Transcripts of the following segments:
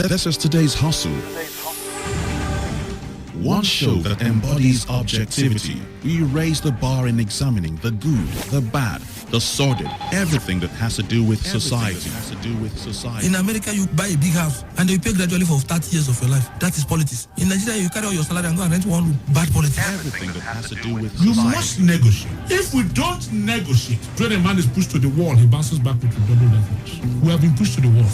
This is today's hustle. One show that embodies objectivity. We raise the bar in examining the good, the bad, the sordid, everything that has to do with society. In America, you buy a big house and they pay gradually for 30 years of your life. That is politics. In Nigeria, you carry out your salary and go and rent one room. Bad politics. Everything that has to do with you society. must negotiate. If we don't negotiate, when a man is pushed to the wall, he bounces back with double levels. We have been pushed to the wall.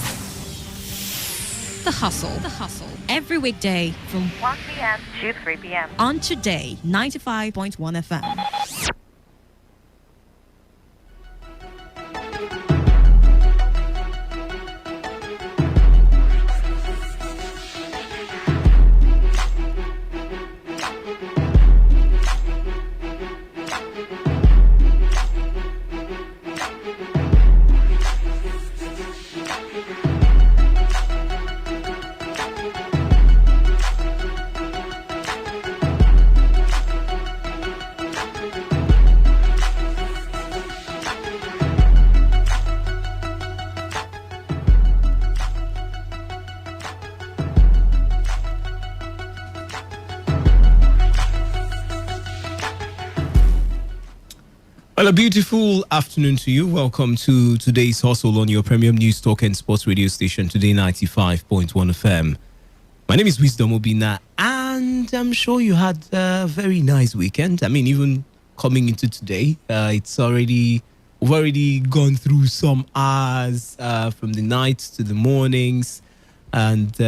The Hustle. Every weekday from 1 p.m. to 3 p.m. on Today 95.1 FM. Well, a beautiful afternoon to you. Welcome to today's hustle on your premium news talk and sports radio station, Today 95.1 FM. My name is Wisdom Obina, and I'm sure you had a very nice weekend. I mean, even coming into today, we've already gone through some hours from the nights to the mornings, and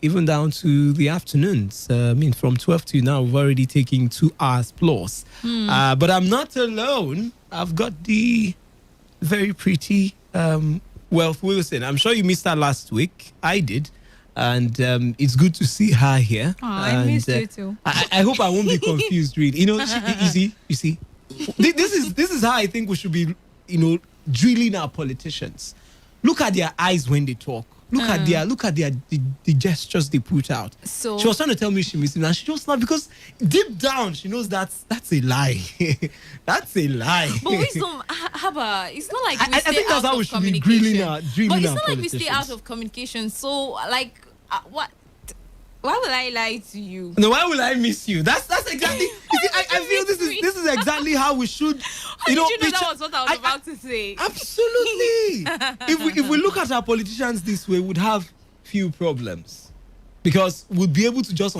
even down to the afternoons. I mean, from 12 to now, we've already taken 2 hours plus. But I'm not alone. I've got the very pretty Wealth Wilson. I'm sure you missed her last week. I did. And it's good to see her here. Oh, I missed you too. I hope I won't be confused, really. You know, you see. This is how I think we should be, drilling our politicians. Look at their eyes when they talk. Look at the gestures they put out. So she was trying to tell me she missed me, and she just laughed because deep down she knows that's a lie. That's a lie. But Wisdom, Haba, it's not like we I stay think that's out how we of should be communication. drilling But it's our not like we stay politicians. out of communication. So, like, what? Why would I lie to you? No, why will I miss you? That's exactly. You see, I feel this is exactly how we should. How did you know that was what I was about to say? Absolutely. if we look at our politicians this way, we'd have few problems because we'd be able to just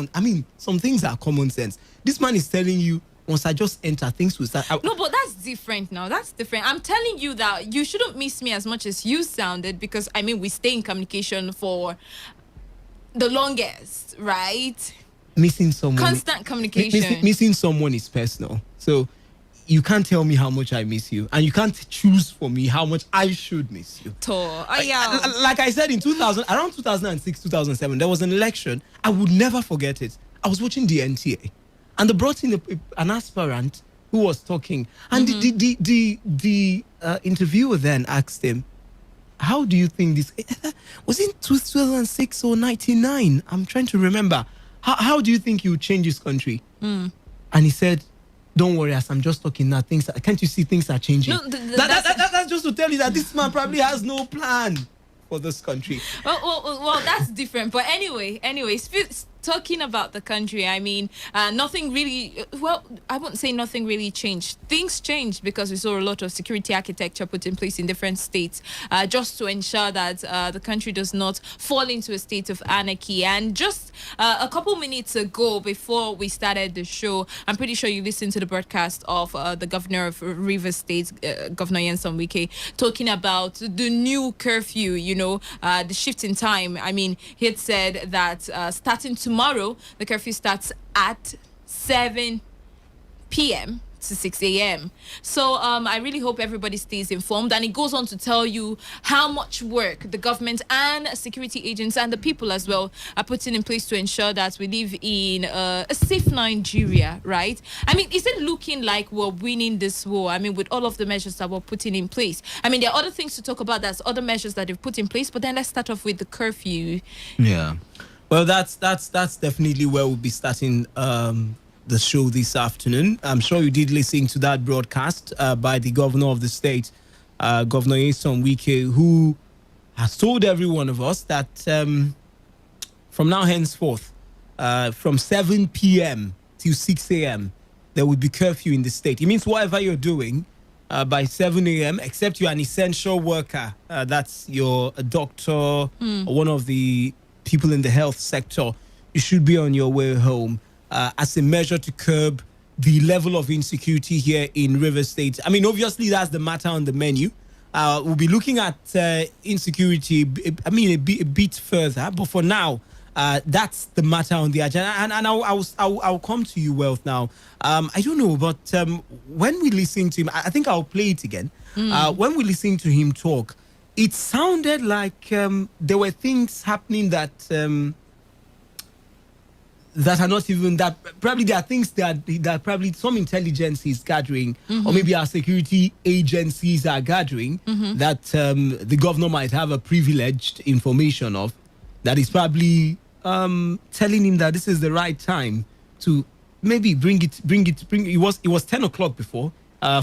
some things are common sense. This man is telling you once I just enter, things will start. No, but that's different now. That's different. I'm telling you that you shouldn't miss me as much as you sounded because we stay in communication for the longest, right? Missing someone. Constant communication. Missing someone is personal. So you can't tell me how much I miss you, and you can't choose for me how much I should miss you. Like I said, in around 2006, 2007, there was an election. I would never forget it. I was watching the NTA, and they brought in an aspirant who was talking, and the interviewer then asked him, how do you think this was in 2006 or 99? I'm trying to remember. How do you think you would change this country? And he said, don't worry, as I'm just talking now, can't you see things are changing? No, that's just to tell you that this man probably has no plan for this country. Well, that's different. But anyways, talking about the country, nothing really, I wouldn't say nothing really changed. Things changed because we saw a lot of security architecture put in place in different states just to ensure that the country does not fall into a state of anarchy. And just a couple minutes ago, before we started the show, I'm pretty sure you listened to the broadcast of the governor of Rivers State, Governor Nyesom Wike, talking about the new curfew, the shift in time. He had said that starting tomorrow, the curfew starts at 7 p.m. to 6 a.m. So I really hope everybody stays informed. And it goes on to tell you how much work the government and security agents and the people as well are putting in place to ensure that we live in a safe Nigeria, right? Is it looking like we're winning this war? With all of the measures that we're putting in place. There are other things to talk about. There's other measures that they've put in place. But then let's start off with the curfew. Yeah. Well, that's definitely where we'll be starting the show this afternoon. I'm sure you did listen to that broadcast by the governor of the state, Governor Nyesom Wike, who has told every one of us that from now henceforth, from 7 p.m. till 6 a.m., there will be curfew in the state. It means whatever you're doing by 7 a.m., except you're an essential worker, that's your doctor or one of the people in the health sector, you should be on your way home as a measure to curb the level of insecurity here in Rivers State. I mean, obviously, that's the matter on the menu. We'll be looking at insecurity, a bit further. But for now, that's the matter on the agenda. And I'll come to you, Wealth, now. I don't know, but when we listen to him, I think I'll play it again. When we listen to him talk, it sounded like there were things happening that are not even that. Probably there are things that probably some intelligence is gathering, or maybe our security agencies are gathering that the governor might have a privileged information of, that is probably telling him that this is the right time to maybe bring it. It was 10 o'clock before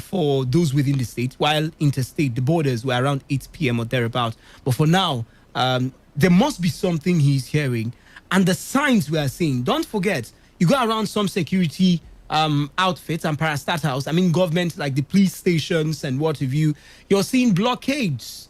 for those within the state, while interstate, the borders were around 8 p.m. or thereabout. But for now, there must be something he's hearing. And the signs we are seeing, don't forget, you go around some security outfits and parastatals, I mean government, like the police stations and what have you, you're seeing blockades.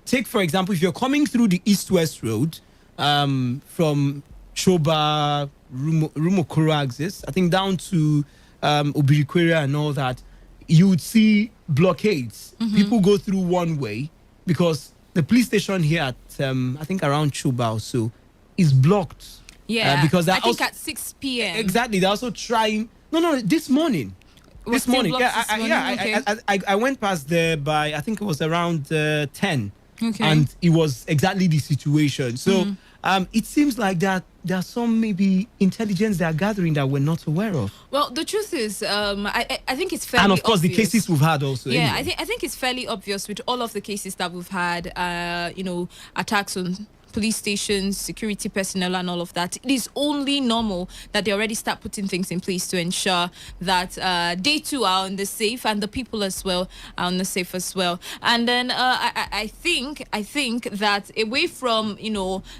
Take, for example, if you're coming through the east-west road from Choba, Rumokoro axis, I think down to Obirikwere and all that, you would see blockades. People go through one way because the police station here at, I think around Choba or so, is blocked. Yeah, because I think at 6 p.m. Exactly. They're also trying. No, this morning. This morning. I went past there by, I think it was around 10. Okay. And it was exactly the situation. So it seems like that there are some maybe intelligence they are gathering that we're not aware of. Well, the truth is, I think it's fairly and of course obvious. the cases we've had also. Yeah, anyway. I think it's fairly obvious with all of the cases that we've had. Attacks on police stations, security personnel and all of that. It is only normal that they already start putting things in place to ensure that they too are on the safe, and the people as well are on the safe as well. And then I think that away from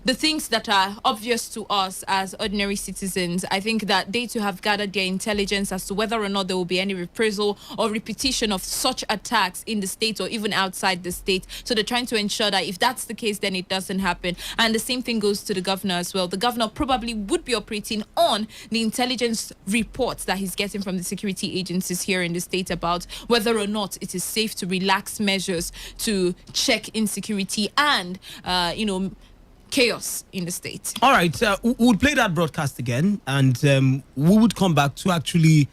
the things that are obvious to us as ordinary citizens, I think that they too have gathered their intelligence as to whether or not there will be any reprisal or repetition of such attacks in the state or even outside the state. So they're trying to ensure that if that's the case, then it doesn't happen. And the same thing goes to the governor as well. The governor probably would be operating on the intelligence reports that he's getting from the security agencies here in the state about whether or not it is safe to relax measures to check insecurity and, chaos in the state. All right, we'll play that broadcast again, and we would come back to actually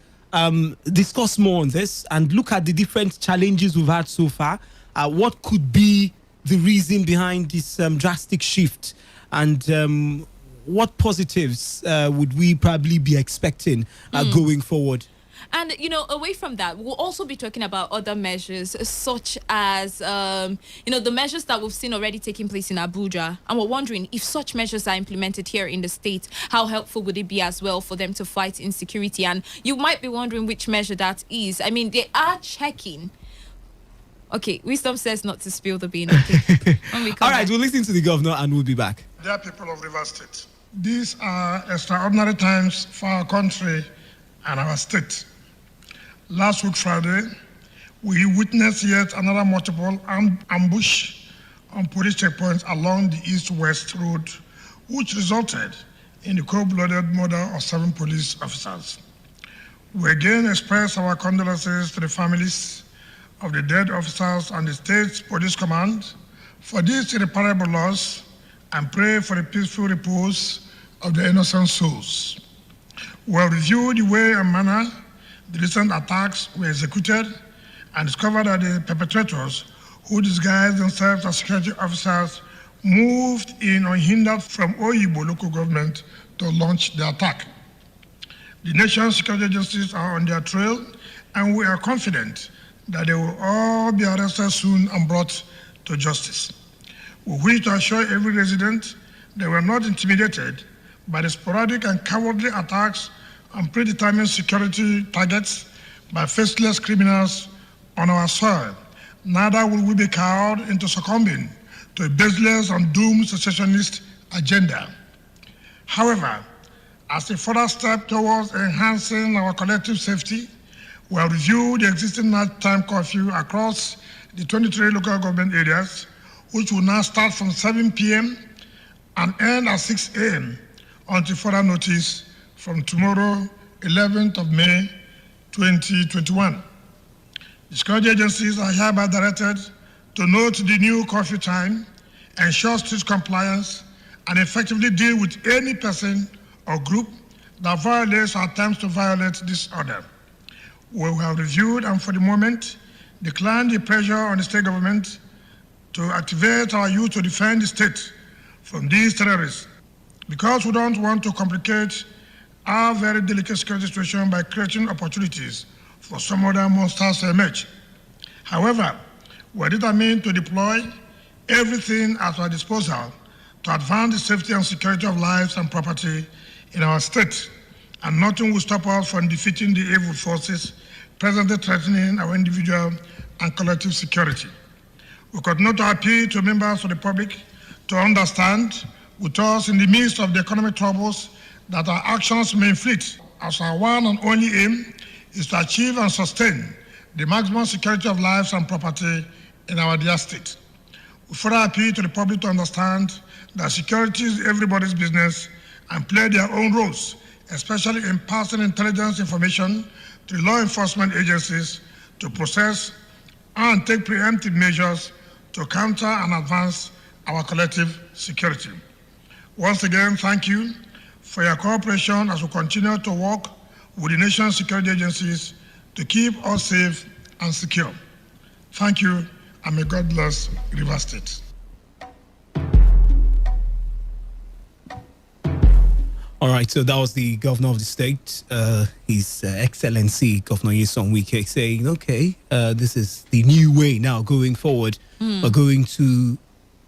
discuss more on this and look at the different challenges we've had so far. What could be the reason behind this drastic shift, and what positives would we probably be expecting going forward? And, away from that, we'll also be talking about other measures such as, the measures that we've seen already taking place in Abuja. And we're wondering if such measures are implemented here in the state, how helpful would it be as well for them to fight insecurity? And you might be wondering which measure that is. I mean, they are checking. Okay, wisdom says not to spill the bean. Okay. All right, we'll listen to the governor and we'll be back. Dear people of Rivers State, these are extraordinary times for our country and our state. Last week, Friday, we witnessed yet another multiple ambush on police checkpoints along the east-west road, which resulted in the cold-blooded murder of 7 police officers. We again express our condolences to the families of the dead officers and the State Police Command for this irreparable loss, and pray for the peaceful repose of the innocent souls. We have reviewed the way and manner the recent attacks were executed and discovered that the perpetrators, who disguised themselves as security officers, moved in unhindered from Oyibo local government to launch the attack. The nation's security agencies are on their trail, and we are confident that they will all be arrested soon and brought to justice. We wish to assure every resident they were not intimidated by the sporadic and cowardly attacks on predetermined security targets by faceless criminals on our soil. Neither will we be cowed into succumbing to a baseless and doomed secessionist agenda. However, as a further step towards enhancing our collective safety, we have reviewed the existing nighttime curfew across the 23 local government areas, which will now start from 7 p.m. and end at 6 a.m. until further notice from tomorrow, 11th of May, 2021. The security agencies are hereby directed to note the new curfew time, ensure strict compliance, and effectively deal with any person or group that violates or attempts to violate this order. We have reviewed and for the moment declined the pressure on the state government to activate our youth to defend the state from these terrorists, because we don't want to complicate our very delicate security situation by creating opportunities for some other monsters to emerge. However, we are determined to deploy everything at our disposal to advance the safety and security of lives and property in our state, and nothing will stop us from defeating the evil forces presently threatening our individual and collective security. We continue to appeal to members of the public to understand with us in the midst of the economic troubles that our actions may inflict, as our one and only aim is to achieve and sustain the maximum security of lives and property in our dear state. We further appeal to the public to understand that security is everybody's business and play their own roles, especially in passing intelligence information to law enforcement agencies to process and take preemptive measures to counter and advance our collective security. Once again, thank you for your cooperation as we continue to work with the nation's security agencies to keep us safe and secure. Thank you, and may God bless Rivers State. All right, so that was the governor of the state, His Excellency Governor Nyesom Wike, saying, okay, this is the new way now going forward. We're going to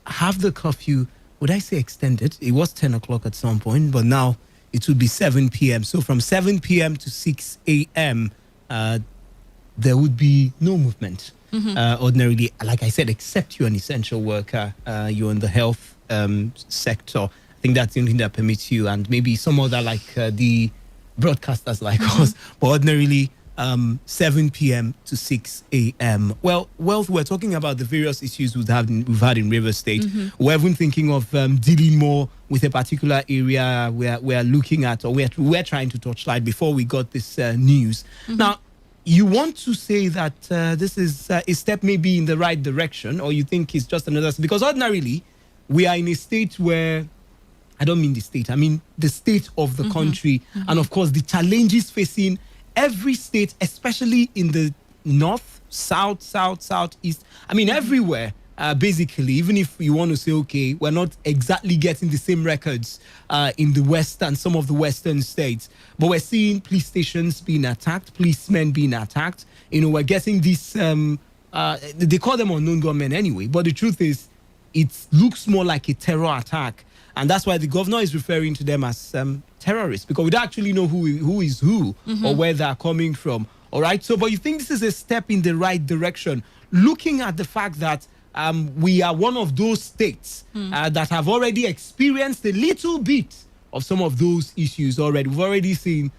have the curfew, would I say extended? It was 10 o'clock at some point, but now it will be 7 p.m. So from 7 p.m. to 6 a.m., there would be no movement. Ordinarily, like I said, except you're an essential worker, you're in the health sector. I think that's the only thing that permits you, and maybe some other like the broadcasters like us, but ordinarily 7 p.m. to 6 a.m. Well, we're talking about the various issues we've had in Rivers State. We're even thinking of dealing more with a particular area we're looking at, or we're trying to touchlight before we got this news. Now, you want to say that this is a step maybe in the right direction, or you think it's just another step? Because ordinarily, we are in a state where, I don't mean the state, I mean the state of the country. And of course, the challenges facing every state, especially in the north, south, southeast. I mean, everywhere, basically, even if you want to say, okay, we're not exactly getting the same records in the west and some of the western states, but we're seeing police stations being attacked, policemen being attacked. You know, we're getting these, they call them unknown gunmen anyway, but the truth is, it looks more like a terror attack. And that's why the governor is referring to them as terrorists, because we don't actually know who is who or where they're coming from. All right. So, but you think this is a step in the right direction, looking at the fact that we are one of those states that have already experienced a little bit of some of those issues already. We've already seen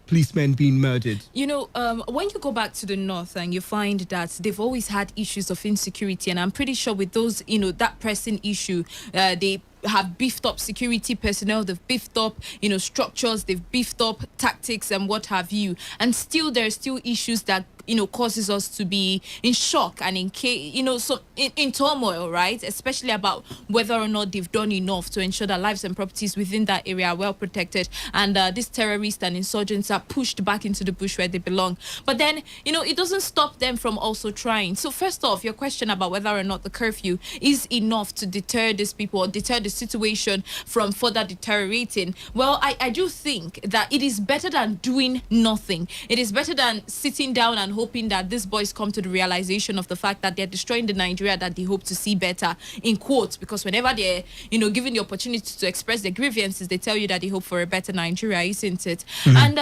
policemen being murdered. You know, when you go back to the north and you find that they've always had issues of insecurity, and I'm pretty sure with those, you know, that pressing issue, they have beefed up security personnel, they've beefed up, you know, structures, they've beefed up tactics and what have you. And still, there are still issues that, you know, causes us to be in shock and in turmoil, right? Especially about whether or not they've done enough to ensure that lives and properties within that area are well protected, and these terrorists and insurgents are pushed back into the bush where they belong. But then, you know, it doesn't stop them from also trying. So first off, your question about whether or not the curfew is enough to deter these people or deter the situation from further deteriorating. Well, I do think that it is better than doing nothing. It is better than sitting down and hoping that these boys come to the realization of the fact that they're destroying the Nigeria that they hope to see better, in quotes, because whenever they're, given the opportunity to express their grievances, they tell you that they hope for a better Nigeria, isn't it? And,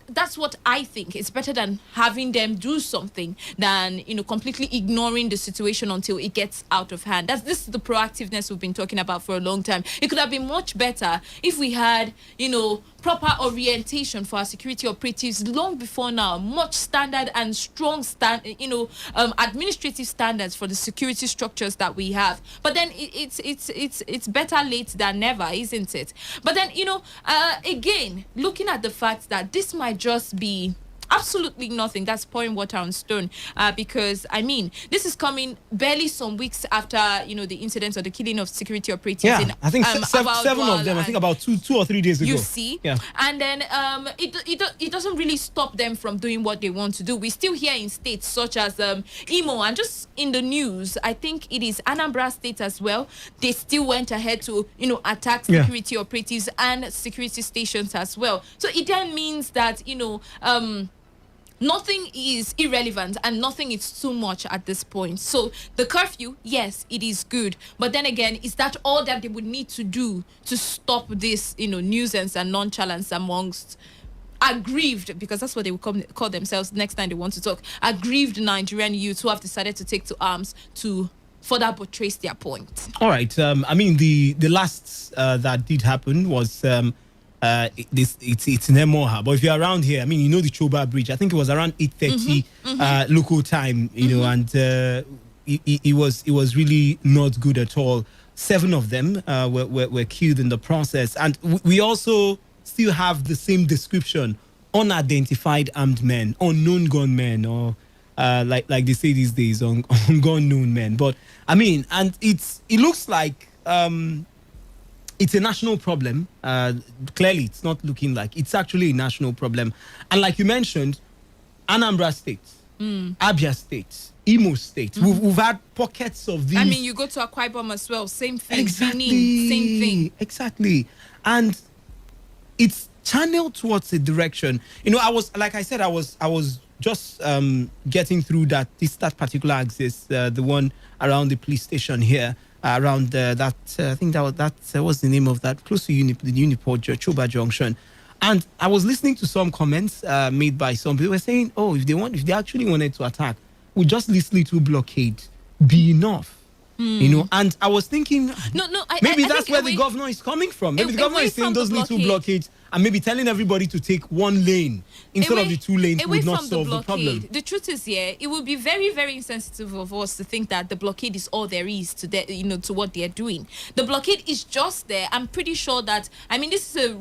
that's what I think. It's better than having them do something than, completely ignoring the situation until it gets out of hand. This is the proactiveness we've been talking about for a long time. It could have been much better if we had, proper orientation for our security operatives long before now, much standard and strong administrative standards for the security structures that we have. But then it's better late than never, isn't it? But then, again, looking at the fact that this might just be absolutely nothing, that's pouring water on stone, because this is coming barely some weeks after the incidents or the killing of security operatives. Yeah, I think seven of them. I think about two or 3 days ago. You see, yeah, and then it doesn't really stop them from doing what they want to do. We still hear in states such as Imo, and just in the news, I think it is Anambra State as well. They still went ahead to attack security operatives and security stations as well. So it then means that nothing is irrelevant and nothing is too much at this point. So the curfew, yes, it is good. But then again, is that all that they would need to do to stop this, nuisance and nonchalance amongst aggrieved, because that's what they will call themselves next time they want to talk, aggrieved Nigerian youths who have decided to take to arms to further buttress their point? All right. The last that did happen was... it's in Emoha, but if you're around here, the Choba Bridge, I think it was around 8:30 local time, and it was really not good at all. 7 of them were killed in the process, and we also still have the same description: unidentified armed men, unknown gunmen, or like they say these days, unknown men. But and it looks like it's a national problem. Clearly, it's not looking like it's actually a national problem. And like you mentioned, Anambra State, Abia State, Imo State, we've had pockets of these. You go to Akwa Ibom as well, same thing. Exactly. Benin, same thing. Exactly. And it's channeled towards a direction. I was just getting through that particular axis, the one around the police station here. Around I think that was the name of that, close to the Uniport Choba Junction, and I was listening to some comments made by some people. Were saying, "Oh, if they actually wanted to attack, would just this little blockade be enough?" And I was thinking, maybe that's where the governor is coming from. Maybe the governor is saying those little blockades, and maybe telling everybody to take one lane instead of the 2 lanes would not solve the problem. The truth is, it would be very, very insensitive of us to think that the blockade is all there is to to what they're doing. The blockade is just there. I'm pretty sure that this is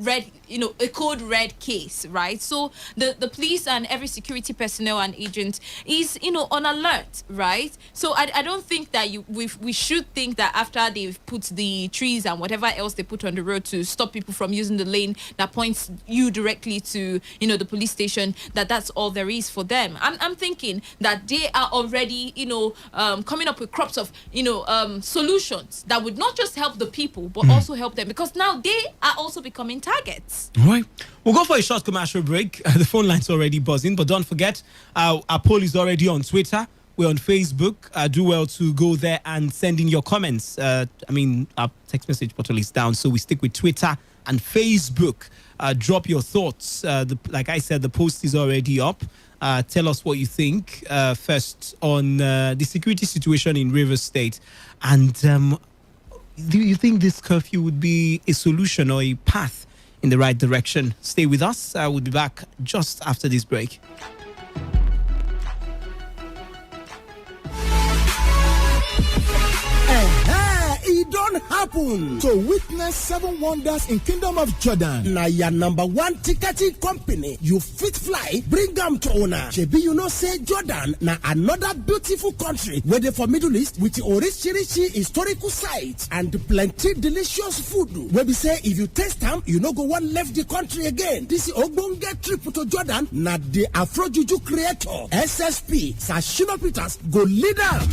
a code red case, right? So the police and every security personnel and agent is on alert, right? So I don't think that we should think that after they've put the trees and whatever else they put on the road to stop people from using the lane that points you directly to the police station, that's all there is for them. I'm thinking that they are already coming up with crops of solutions that would not just help the people but also help them, because now they are also becoming targets. All right, we'll go for a short commercial break. The phone line's already buzzing, but don't forget our poll is already on Twitter. We're on Facebook. Do well to go there and send in your comments. Our text message portal is down, so we stick with Twitter and Facebook. Drop your thoughts. Like I said, the post is already up. Tell us what you think first on the security situation in Rivers State. And do you think this curfew would be a solution or a path in the right direction? Stay with us. We'll be back just after this break. It don't happen to witness 7 wonders in Kingdom of Jordan. Now your number 1 ticketing company, you fit fly, bring them to owner. Shebi say Jordan na another beautiful country where they for Middle East with rich historical sites and plenty delicious food. Where we say if you taste them, you no go one left the country again. This is Ogbonge trip to Jordan. Na the Afro Juju creator SSP Sashino Peters go lead them.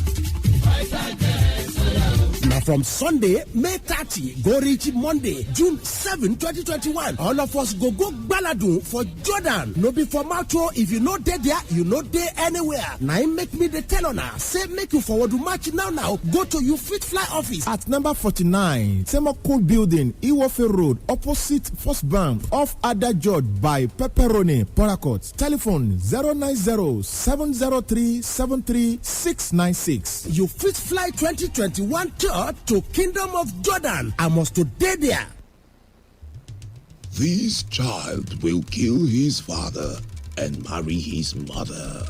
Now from Sunday, May 30, go reach Monday, June 7, 2021. All of us go Gbaladun for Jordan. No be for Malto. If you know there, you know there anywhere. Now make me the tell on say make you forward to match now. Go to you Fit Fly office at number 49, Semokul Building, Iwofe Road, opposite First Bank, off Ada George by Pepperoni, Porakot. Telephone 090-703-73696. You Fit Fly 2021 tour to Kingdom of Jordan. I must today there. This child will kill his father and marry his mother.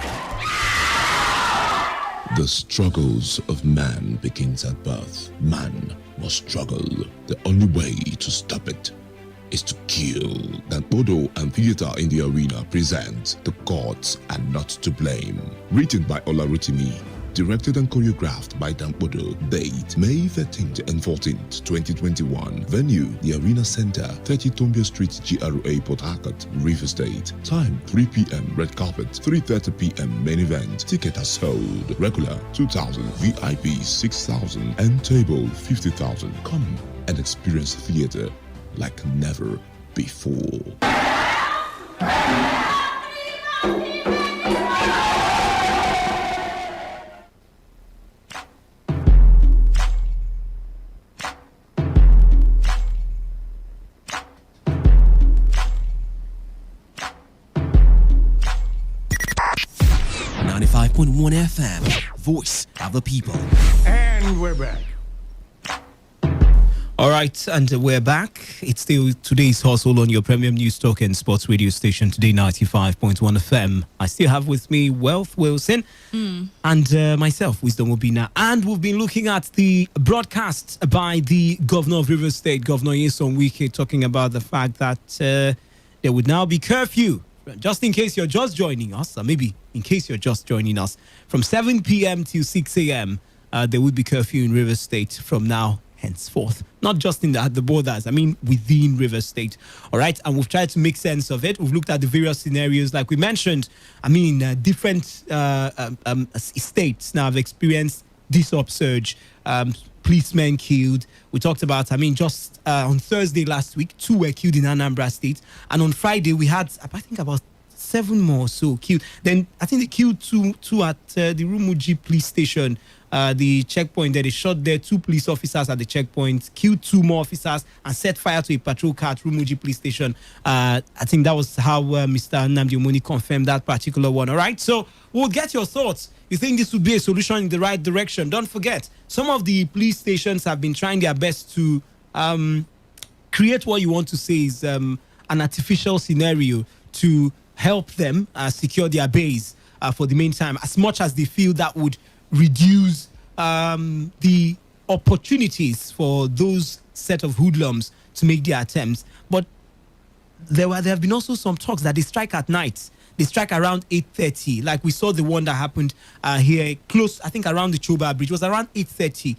The struggles of man begins at birth. Man must struggle. The only way to stop it is to kill. Danbodo and Theater in the Arena present The Gods Are Not to Blame. Written by Olarutimi. Directed and choreographed by Danbodo. Date May 13th and 14th, 2021. Venue The Arena Center, 30 Tombia Street, GRA, Port Harcourt, River State. Time 3 p.m. Red carpet, 3:30 p.m. Main event. Ticket are sold. Regular 2,000, VIP 6,000, and table 50,000. Come and experience theater like never before. 95.1 FM, voice of the people. And we're back. All right, and we're back. It's still today's hustle on your premium news talk and sports radio station, Today 95.1 FM. I still have with me Wealth Wilson and myself, Wisdom Obina. And we've been looking at the broadcast by the governor of Rivers State, Governor Nyesom Wike, talking about the fact that there would now be curfew. Just in case you're just joining us, or maybe in case you're just joining us, from 7 p.m. till 6 a.m., there will be curfew in Rivers State from now henceforth. Not just in the borders, I mean within Rivers State. All right, and we've tried to make sense of it. We've looked at the various scenarios, like we mentioned. I mean, different states now have experienced this upsurge. Policemen killed. We talked about, just on Thursday last week, 2 were killed in Anambra State. And on Friday, we had, I think, about 7 more so killed. Then I think they killed two at the Rumuji police station, the checkpoint there. They shot there 2 police officers at the checkpoint, killed 2 more officers, and set fire to a patrol car at Rumuji police station. I think that was how Mr. Nnamdi Omoni confirmed that particular one. All right, so we'll get your thoughts. You think this would be a solution in the right direction? Don't forget, some of the police stations have been trying their best to create what you want to say is an artificial scenario to help them secure their base for the meantime, as much as they feel that would reduce the opportunities for those set of hoodlums to make their attempts. But there have been also some talks that they strike at night. They strike around 8:30, like we saw the one that happened here close, I think around the Choba Bridge. It was around 8:30,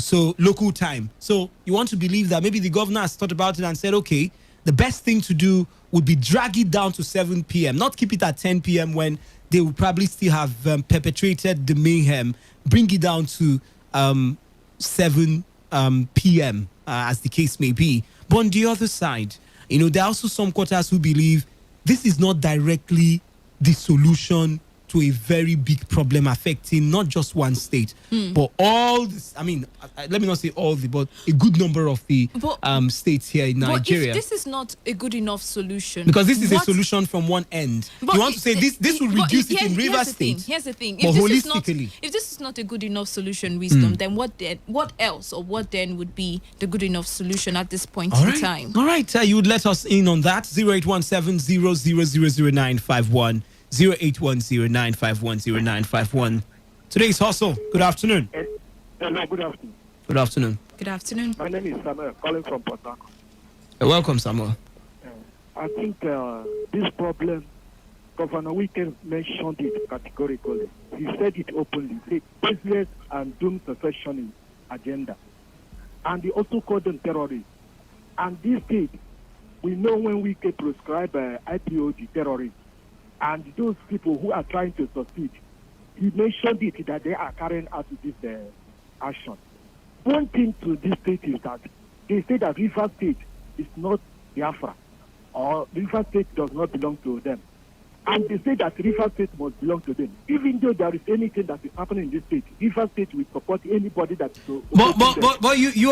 so local time. So you want to believe that maybe the governor has thought about it and said, okay, the best thing to do would be drag it down to 7 p.m., not keep it at 10 p.m. when they will probably still have perpetrated the mayhem. Bring it down to 7 p.m., as the case may be. But on the other side, there are also some quarters who believe this is not directly the solution to a very big problem affecting not just one state, but all this. I mean, let me not say all but a good number of the states here in Nigeria. But if this is not a good enough solution, because this is a solution from one end, you want to say this will reduce it in Rivers State. Here's the thing: if this is not a good enough solution, Wisdom, then what else, or what then would be the good enough solution at this point in time? All right, you would let us in on that. 0817-0000951. 0810-951-0951. Today's hustle. Good afternoon. Hello, good afternoon. Good afternoon. Good afternoon. My name is Samuel, calling from Port Harcourt. Welcome, Samuel. I think this problem, Governor Wike mentioned it categorically. He said it openly. The business and doom secession agenda. And he also called them terrorists. And this state, we know when Wike prescribed IPOG terrorists, and those people who are trying to succeed, he mentioned it that they are carrying out this action. one thing to this state is that they say that River State is not Biafra, or River State does not belong to them. And they say that River State must belong to them. Even though there is anything that is happening in this state, River State will support anybody that is. But you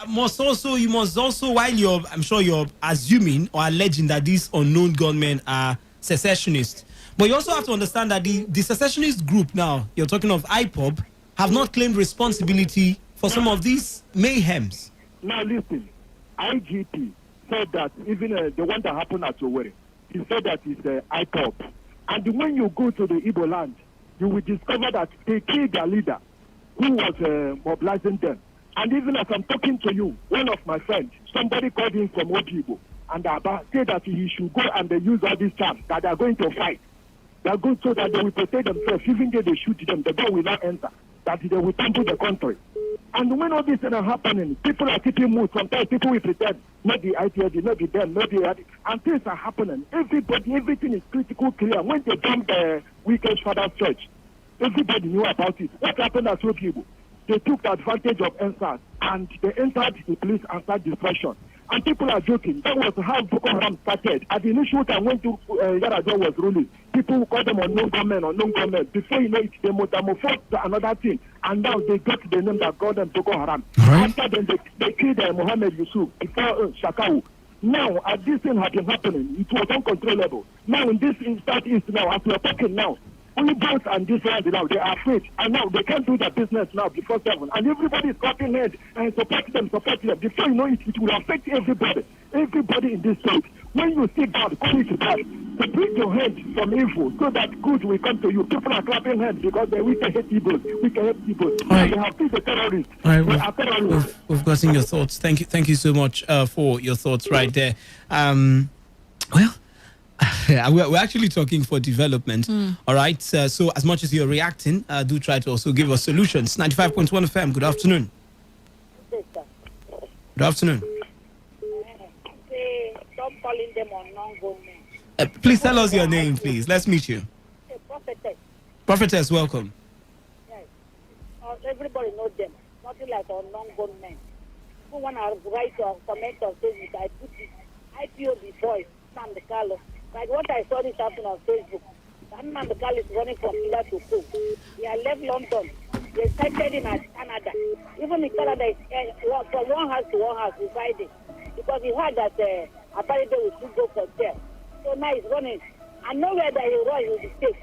must also while I'm sure you're assuming or alleging that these unknown gunmen are secessionists. But you also have to understand that the secessionist group now, you're talking of IPOB, have not claimed responsibility for some of these mayhems. Now listen, IGP said that even the one that happened at Owerri, he said that it's IPOB. And when you go to the Igbo land, you will discover that they killed their leader who was mobilizing them. And even as I'm talking to you, one of my friends, somebody called him from Ojibo, and said that he should go and use all these terms, that they are going to fight. They are going so that they will protect themselves. Even though they shoot them, the gun will not enter. That they will trample the country. And when all these things are happening, people are keeping mood. Sometimes people will pretend, not the ITLD, not the them, not the... And things are happening. Everything is critical clear. When they jumped the Wicked Father's Church, everybody knew about it. What happened at people? They took advantage of NSAS and they entered the police and started destruction. And people are joking. That was how Boko Haram started. At the initial time when Yaradua was ruling, people called them unknown government. Before you know it, they metamorphosed to another thing. And now they got the name that called them Boko Haram. Right. After then, they killed Mohammed Yusuf before Shakau. Now, as this thing has been happening, it was uncontrollable. Now, in this Southeast now, as we are talking now, only boats and this land now, they are afraid. And now they can't do their business now before 7. And everybody is clapping head and support them. Before you know it, it will affect everybody. Everybody in this state. When you see God, call it God. Separate your head from evil so that good will come to you. People are clapping hands because we can hate evil. We can hate people. Right. They have been the terrorists. All right, we've gotten your thoughts. Thank you so much for your thoughts right there. Well, we're actually talking for development. All right. So as much as you're reacting, do try to also give us solutions. 95.1 FM. Good afternoon. Good afternoon. Stop calling them unknown government. Please tell us your name, please. Let's meet you. Prophetess. Prophetess, welcome. Yes. Everybody knows them. Nothing like unknown government. Who want to write or comment on Facebook? I put it. IPOB boys, Sam the Carlo. Like what I saw this happen on Facebook. Sam the Carlo is running from pillar to post. He had left London. They sighted him at Canada. Even in Canada, it's from one house to one house residing. Because he heard that apparently we should go for there. So now he's running. And nowhere that he run, he will be safe.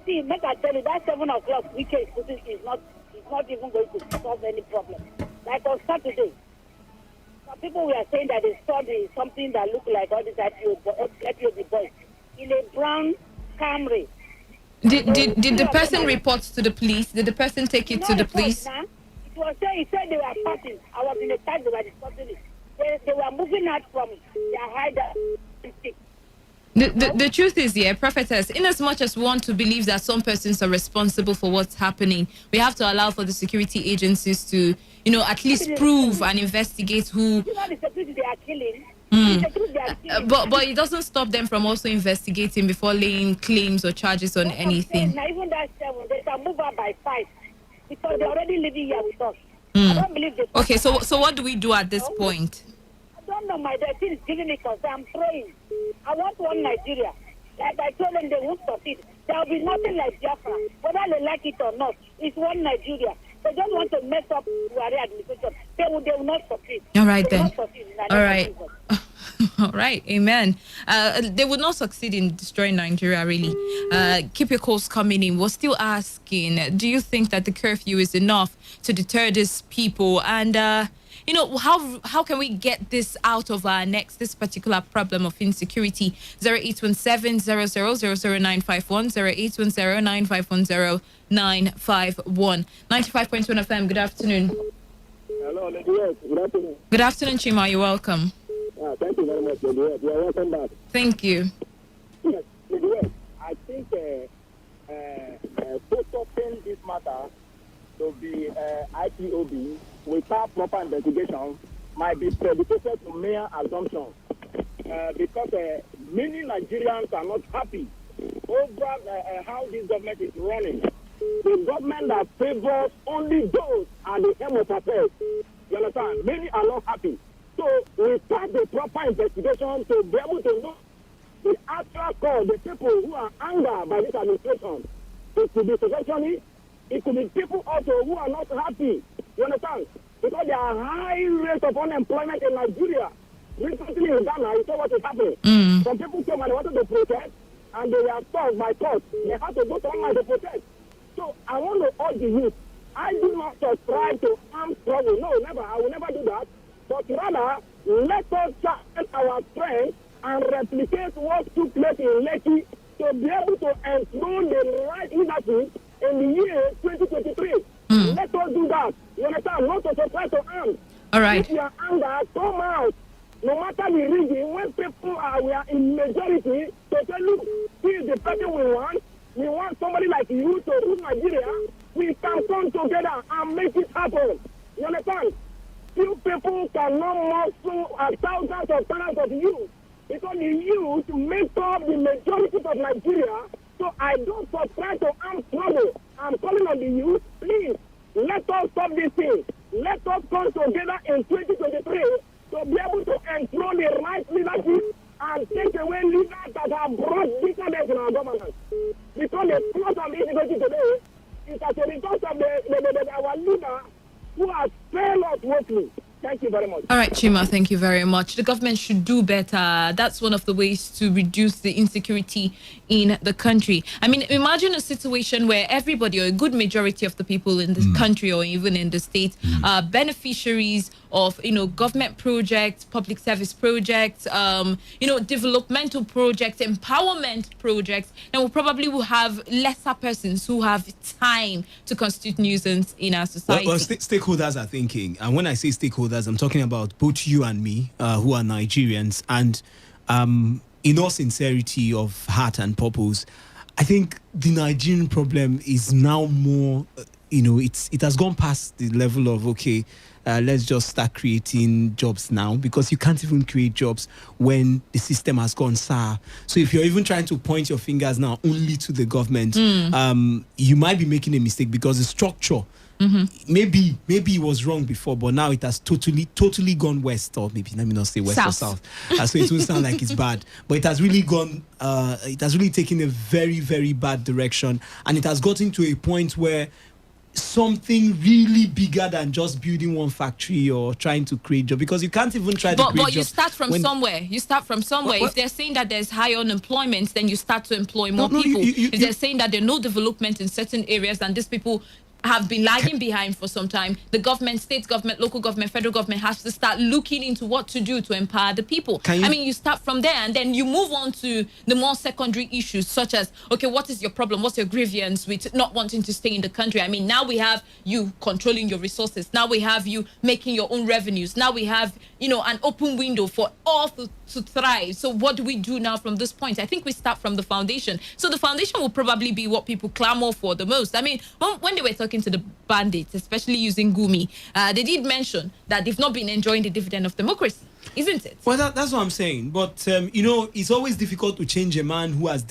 See, make I tell you, that 7 o'clock weekend is not even going to solve any problem. Like on Saturday, some people were saying that they saw something that looked like all these IPOB boys in a brown Camry. Did the person report to the police? Did the person take it to the police? He said they were passing. I was in the time they were discussing it. They were moving out from their hideout. The truth is, prophetess, in as much as we want to believe that some persons are responsible for what's happening, we have to allow for the security agencies to, at least prove and investigate who. The security they are killing. But it doesn't stop them from also investigating before laying claims or charges on anything. Now even that 7, they can move out by 5 because they're already living here with us. I don't believe they. Okay, so what do we do at this point? I don't know. My dad is giving me concern. I'm praying. I want one Nigeria. Like I told them, they won't succeed. There will be nothing like Biafra, whether they like it or not. It's one Nigeria. They don't want to mess up Buhari administration. They will not succeed. All right they then. All right. All right. Amen. They would not succeed in destroying Nigeria, really. Keep your calls coming in. We're still asking, do you think that the curfew is enough to deter these people? And, how can we get this out of our necks, this particular problem of insecurity? 0817-0000951, 0810-9510951. 95.1 FM, good afternoon. Hello, Lady Yes, good afternoon. Good afternoon, Chima. You're welcome. Thank you very much, Lady Yes. You are welcome back. Thank you. Yes, Lady Yes, I think focusing this matter to be IPOB without proper investigation might be predicated to mere assumptions because many Nigerians are not happy over how this government is running. The government that favors only those at the end of affairs. You understand? Many are not happy. So we start the proper investigation to be able to know the actual cause, the people who are angered by this administration. It could be secessionists. It could be people also who are not happy. You understand? Because there are high rates of unemployment in Nigeria. Recently in Ghana, you saw what is happening. Some people came and they wanted to protest, and they were stopped by court. They had to go to online to protest. So I want to urge the youth. I do not subscribe to armed struggle. No, never. I will never do that. But rather, let us challenge our strength and replicate what took place in Lekki to be able to enthrone the right leadership in the year 2023. Let us do that. You understand? Not to subscribe to arms. All right. If you are angry, come out. No matter the reason, when people we are in majority, to say, look, he is the person we want. We want somebody like you to rule Nigeria. We can come together and make it happen. You understand? Few people cannot muscle thousands of youth, because the youth make up the majority of Nigeria. So I don't subscribe to armed struggle. I'm calling on the youth, please, let us stop this thing. Let us come together in 2023 to be able to enthrone the right leadership and take away leaders that have brought bitterness in our government. Because the cause of this issue today is as a result of our leader who has failed us woefully. Thank you very much. All right, Chima, thank you very much. The government should do better. That's one of the ways to reduce the insecurity in the country. I mean, imagine a situation where everybody, or a good majority of the people in the country or even in the state, are beneficiaries of, government projects, public service projects, developmental projects, empowerment projects, and we probably will have lesser persons who have time to constitute nuisance in our society. Well, stakeholders are thinking, and when I say stakeholders, I'm talking about both you and me, who are Nigerians, and in all sincerity of heart and purpose, I think the Nigerian problem is now more, it has gone past the level of, let's just start creating jobs now, because you can't even create jobs when the system has gone sour. So if you're even trying to point your fingers now only to the government, you might be making a mistake, because the structure, maybe it was wrong before, but now it has totally gone west, or maybe let me not say west or south. So it will sound like it's bad, but it has really gone. It has really taken a very, very bad direction, and it has gotten to a point where something really bigger than just building one factory or trying to create jobs, because you can't even try to create jobs. But you start from somewhere. If they're saying that there's high unemployment, then you start to employ more people. If they're saying that there's no development in certain areas, and these people have been lagging behind for some time, the government, state government, local government, federal government has to start looking into what to do to empower the people. You start from there, and then you move on to the more secondary issues, such as, what is your problem? What's your grievance with not wanting to stay in the country? Now we have you controlling your resources. Now we have you making your own revenues. Now we have, an open window for all to thrive. So what do we do now from this point? I think we start from the foundation. So the foundation will probably be what people clamor for the most. When they were talking to the bandits, especially using Gumi, they did mention that they've not been enjoying the dividend of democracy, isn't it? Well, that's what I'm saying. But it's always difficult to change a man who has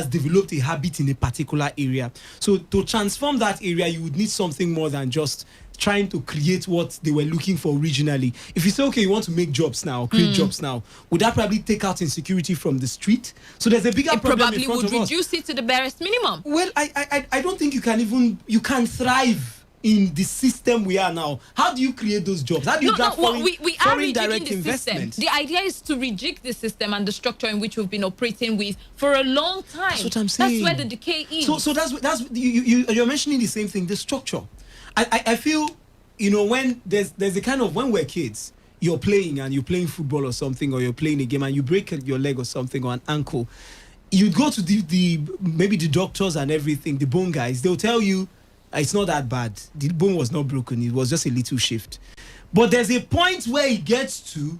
developed a habit in a particular area. So to transform that area, you would need something more than just trying to create what they were looking for originally. If you say, you want to make jobs now, create jobs now, would that probably take out insecurity from the street? So there's a bigger problem in front of us. It probably would reduce it to the barest minimum. Well, I don't think you can thrive in the system we are now. How do you create those jobs? How do you draft foreign direct investment? The idea is to rejig the system and the structure in which we've been operating with for a long time. That's what I'm saying. That's where the decay is. So that's you're mentioning the same thing, the structure. I feel, when there's a kind of, when we're kids, you're playing football or something, or you're playing a game and you break your leg or something, or an ankle, you go to maybe the doctors and everything, the bone guys, they'll tell you it's not that bad. The bone was not broken, it was just a little shift. But there's a point where it gets to,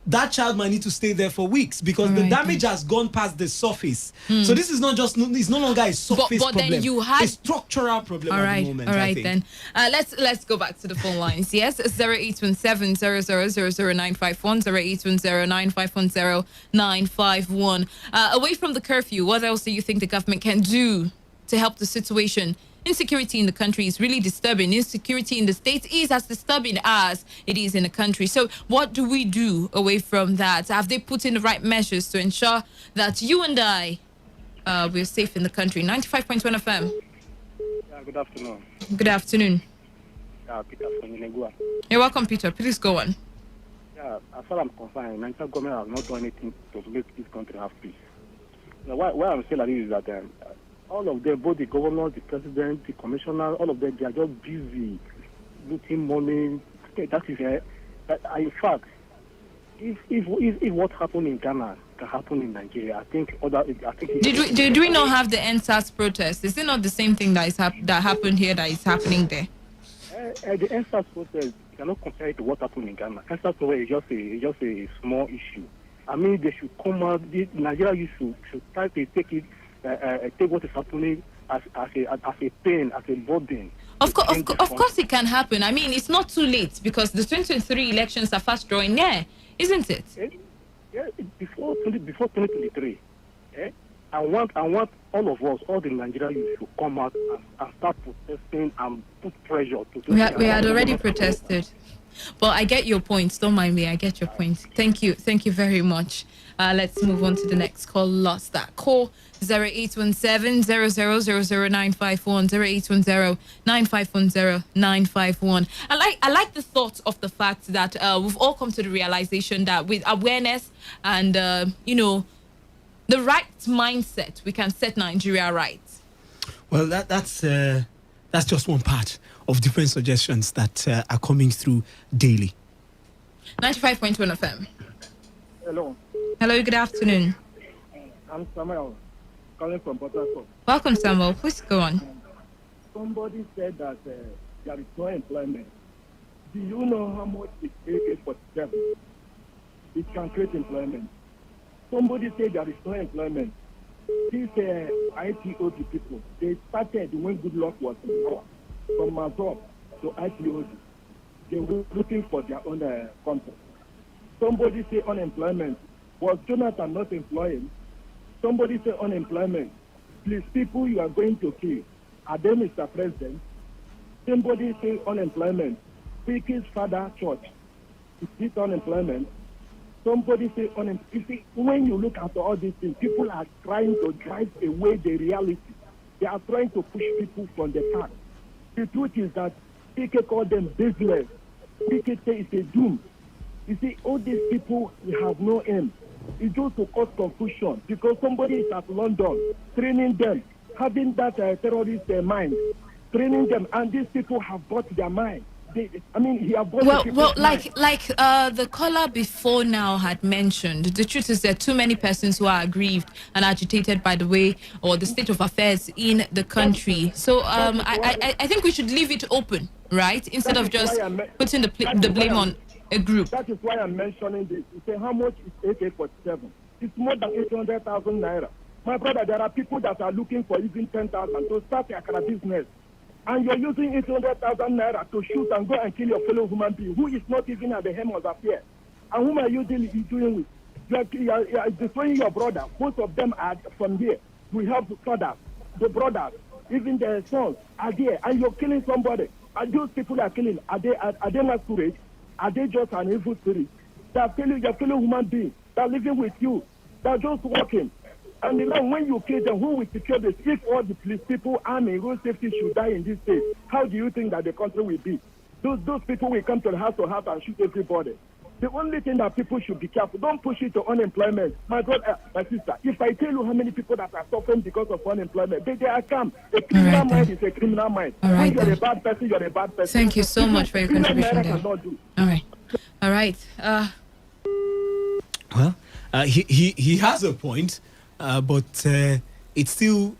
that child might need to stay there for weeks, because the damage has gone past the surface. So this is it's no longer a surface problem. Then you had a structural problem at the moment. All right, then. Let's go back to the phone lines. Yes, 0817 0000951, 0810 951. Away from the curfew, what else do you think the government can do to help the situation. Insecurity in the country is really disturbing. Insecurity in the states is as disturbing as it is in the country. So what do we do away from that? Have they put in the right measures to ensure that you and I, we're safe in the country? 95.1 FM. Yeah, good afternoon. Good afternoon. Peter from Inegua. You're welcome, Peter. Please go on. Yeah, as far as I'm concerned, the Nigerian government has not done anything to make this country have peace. Now, why I'm saying like this is that all of them, both the governor, the president, the commissioner, all of them, they are just busy looting money. That is in fact, if what happened in Ghana can happen in Nigeria, I think. Did we not have the NSAS protest? Is it not the same thing that happened here that is happening there? The NSAS protest, you cannot compare it to what happened in Ghana. NSAS protest is just a small issue. I mean, they should come out. Nigeria should try to take what is happening as a pain, as a burden. Of course, it can happen. I mean, it's not too late because the 2023 elections are fast drawing near, isn't it? Yeah, before 2023. I want all of us, all the Nigerians, to come out and start protesting and put pressure to. We had already protested. But I get your point. Don't mind me. I get your point. Thank you very much. Let's move on to the next call. Lost that call. 0817 0000951 0810 9510951. I like the thought of the fact that we've all come to the realization that with awareness and the right mindset, we can set Nigeria right. Well, that's just one part of different suggestions that are coming through daily. 95.1 FM. Hello. Hello, good afternoon. I'm Samuel, calling from Port Harcourt. Welcome, Samuel. Please go on. Somebody said that there is no employment. Do you know how much it takes for them? It can create employment. Somebody said there is no employment. These IPOD people, they started when good luck was in power. From Mazop to IPOD, they were looking for their own contract. Somebody say unemployment. Was Jonathan not employing? Somebody say unemployment. Please, people you are going to kill, are they Mr. President? Somebody say unemployment. Speaker's father church, is it unemployment? Somebody say unemployment. You see, when you look at all these things, people are trying to drive away the reality. They are trying to push people from the path. The truth is that people call them business. People say it's a doom. You see, all these people have no aim. It's just to cause confusion because somebody is at London training them, having that terrorist mind, training them, and these people have bought their mind. He have bought the caller before now had mentioned, the truth is there are too many persons who are aggrieved and agitated by the way or the state of affairs in the country. So I think we should leave it open, right? Instead of just putting the blame on a group. That is why I'm mentioning this. You say how much is AK-47? It's more than 800,000 naira. My brother, there are people that are looking for even 10,000 to start a business. And you're using 800,000 naira to shoot and go and kill your fellow human being who is not even at the hem of the affair. And whom are you doing with? You are destroying your brother. Most of them are from here. We have fathers, the brothers, even their sons are there. And you're killing somebody. And those people are killing, are they masquerade? Are they just an evil spirit? They are killing your fellow human being. They are living with you. They are just working. And then when you kill them, who will secure this? If all the police people, army, road safety should die in this state, how do you think that the country will be? Those people will come to the house and shoot everybody. The only thing that people should be careful, don't push it to unemployment. My brother, my sister, if I tell you how many people that are suffering because of unemployment, they are calm. A criminal mind is a criminal mind. When you're a bad person, you're a bad person. Thank you so much for your contribution there. All right. Well, he has a point, but it still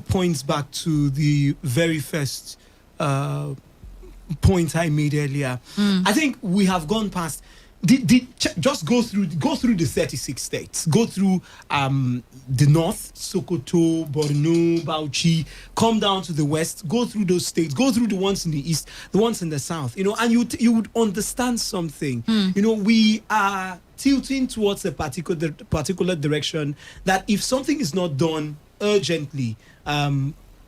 points back to the very first point I made earlier. I think we have gone past. Just go through the 36 states. Go through the north, Sokoto, Borno, Bauchi. Come down to the west. Go through those states. Go through the ones in the east, the ones in the south. And you would understand something. We are tilting towards a particular direction. That if something is not done urgently,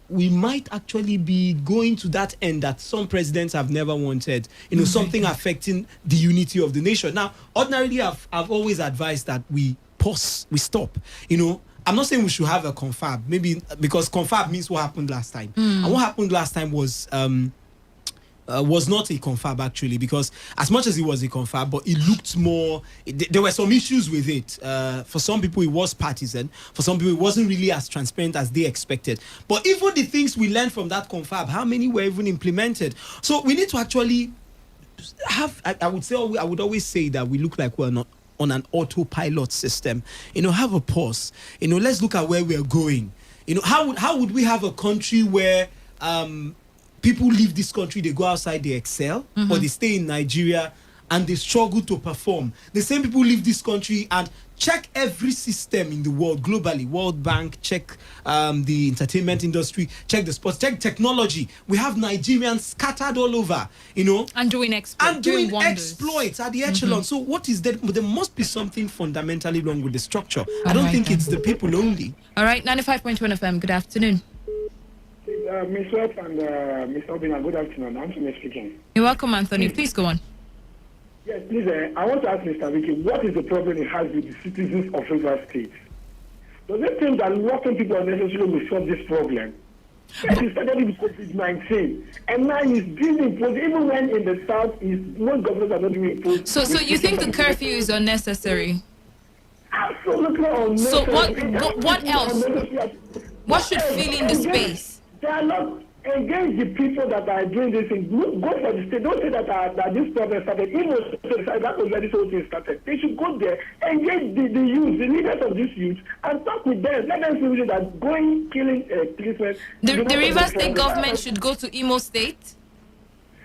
we might actually be going to that end that some presidents have never wanted, something affecting the unity of the nation. Now, ordinarily, I've always advised that we pause, we stop. I'm not saying we should have a confab, maybe because confab means what happened last time. And what happened last time was not a confab actually, because as much as it was a confab, but it looked more, there were some issues with it. For some people it was partisan, for some people it wasn't really as transparent as they expected. But even the things we learned from that confab, how many were even implemented? So we need to actually have, I would always say that we look like we're not on an autopilot system. Have a pause. Let's look at where we're going. How would we have a country where people leave this country, they go outside, they excel, or they stay in Nigeria and they struggle to perform? The same people leave this country and check every system in the world globally, World Bank, check the entertainment industry, check the sports, check technology. We have Nigerians scattered all over, and doing exploits at the echelon. So what is that? There must be something fundamentally wrong with the structure. I don't think it's the people only. All right, 95.1 FM, good afternoon. Ms. Webb and Mr. Obina, good afternoon. Anthony speaking. You're welcome, Anthony. Please go on. Yes, please. I want to ask Mr. Vicky, what is the problem he has with the citizens of River State? Does it think that locking people unnecessarily will solve this problem? Yes, he started with COVID-19, and now he's being imposed, even when in the south, most governors are not doing imposed. So you think the curfew is unnecessary? Absolutely unnecessary. So what else? What should fill in the space? They are not engage the people that are doing this thing. Go for the state. Don't say that this problem started. Even that was where this whole thing started. They should go there, engage the youth, the leaders of this youth, and talk with them. Let them feel that killing policemen. The River State government should go to Imo State.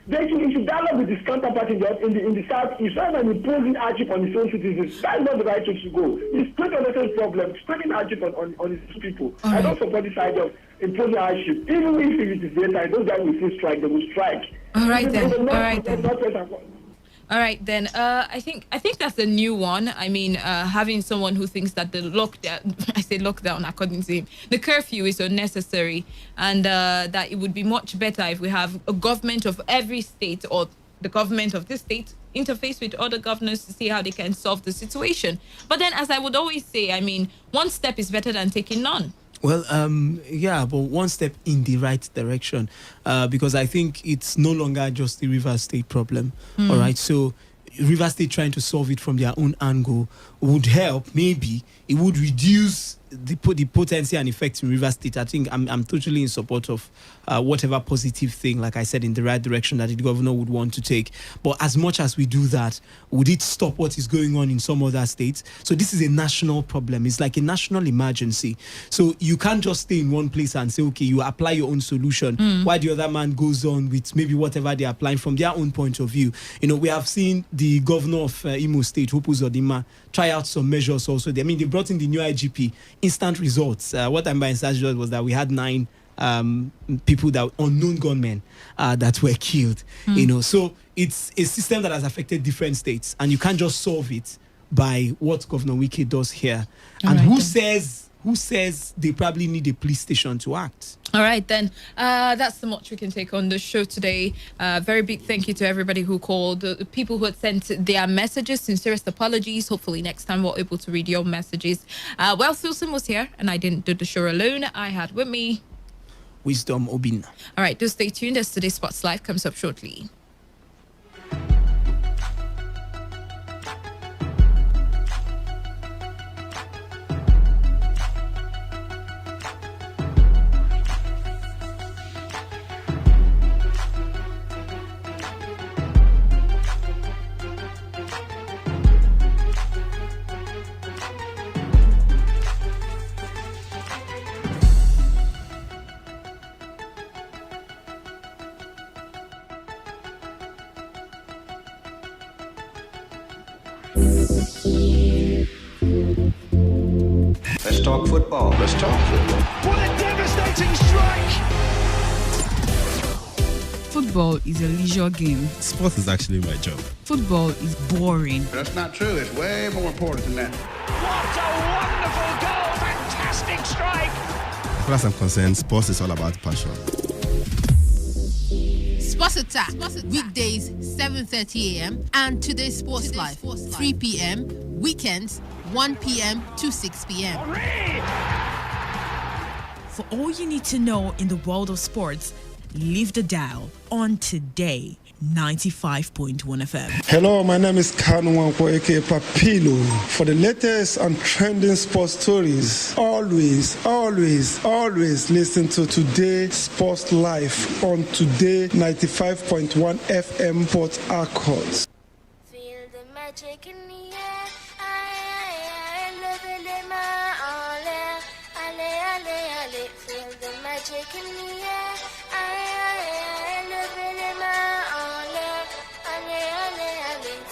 They should dialogue with his counterpart in the south. It's not an imposing hardship on his own citizens. That's not the right way to go. It's creating unnecessary problem. It's creating hardship on his people. I don't support this idea of imposing hardship. Even if it is daytime, those guys will still strike. They will strike. All right then. I think that's a new one. I mean, having someone who thinks that the lockdown, according to him, the curfew is unnecessary, and that it would be much better if we have a government of every state, or the government of this state interface with other governors to see how they can solve the situation. But then, as I would always say, I mean, one step is better than taking none. Well, but one step in the right direction, because I think it's no longer just the River State problem. All right, so River State trying to solve it from their own angle would help. Maybe it would reduce the potency and effect in River State. I think I'm totally in support of whatever positive thing, like I said, in the right direction that the governor would want to take. But as much as we do that, would it stop what is going on in some other states? So this is a national problem. It's like a national emergency. So you can't just stay in one place and say, okay, you apply your own solution, while the other man goes on with maybe whatever they're applying from their own point of view. We have seen the governor of Imo State, Hopu Uzodinma, try out some measures also. They brought in the new IGP, instant results. What I'm by instant results was that we had 9 people that unknown gunmen that were killed. So it's a system that has affected different states, and you can't just solve it by what Governor Wike does here. And who says they probably need a police station to act? All right, then. That's the much we can take on the show today. Very big thank you to everybody who called, the people who had sent their messages. Sincerest apologies. Hopefully next time we're able to read your messages. Wilson was here, and I didn't do the show alone. I had with me Wisdom Obina. All right, do stay tuned as today's Sports Live comes up shortly. Let's talk football. Let's talk football. What a devastating strike! Football is a leisure game. Sport is actually my job. Football is boring. That's not true. It's way more important than that. What a wonderful goal! Fantastic strike! far as I'm concerned, sports is all about passion. Sports Attack, weekdays 7:30 a.m. and today's Sports Live 3 p.m. Weekends 1 p.m. to 6 p.m. For all you need to know in the world of sports, leave the dial on Today 95.1 FM. Hello, my name is Kanwanko aka Papilo. For the latest and trending sports stories, always listen to Today Sports Live on Today 95.1 FM Port Harcourt. Feel the magic in the air. Feel the magic in the air.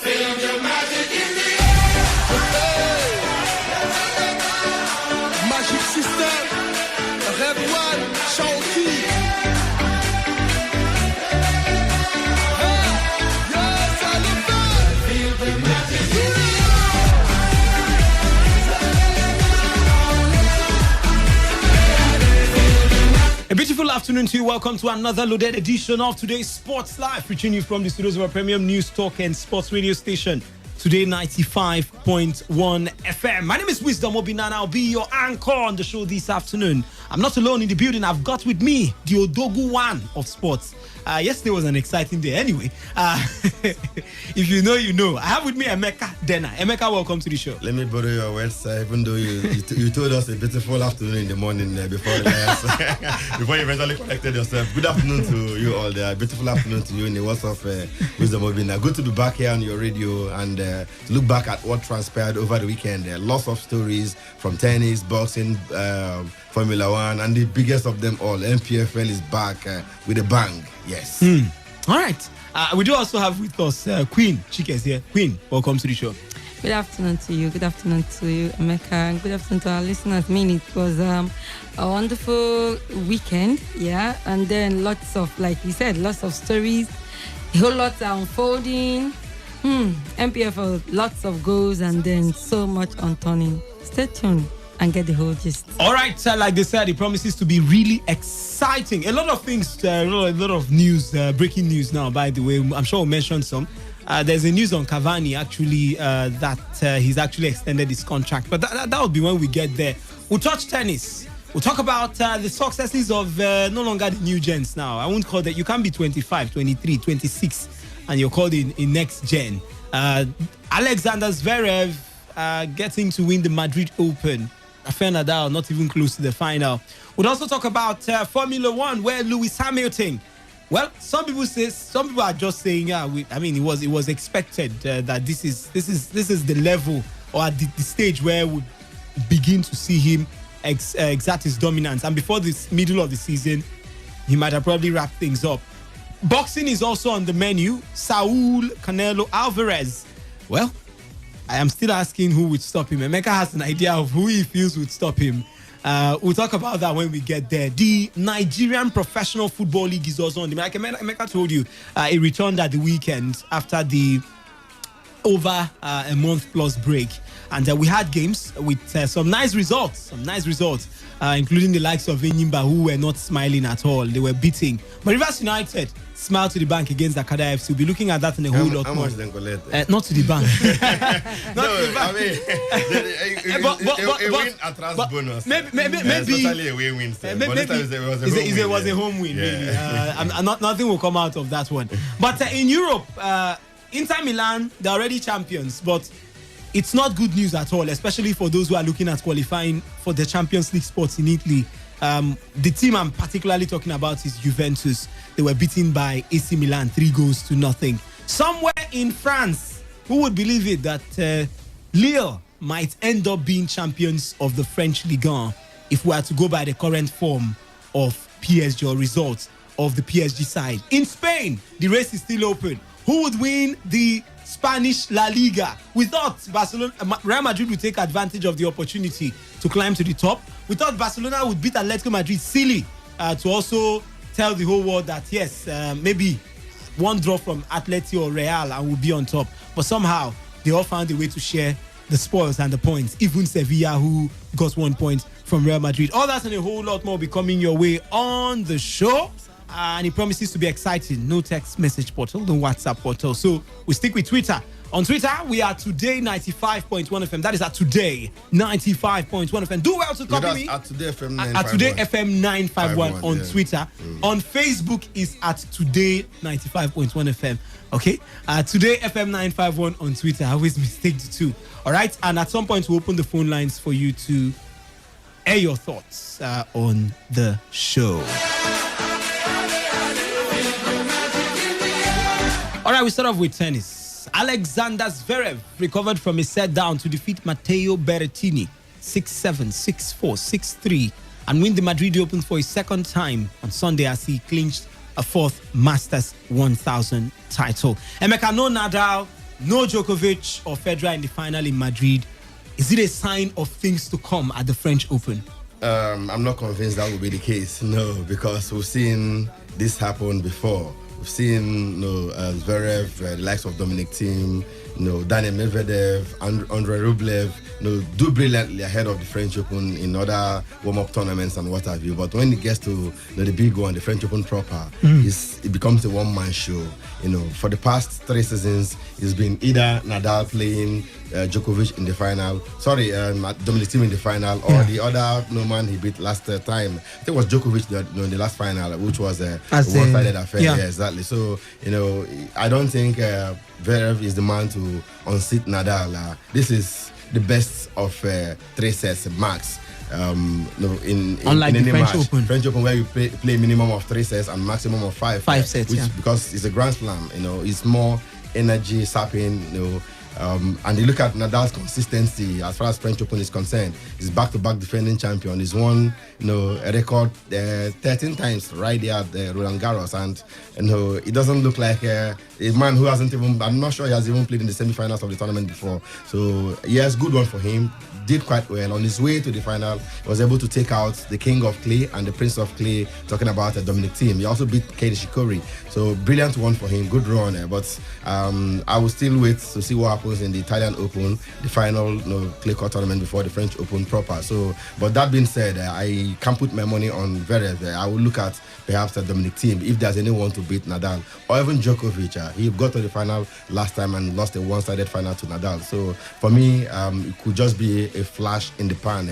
Feel the magic in the air. Magic System, Red One, Shawty. Feel the magic in the A beautiful afternoon to you. Welcome to another loaded edition of today's Sports Live, reaching you from the studios of our premium news talk and sports radio station, Today 95.1 FM. My name is Wisdom Obina and I'll be your anchor on the show this afternoon. I'm not alone in the building. I've got with me the Odogu one of sports. Yesterday was an exciting day. Anyway, if you know, you know. I have with me Emeka Dena. Emeka, welcome to the show. Let me borrow your words, even though you told us a beautiful afternoon in the morning before before you eventually connected yourself. Good afternoon to you all there. Beautiful afternoon to you in the words of Wisdom Obina. Good to be back here on your radio and to look back at what transpired over the weekend. Lots of stories from tennis, boxing, Formula One, and the biggest of them all, MPFL is back with a bang. Yes. All right. We do also have with us Queen Chikes here. Queen, welcome to the show. Good afternoon to you. Good afternoon to you, Emeka. And good afternoon to our listeners. It was a wonderful weekend, yeah. And then lots of, like you said, lots of stories. A whole lot are unfolding. MPFL, lots of goals, and then so much on turning. Stay tuned and get the whole gist. All right, like they said, it promises to be really exciting. A lot of things, a lot of news, breaking news now, by the way. I'm sure we'll mention some. There's a news on Cavani, actually, that he's actually extended his contract. But that will be when we get there. We'll touch tennis. We'll talk about the successes of no longer the new gens now. I won't call that. You can't be 25, 23, 26, and you're called in next gen. Alexander Zverev getting to win the Madrid Open. Rafael Nadal not even close to the final. We'll also talk about Formula One, where Lewis Hamilton. Well, some people are just saying, it was expected that this is the level or at the stage where we begin to see him exert his dominance. And before this middle of the season, he might have probably wrapped things up. Boxing is also on the menu. Saul Canelo Alvarez. Well, I am still asking who would stop him. Emeka has an idea of who he feels would stop him. We'll talk about that when we get there. The Nigerian Professional Football League is also on the menu. Like Emeka told you, it returned at the weekend after the over a month plus break. And we had games with some nice results, including the likes of Enyimba, who were not smiling at all. They were beating. But Rivers United smiled to the bank against Akada FC. We'll be looking at that in a whole lot more. How much then collect? Not to the bank. A win at last bonus. Maybe totally a win. It was a home win. Yeah. Maybe. Nothing will come out of that one. But in Europe, Inter Milan, they're already champions, but it's not good news at all, especially for those who are looking at qualifying for the Champions League spots in Italy. The team I'm particularly talking about is Juventus. They were beaten by AC Milan 3-0. Somewhere in France, who would believe it that Lille might end up being champions of the French Ligue 1 if we are to go by the current form of PSG or results of the PSG side. In Spain, the race is still open. Who would win the Spanish La Liga? We thought Real Madrid would take advantage of the opportunity to climb to the top. We thought Barcelona would beat Atletico Madrid silly to also tell the whole world that yes, maybe one draw from Atleti or Real and we'll be on top. But somehow they all found a way to share the spoils and the points. Even Sevilla, who got 1 point from Real Madrid. All that and a whole lot more will be coming your way on the show. And it promises to be exciting. No text message portal, no WhatsApp portal. So we stick with Twitter. On Twitter, we are Today95.1 FM. That is at Today95.1 FM. Do well to copy me. At Today FM 951. At Today FM 951 on Twitter. On Facebook is at Today95.1 FM. Okay? Today FM 951 on Twitter. I always mistake the two. All right? And at some point, we'll open the phone lines for you to air your thoughts on the show. All right, we start off with tennis. Alexander Zverev recovered from a set down to defeat Matteo Berrettini 6-7, 6-4, 6-3 and win the Madrid Open for his second time on Sunday as he clinched a fourth Masters 1000 title. Emeka, no Nadal, no Djokovic or Federer in the final in Madrid. Is it a sign of things to come at the French Open? I'm not convinced that will be the case, no, because we've seen this happen before. We've seen Zverev, the likes of Dominic Thiem, Daniel Medvedev, Andrei Rublev, do brilliantly ahead of the French Open in other warm-up tournaments and what have you. But when it gets to the big one, the French Open proper, it becomes a one-man show. For the past 3 seasons, it's been either Nadal playing Djokovic in the final, Dominic Thiem in the final, or the other man he beat last time. I think it was Djokovic in the last final, which was a one-sided affair. Yeah, exactly. So, I don't think Zverev is the man to unseat Nadal. This is the best of 3 sets max. Unlike in the French Open, where you play minimum of 3 sets and maximum of 5 sets, because it's a Grand Slam. It's more energy sapping. And you look at Nadal's consistency as far as French Open is concerned. He's back-to-back defending champion. He's won, a record 13 times right there at Roland Garros, and it doesn't look like a man who hasn't even. I'm not sure he has even played in the semi-finals of the tournament before. So yes, good one for him. Did quite well on his way to the final. He was able to take out the King of Clay and the Prince of Clay. Talking about Dominic Thiem, he also beat Kei Nishikori. So brilliant one for him. Good run. But I will still wait to see what happens in the Italian Open, the final clay court tournament before the French Open proper. So, but that being said, I can't put my money on Zverev. I will look at perhaps Dominic Thiem if there's anyone to beat Nadal, or even Djokovic. He got to the final last time and lost a one-sided final to Nadal. So for me, it could just be a flash in the pan,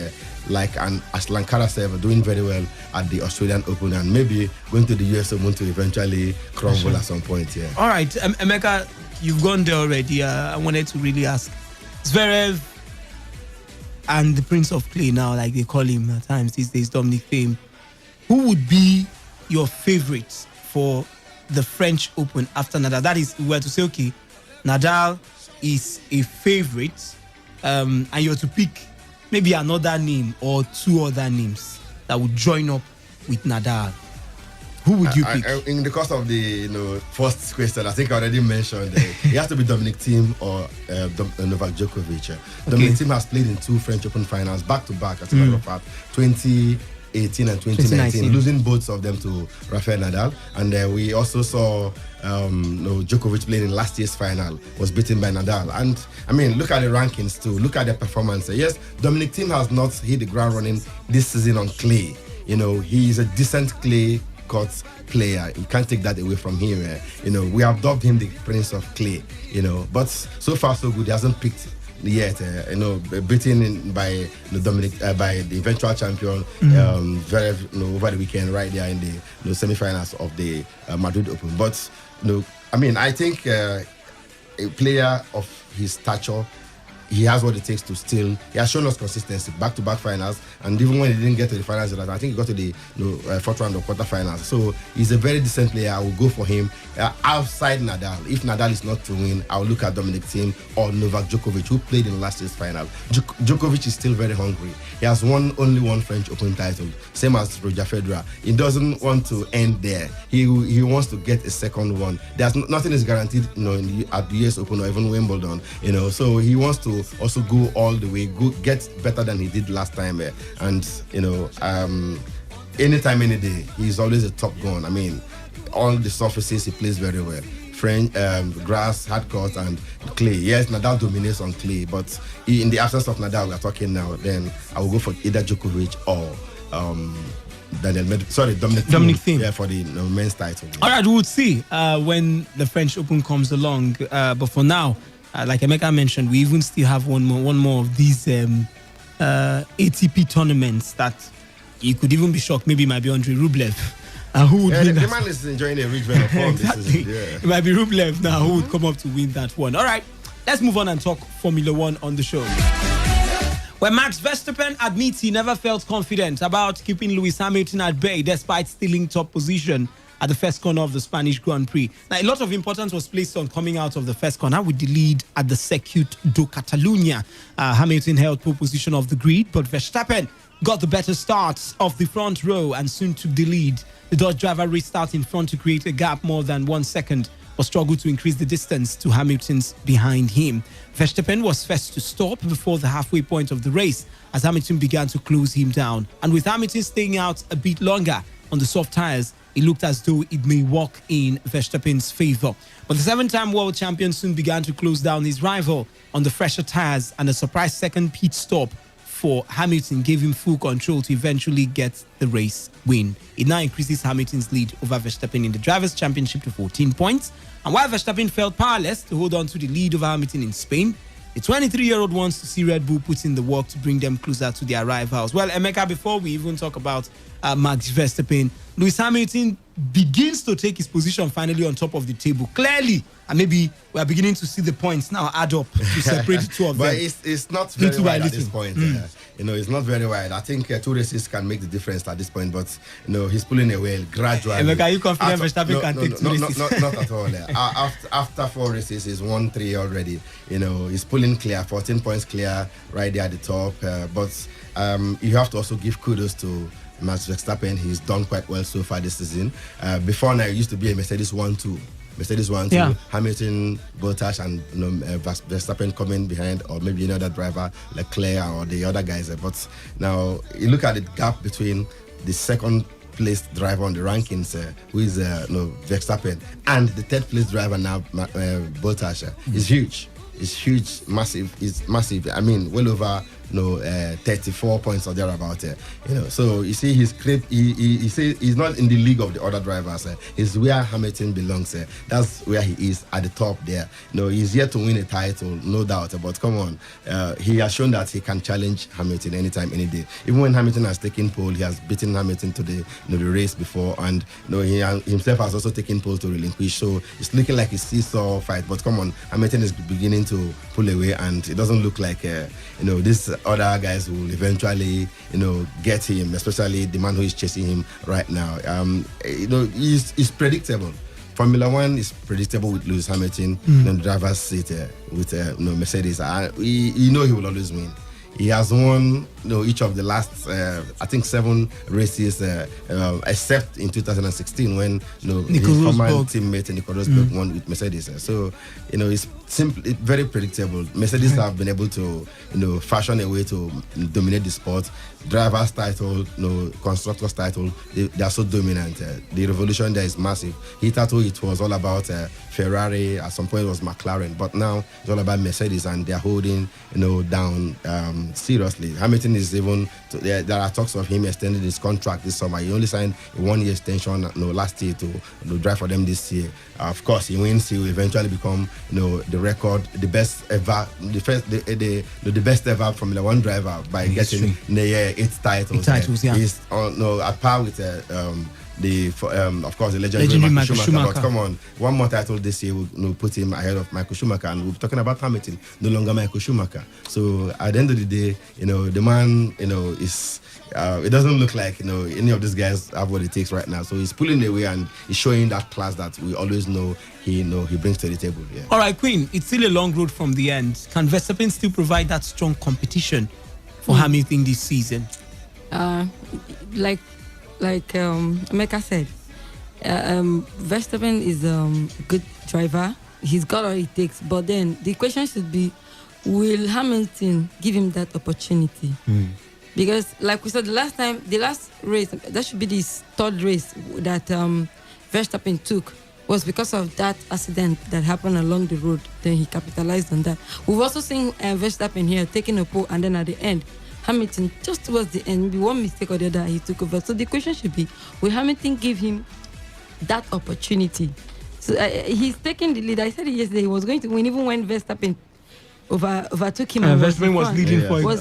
like an Aslan Karasev doing very well at the Australian Open and maybe going to the US Open to eventually crumble at some point. Yeah. All right, Emeka, you've gone there already. I wanted to really ask Zverev and the Prince of Clay now, like they call him at times these days, Dominic Thiem. Who would be your favorite for the French Open after Nadal? That is, we were to say, okay, Nadal is a favorite, and you're to pick maybe another name or 2 other names that would join up with Nadal. Who would you pick? In the course of the first question, I think I already mentioned it has to be Dominic Thiem or Novak Djokovic. Okay. Dominic Thiem has played in 2 French Open finals back to back, as a matter of fact, 2018 and 2019, losing both of them to Rafael Nadal. And we also saw Djokovic playing in last year's final, was beaten by Nadal. And I mean, look at the rankings too, look at the performance. Yes, Dominic Thiem has not hit the ground running this season on clay. He is a decent clay court player. You can't take that away from him. We have dubbed him the Prince of Clay. But so far so good. He hasn't picked yet. Beaten by Dominic, by the eventual champion, over the weekend, right there in the semi-finals of the Madrid Open. But I think a player of his stature, he has what it takes to still. He has shown us consistency, back-to-back finals, and even when he didn't get to the finals, I think he got to the fourth round of quarterfinals. So he's a very decent player. I will go for him outside Nadal. If Nadal is not to win, I'll look at Dominic Thiem or Novak Djokovic, who played in last year's final. Djokovic is still very hungry. He has only one French Open title, same as Roger Federer. He doesn't want to end there. He wants to get a second one. There's nothing is guaranteed, at the US Open or even Wimbledon. So he wants to also go all the way, get better than he did last time. And anytime, any day, he's always a top gun. I mean, all the surfaces he plays very well. French grass, hard court, and clay. Yes, Nadal dominates on clay, but in the absence of Nadal, we are talking now. Then I will go for either Djokovic or Dominic Thiem. Yeah, for the men's title. Yeah. All right, we'll see when the French Open comes along. But for now, like Emeka mentioned, we even still have one more of these ATP tournaments that you could even be shocked. Maybe it might be Andrei Rublev. Who would win the man is enjoying a rich vein of form. Exactly. It might be Rublev now who would come up to win that one. All right, let's move on and talk Formula One on the show. Where Max Verstappen admits he never felt confident about keeping Lewis Hamilton at bay despite stealing top position at the first corner of the Spanish Grand Prix. Now, a lot of importance was placed on coming out of the first corner with the lead at the Circuit de Catalunya. Hamilton held pole position of the grid, but Verstappen got the better start of the front row and soon took the lead. The Dutch driver raced out in front to create a gap more than 1 second, but struggled to increase the distance to Hamilton's behind him. Verstappen was first to stop before the halfway point of the race as Hamilton began to close him down. And with Hamilton staying out a bit longer on the soft tyres, it looked as though it may work in Verstappen's favour. But the 7-time world champion soon began to close down his rival on the fresher tyres, and a surprise second pit stop for Hamilton gave him full control to eventually get the race win. It now increases Hamilton's lead over Verstappen in the Drivers' Championship to 14 points. And while Verstappen felt powerless to hold on to the lead over Hamilton in Spain, the 23-year-old wants to see Red Bull put in the work to bring them closer to their rivals. Well, Emeka, before we even talk about Max Verstappen, Lewis Hamilton begins to take his position finally on top of the table. Clearly, and maybe we are beginning to see the points now add up to separate the two of them. But it's not very wide at this point. It's not very wide. I think 2 races can make the difference at this point, but he's pulling away gradually. Emeka, are you confident Verstappen can take 2 races? Not at all. After 4 races, he's won 3 already. He's pulling clear, 14 points clear right there at the top. But you have to also give kudos to Max Verstappen. He's done quite well so far this season. Before now, it used to be a Mercedes 1-2. Yeah. Hamilton, Bottas, and Verstappen coming behind, or maybe another driver like Leclerc or the other guys. But now you look at the gap between the second place driver on the rankings, who is Verstappen, and the third place driver now, Bottas, is huge. It's huge, massive. It's massive. I mean, well over 34 points or thereabout. So you see, he's not in the league of the other drivers. He's where Hamilton belongs. That's where he is, at the top there. He's yet to win a title, no doubt. But come on, he has shown that he can challenge Hamilton anytime, any day. Even when Hamilton has taken pole, he has beaten Hamilton to the race before, and he himself has also taken pole to relinquish. So it's looking like a seesaw fight. But come on, Hamilton is beginning to pull away, and it doesn't look like this other guys will eventually get him, especially the man who is chasing him right now. He's predictable. Formula One is predictable with Lewis Hamilton in the driver's seat with Mercedes. He will always win. He has won each of the last, I think, 7 races, except in 2016 when his former teammate Nico Rosberg won with Mercedes. So, it's simply very predictable. Mercedes have been able to, fashion a way to dominate the sport. Drivers' title, constructors' title, they are so dominant. The revolution there is massive. Hitherto, it was all about Ferrari. At some point, it was McLaren. But now, it's all about Mercedes, and they're holding, down seriously. Hamilton is even, there are talks of him extending his contract this summer. He only signed a 1-year extension last year to drive for them this year. Of course, he wins, he will eventually become, the record, the best ever, the best ever Formula One driver by getting 8 titles. He's at par with of course, the legendary Michael Schumacher. But come on, one more title this year will put him ahead of Michael Schumacher, and we'll be talking about Hamilton, no longer Michael Schumacher. So at the end of the day, the man, is. It doesn't look like any of these guys have what it takes right now. So he's pulling away, and he's showing that class that we always know he brings to the table. Yeah. All right, Queen. It's still a long road from the end. Can Verstappen still provide that strong competition for Hamilton this season? Like Emeka said, Verstappen is a good driver. He's got all it takes. But then the question should be, will Hamilton give him that opportunity? Because, like we said, the last race, that should be the 3rd race that Verstappen took was because of that accident that happened along the road. Then he capitalized on that. We've also seen Verstappen here taking a pole, and then at the end, Hamilton, just towards the end, maybe one mistake or the other, he took over. So the question should be, will Hamilton give him that opportunity? So he's taking the lead. I said it yesterday, he was going to win even when Verstappen overtook him. Verstappen was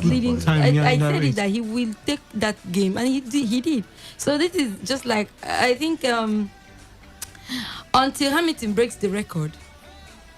leading for time. I said it that he will take that game, and he did. So this is just like, I think until Hamilton breaks the record,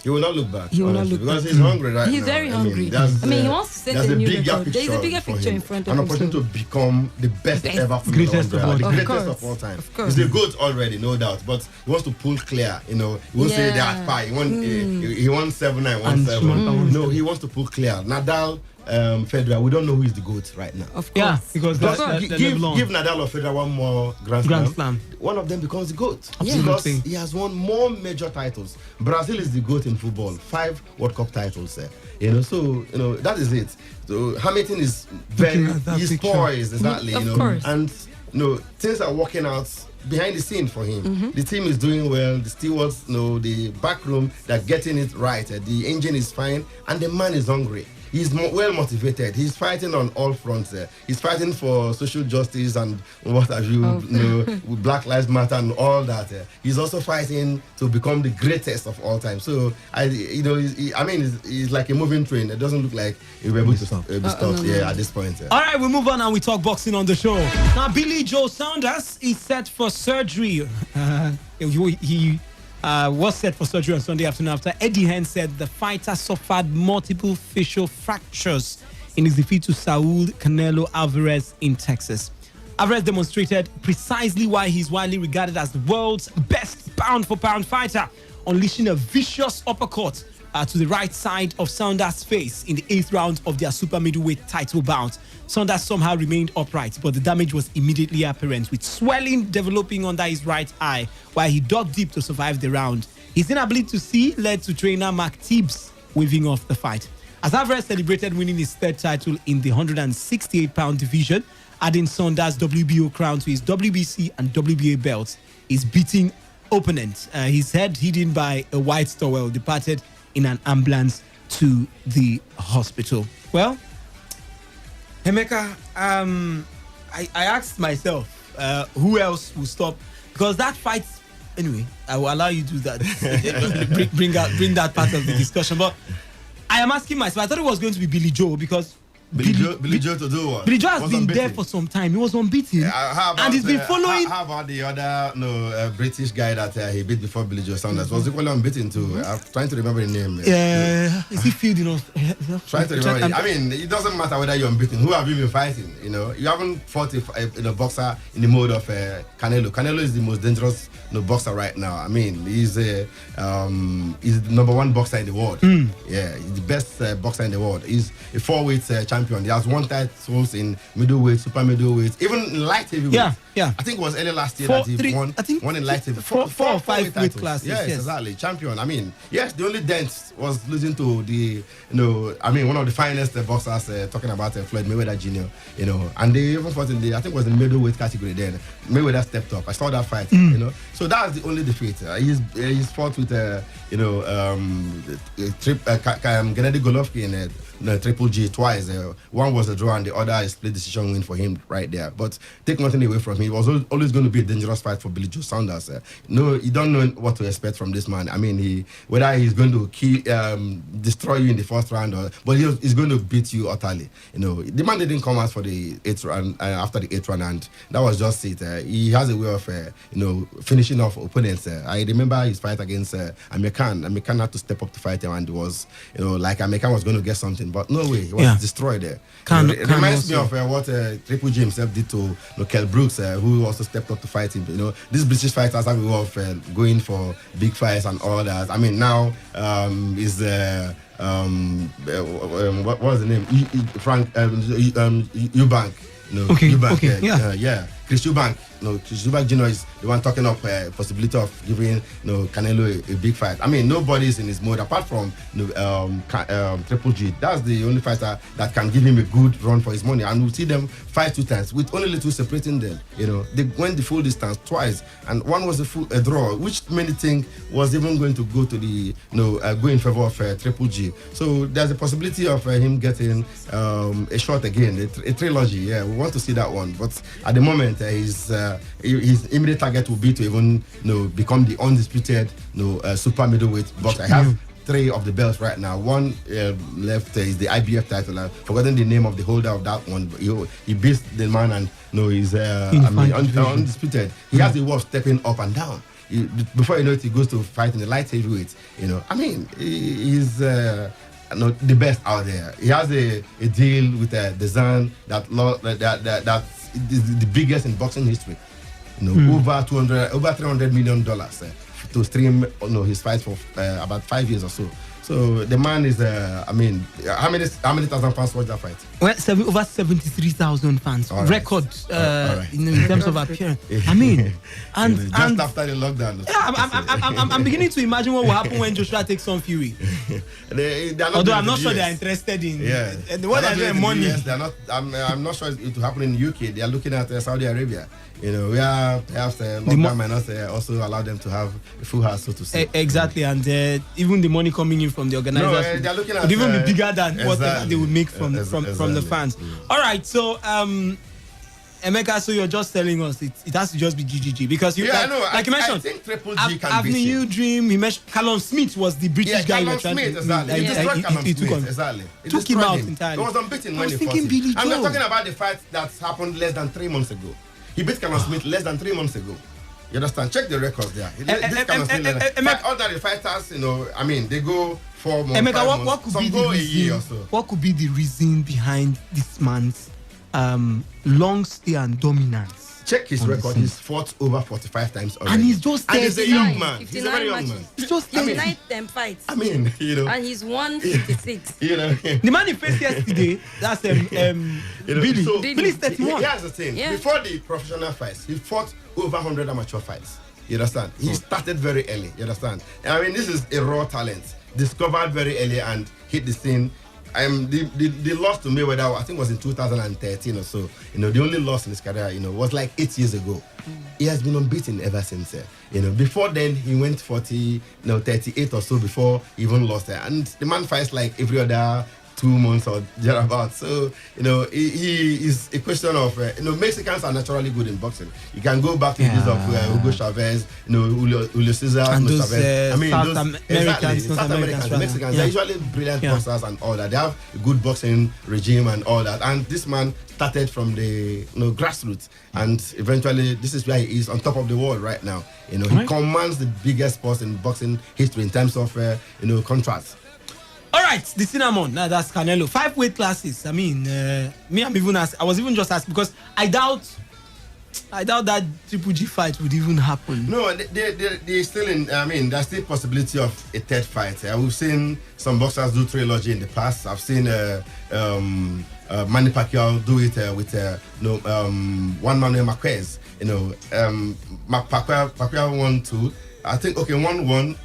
he will not look back. He will not look because back. he's hungry right now. He's very hungry. He wants to set a new record. There's a bigger picture in front of him. An opportunity to become the best ever Formula greatest 1 driver, the greatest course. of all time. Of course. He's a GOAT already, no doubt. But he wants to pull clear. He won't say that pie. He won 7-9, 1-7. No, he wants to pull clear. Nadal, Federer, we don't know who is the GOAT right now. Of course. Yeah, because give Nadal or Federer one more Grand Slam. One of them becomes the GOAT. Because he has won more major titles. Brazil is the GOAT in football. 5 World Cup titles. So that is it. So Hamilton is he's poised, exactly. Of course. And things are working out behind the scene for him. The team is doing well. The stewards, the back room, they're getting it right. The engine is fine, and the man is hungry. He's well motivated. He's fighting on all fronts. He's fighting for social justice and what have you, with Black Lives Matter and all that. He's also fighting to become the greatest of all time. So he's like a moving train. It doesn't look like he'll be able to stop at this point. All right, we move on and we talk boxing on the show. Now, Billy Joe Saunders is set for surgery. He was set for surgery on Sunday afternoon after Eddie Hearn said the fighter suffered multiple facial fractures in his defeat to Saul Canelo Alvarez in Texas. Alvarez demonstrated precisely why he's widely regarded as the world's best pound-for-pound fighter, unleashing a vicious uppercut to the right side of Saunders' face in the 8th round of their super middleweight title bout. Saunders somehow remained upright, but the damage was immediately apparent, with swelling developing under his right eye while he dug deep to survive the round. His inability to see led to trainer Mark Tibbs waving off the fight. As Alvarez celebrated winning his 3rd title in the 168-pound division, adding Saunders' WBO crown to his WBC and WBA belts, his beating opponent, his head hidden by a white towel, departed in an ambulance to the hospital. Well, Emeka, I asked myself who else will stop, because that fight. Anyway, I will allow you to do that. bring that part of the discussion. But I am asking myself. I thought it was going to be Billy Joe, because Billy Joe to do what? Billy Joe has been there for some time. He was unbeaten, and he's been following. How about the other British guy that he beat before Billy Joe Saunders? Was equally unbeaten too. I'm trying to remember the name. Is he fielding us? Trying to remember. I mean, it doesn't matter whether you're unbeaten. Who have you been fighting? You haven't fought a boxer in the mode of Canelo. Canelo is the most dangerous boxer right now. I mean, he's the number 1 boxer in the world. Yeah, he's the best boxer in the world. He's a 4-weight champion. He has won titles in middleweight, super middleweight, even in light heavyweight. Yeah. I think it was early last year that he won in light heavyweight. Four or five weight classes. Yes, exactly. Champion. I mean, yes, the only dent was losing to the, one of the finest boxers, talking about Floyd Mayweather Jr., and they even fought in the, I think it was in the middleweight category then. Mayweather stepped up. I saw that fight, So that was the only defeat. He's fought with, Gennady Golovkin in Triple G twice. One was a draw and the other is split decision win for him right there. But take nothing away from him. It was always going to be a dangerous fight for Billy Joe Saunders. You don't know what to expect from this man. I mean, whether he's going to destroy you in the 1st round, but he's going to beat you utterly. The man didn't come out for the 8th round after the 8th round, and that was just it. He has a way of finishing off opponents. I remember his fight against Amir Khan. Amir Khan had to step up to fight him, and it was like Amir Khan was going to get something, but no way, he was destroyed there. It reminds me of what Triple G himself did to Kell Brooks, who also stepped up to fight him. These British fighters have a way of going for big fights and all that. I mean, now is what was the name? Frank Eubank. Eubank. Okay. Chris Eubank. Chris Eubank Jr. is the one talking of possibility of giving Canelo a big fight. I mean, nobody's in his mode apart from Triple G. That's the only fighter that can give him a good run for his money, and we'll see them fight 2 times with only little separating them. They went the full distance twice, and one was a draw, which many think was even going to go to the go in favor of Triple G. So there's a possibility of him getting a shot again, a trilogy. Yeah, we want to see that one, but at the moment his immediate target will be to even become the undisputed super middleweight boxer. I have 3 of the belts right now. One left is the IBF title. I've forgotten the name of the holder of that one, but he beats the man and he's undisputed. He has the wolf stepping up and down. Before you know it, he goes to fight in the light heavyweight. I mean, he's the best out there. He has a deal with the Zan that is the biggest in boxing history. Over $300 million to stream his fights for about 5 years or so. So the man is how many thousand fans watch that fight? Well, over 73,000 fans. Right. Record in terms of appearance. I mean, and just after the lockdown. Yeah, I'm beginning to imagine what will happen when Joshua takes on Fury. Although I'm not sure they are interested in. Yeah, what are their money? They're not. I'm not sure it will happen in the UK. They are looking at Saudi Arabia. Where perhaps lockdown might not also allow them to have a full house, so to say. Exactly, and even the money coming in from the organizers they're looking at would even be bigger than whatever they would make from the fans. All right, so Emeka, so you're just telling us it has to just be GGG because you I know. Like you mentioned, I think Triple G can beat him. Dream. He mentioned Callum Smith was the British guy. Callum Smith, exactly. He took him. Exactly. Took him out entirely. He was unbeaten when he fought him. And we're talking about the fight that happened less than 3 months ago. He beat Callum Smith less than 3 months ago. You understand? Check the records there. Ordinary fighters, they go 4 months. Emeka, what could be the reason? So. What could be the reason behind this man's long stay and dominance? Check his record. He's fought over 45 times already. And he's just 30. And he's a young man. He's a very young man. He's just 59 fights. I mean, And he's won 56. The man he faced yesterday, that's Billy. So, Billy's 31. Here's the thing. Yeah. Before the professional fights, he fought over 100 amateur fights. You understand? He started very early. You understand? I mean, this is a raw talent. Discovered very early and hit the scene. The loss to Mayweather, I think, was in 2013 or so. The only loss in his career, was like 8 years ago. He has been unbeaten ever since. Before then, he went 38 or so before he even lost. And the man fights like every other 2 months or thereabouts. So, he is a question of, Mexicans are naturally good in boxing. You can go back to the days of Hugo Chavez, Julio Cesar, and those, Chavez. South Americans, the Mexicans, they're usually brilliant boxers and all that. They have a good boxing regime and all that. And this man started from the grassroots, and eventually this is where he is on top of the world right now. He commands the biggest post in boxing history in terms of contracts. All right, the cinnamon. That's Canelo. 5 weight classes. I mean, I was even just asked because I doubt that Triple G fight would even happen. No, they're still in. I mean, there's still possibility of a 3rd fight. We've seen some boxers do trilogy in the past. I've seen Manny Pacquiao do it with Juan Manuel Marquez. Pacquiao won 2. I think 1-1.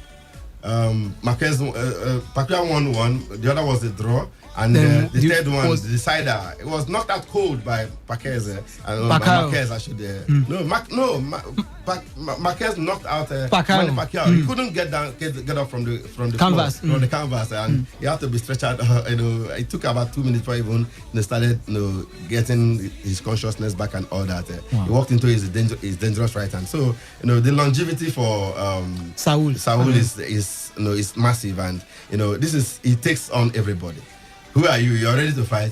Marquez Pacquiao won 1. The other was a draw, and the third one, the decider, it was knocked out cold by Marquez. Marquez, I should. Marquez knocked out Pacquiao. He couldn't get up from the canvas, floor, from the canvas, and he had to be stretched out. It took about 2 minutes before even started getting his consciousness back and all that. He walked into his dangerous right hand. So the longevity for Saul is massive, and it takes on everybody. Who are you? You're ready to fight.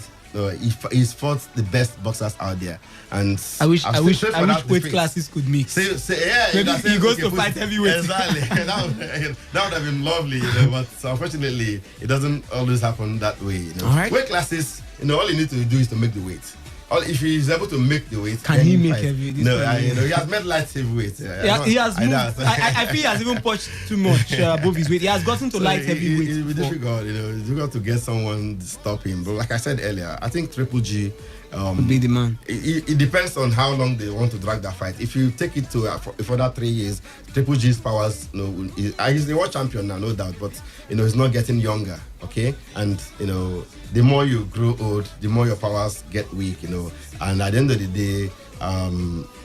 He's fought the best boxers out there, and I wish weight classes could mix. Maybe he goes to fight heavyweight. Exactly. that would have been lovely, but unfortunately, it doesn't always happen that way. All right. Weight classes, all you need to do is to make the weight. if he's able to make the weight, can he make heavy? No, he has made light heavyweight. He has moved. I feel he has even pushed too much above his weight. He has gotten to light heavyweight. It'll be difficult, it's difficult to get someone to stop him. But like I said earlier, I think Triple G would be the man. It depends on how long they want to drag that fight. If you take it to for that 3 years, Triple G's powers, he's the world champion now, no doubt, but he's not getting younger, okay? And the more you grow old, the more your powers get weak, and at the end of the day,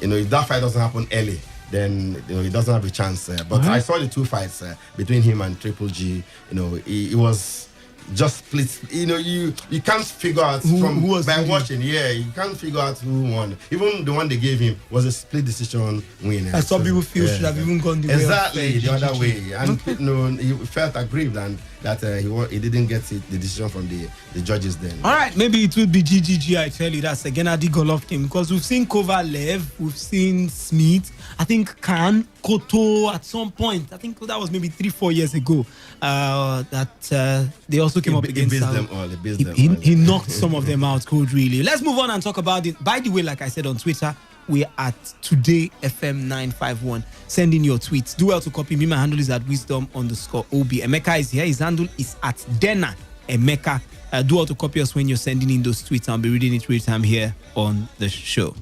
if that fight doesn't happen early, then he doesn't have a chance. But I saw the 2 fights between him and Triple G. It was just split. You can't figure out who was by watching. Yeah, you can't figure out who won. Even the one they gave him was a split decision win. And some people feel should have even gone the way the other way, and he felt aggrieved and that he didn't get the decision from the judges then. All right, maybe it would be GGG. I tell you, that's Gennady Golovkin, because we've seen Kovalev, we've seen Smith, I think Khan, Koto at some point. I think that was maybe 3-4 years ago. That they also came up against them all. He knocked some of them out cold, really. Let's move on and talk about it. By the way, like I said on Twitter, we're at Today FM 951. Send in your tweets. Do well to copy me. My handle is at wisdom_OB. Emeka is here. His handle is at Dena Emeka. Do well to copy us when you're sending in those tweets. I'll be reading it real time here on the show.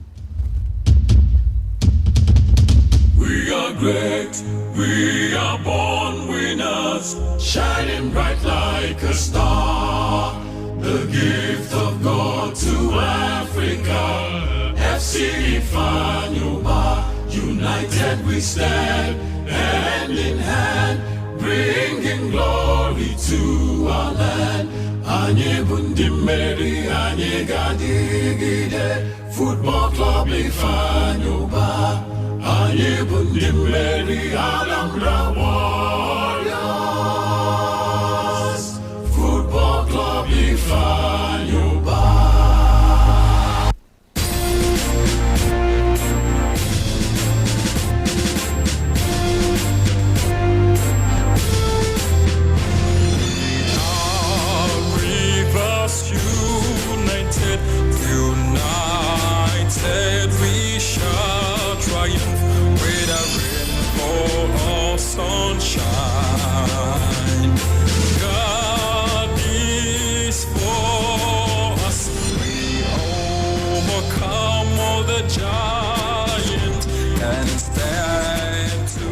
We are great, we are born winners, shining bright like a star. The gift of God to Africa, FC Ifanyuba, united we stand, hand in hand, bringing glory to our land. Anye bundi meri, anye gadigide, football club Ifanyuba. Anye bundi meri Alhambra Warriors, football club Ifanyuba. Rivers united, united we shall triumph. With a rainbow of sunshine, God is for us. We overcome all the giants and stand to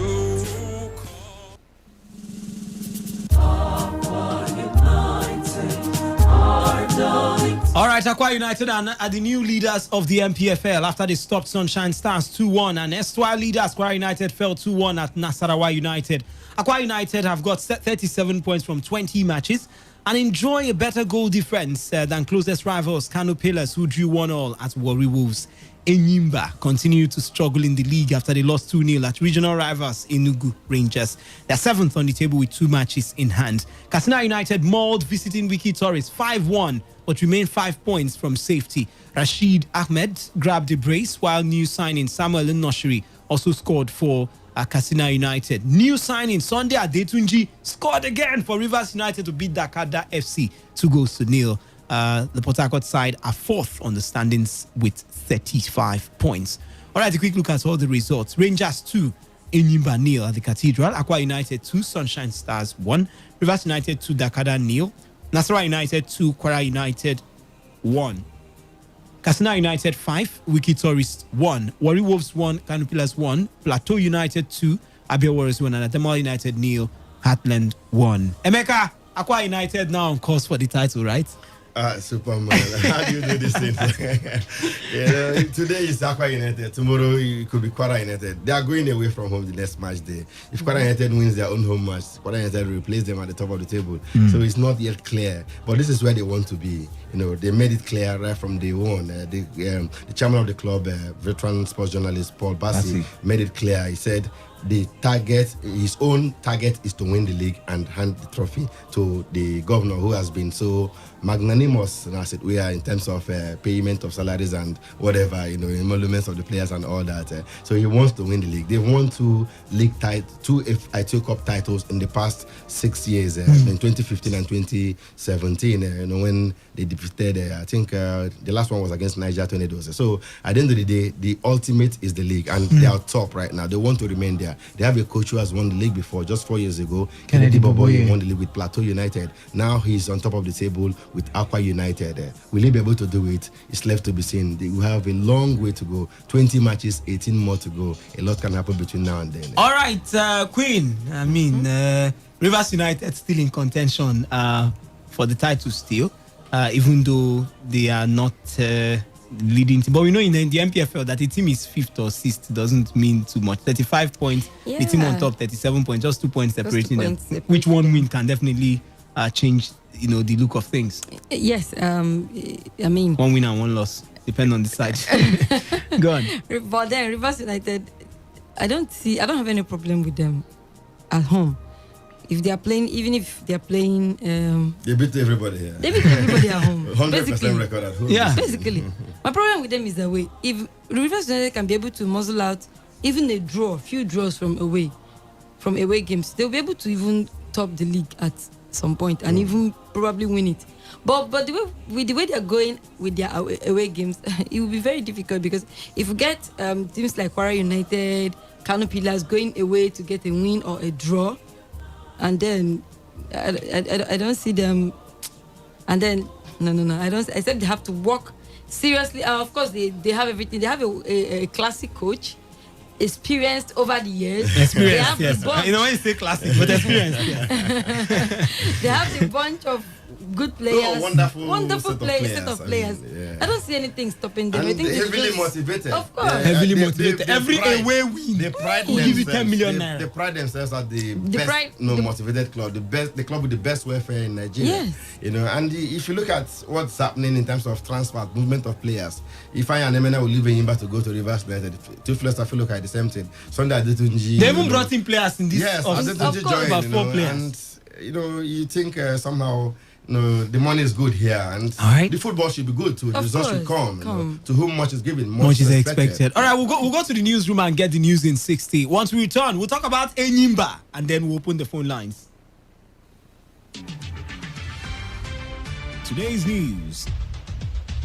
All right, Akwa United are the new leaders of the MPFL after they stopped Sunshine Stars 2-1, and erstwhile leader Akwa United fell 2-1 at Nasarawa United. Akwa United have got 37 points from 20 matches and enjoy a better goal difference than closest rivals Kano Pillars, who drew 1-1 at Warri Wolves. Enyimba continue to struggle in the league after they lost 2-0 at regional rivals Enugu Rangers. They're 7th on the table with 2 matches in hand. Katsina United mauled visiting Wiki Tourist 5-1, but remain 5 points from safety. Rashid Ahmed grabbed the brace, while new signing Samuel Nnoshiri also scored for Katsina United. New signing Sunday Adetunji scored again for Rivers United to beat Dakada FC 2-0. The Port Harcourt side are 4th on the standings with 35 points. All right, a quick look at all the results. Rangers 2, Enyimba 0 at the Cathedral. Akwa United 2, Sunshine Stars 1. Rivers United 2, Dakada 0. Nasarawa United 2, Kwara United 1. Katsina United 5, Wiki Tourist 1. Warri Wolves 1, Kano Pillars 1. Plateau United 2, Abia Warriors 1. And Ademola United 0, Heartland 1. Emeka, Akwa United now on course for the title, right? Superman, how do you do these things? Today is Akwa United. Tomorrow it could be Kwara United. They are going away from home the next match day. If Kwara United wins their own home match, Kwara United will replace them at the top of the table. So it's not yet clear. But this is where they want to be. They made it clear right from day one. The chairman of the club, veteran sports journalist Paul Bassi, made it clear. He said, his own target is to win the league and hand the trophy to the governor, who has been so magnanimous, as it were, in terms of payment of salaries and whatever, emoluments of the players and all that. So he wants to win the league. They've won two FA Cup titles in the past 6 years, in 2015 and 2017. When they defeated, I think the last one was against Niger Tornadoes. So at the end of the day, the ultimate is the league, and they are top right now. They want to remain there. They have a coach who has won the league before, just 4 years ago. Kennedy Boboye won the league with Plateau United. Now he's on top of the table with Aqua United. Will he be able to do it? It's left to be seen. We have a long way to go. 20 matches, 18 more to go. A lot can happen between now and then. All right, Queen. I mean, Rivers United still in contention for the title still, even though they are not leading team. But we know in the MPFL that the team is 5th or 6th doesn't mean too much. 35 points, the team on top, 37 points, just 2 points separating them. Which one win can definitely change, the look of things. Yes, I mean, one win and one loss, depend on the side. Go on. But then Rivers United, I don't have any problem with them at home. If they are playing, even if they are playing, they beat everybody here. They beat everybody at home. 100% record at home. Yeah, basically. My problem with them is the way if Rivers United can be able to muzzle out even a few draws from away games, they'll be able to even top the league at some point and even probably win it. But the way they're going with their away games, it will be very difficult, because if you get teams like Kwara United, Kano Pillars going away to get a win or a draw, and then I don't see them. And then no, I don't. I said they have to work seriously. Of course, they have everything. They have a classic coach, experienced over the years. Experienced, yes. When you say classic, but experienced. Yeah. They have a bunch of good players, wonderful set of players. Yeah. I don't see anything stopping them. And I think they're heavily motivated. Of course, heavily motivated. Every away win, they pride will give you 10 million naira. They pride themselves as the best, motivated club, the club with the best welfare in Nigeria. Yes. And if you look at what's happening in terms of transfer, movement of players, if I and Emena will leave Yimba to go to Rivers United, two players I feel look at the same thing. Sunday Adetunji. They even brought in players in this. Yes, Adetunji joined. About 4 players. And you think somehow. The money is good here, and the football should be good too. The results should come. To whom much is given, much is expected. All right, we'll go to the newsroom and get the news in 60. Once we return, we'll talk about Enyimba, and then we'll open the phone lines. Today's news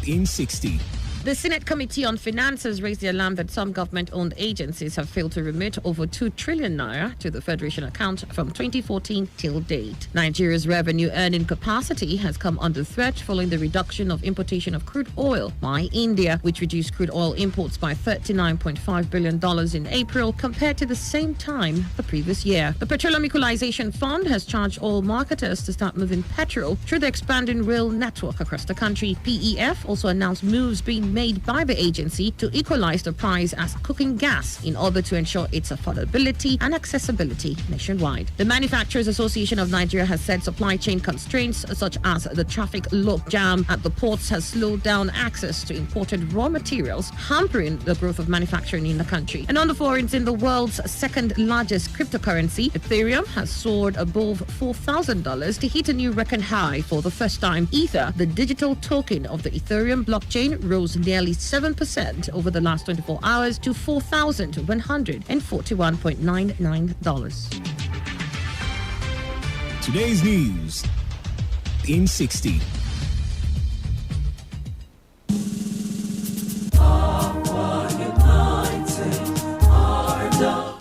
in 60. The Senate Committee on Finance has raised the alarm that some government-owned agencies have failed to remit over 2 trillion naira to the Federation account from 2014 till date. Nigeria's revenue earning capacity has come under threat following the reduction of importation of crude oil by India, which reduced crude oil imports by $39.5 billion in April compared to the same time the previous year. The Petroleum Equalization Fund has charged oil marketers to start moving petrol through the expanding rail network across the country. PEF also announced moves being made by the agency to equalize the price as cooking gas in order to ensure its affordability and accessibility nationwide. The Manufacturers Association of Nigeria has said supply chain constraints such as the traffic logjam at the ports has slowed down access to imported raw materials, hampering the growth of manufacturing in the country. And on the foreigns, in the world's second largest cryptocurrency, Ethereum has soared above $4,000 to hit a new record high for the first time. Ether, the digital token of the Ethereum blockchain, rose nearly 7% over the last 24 hours to $4,141.99. Today's news in 60.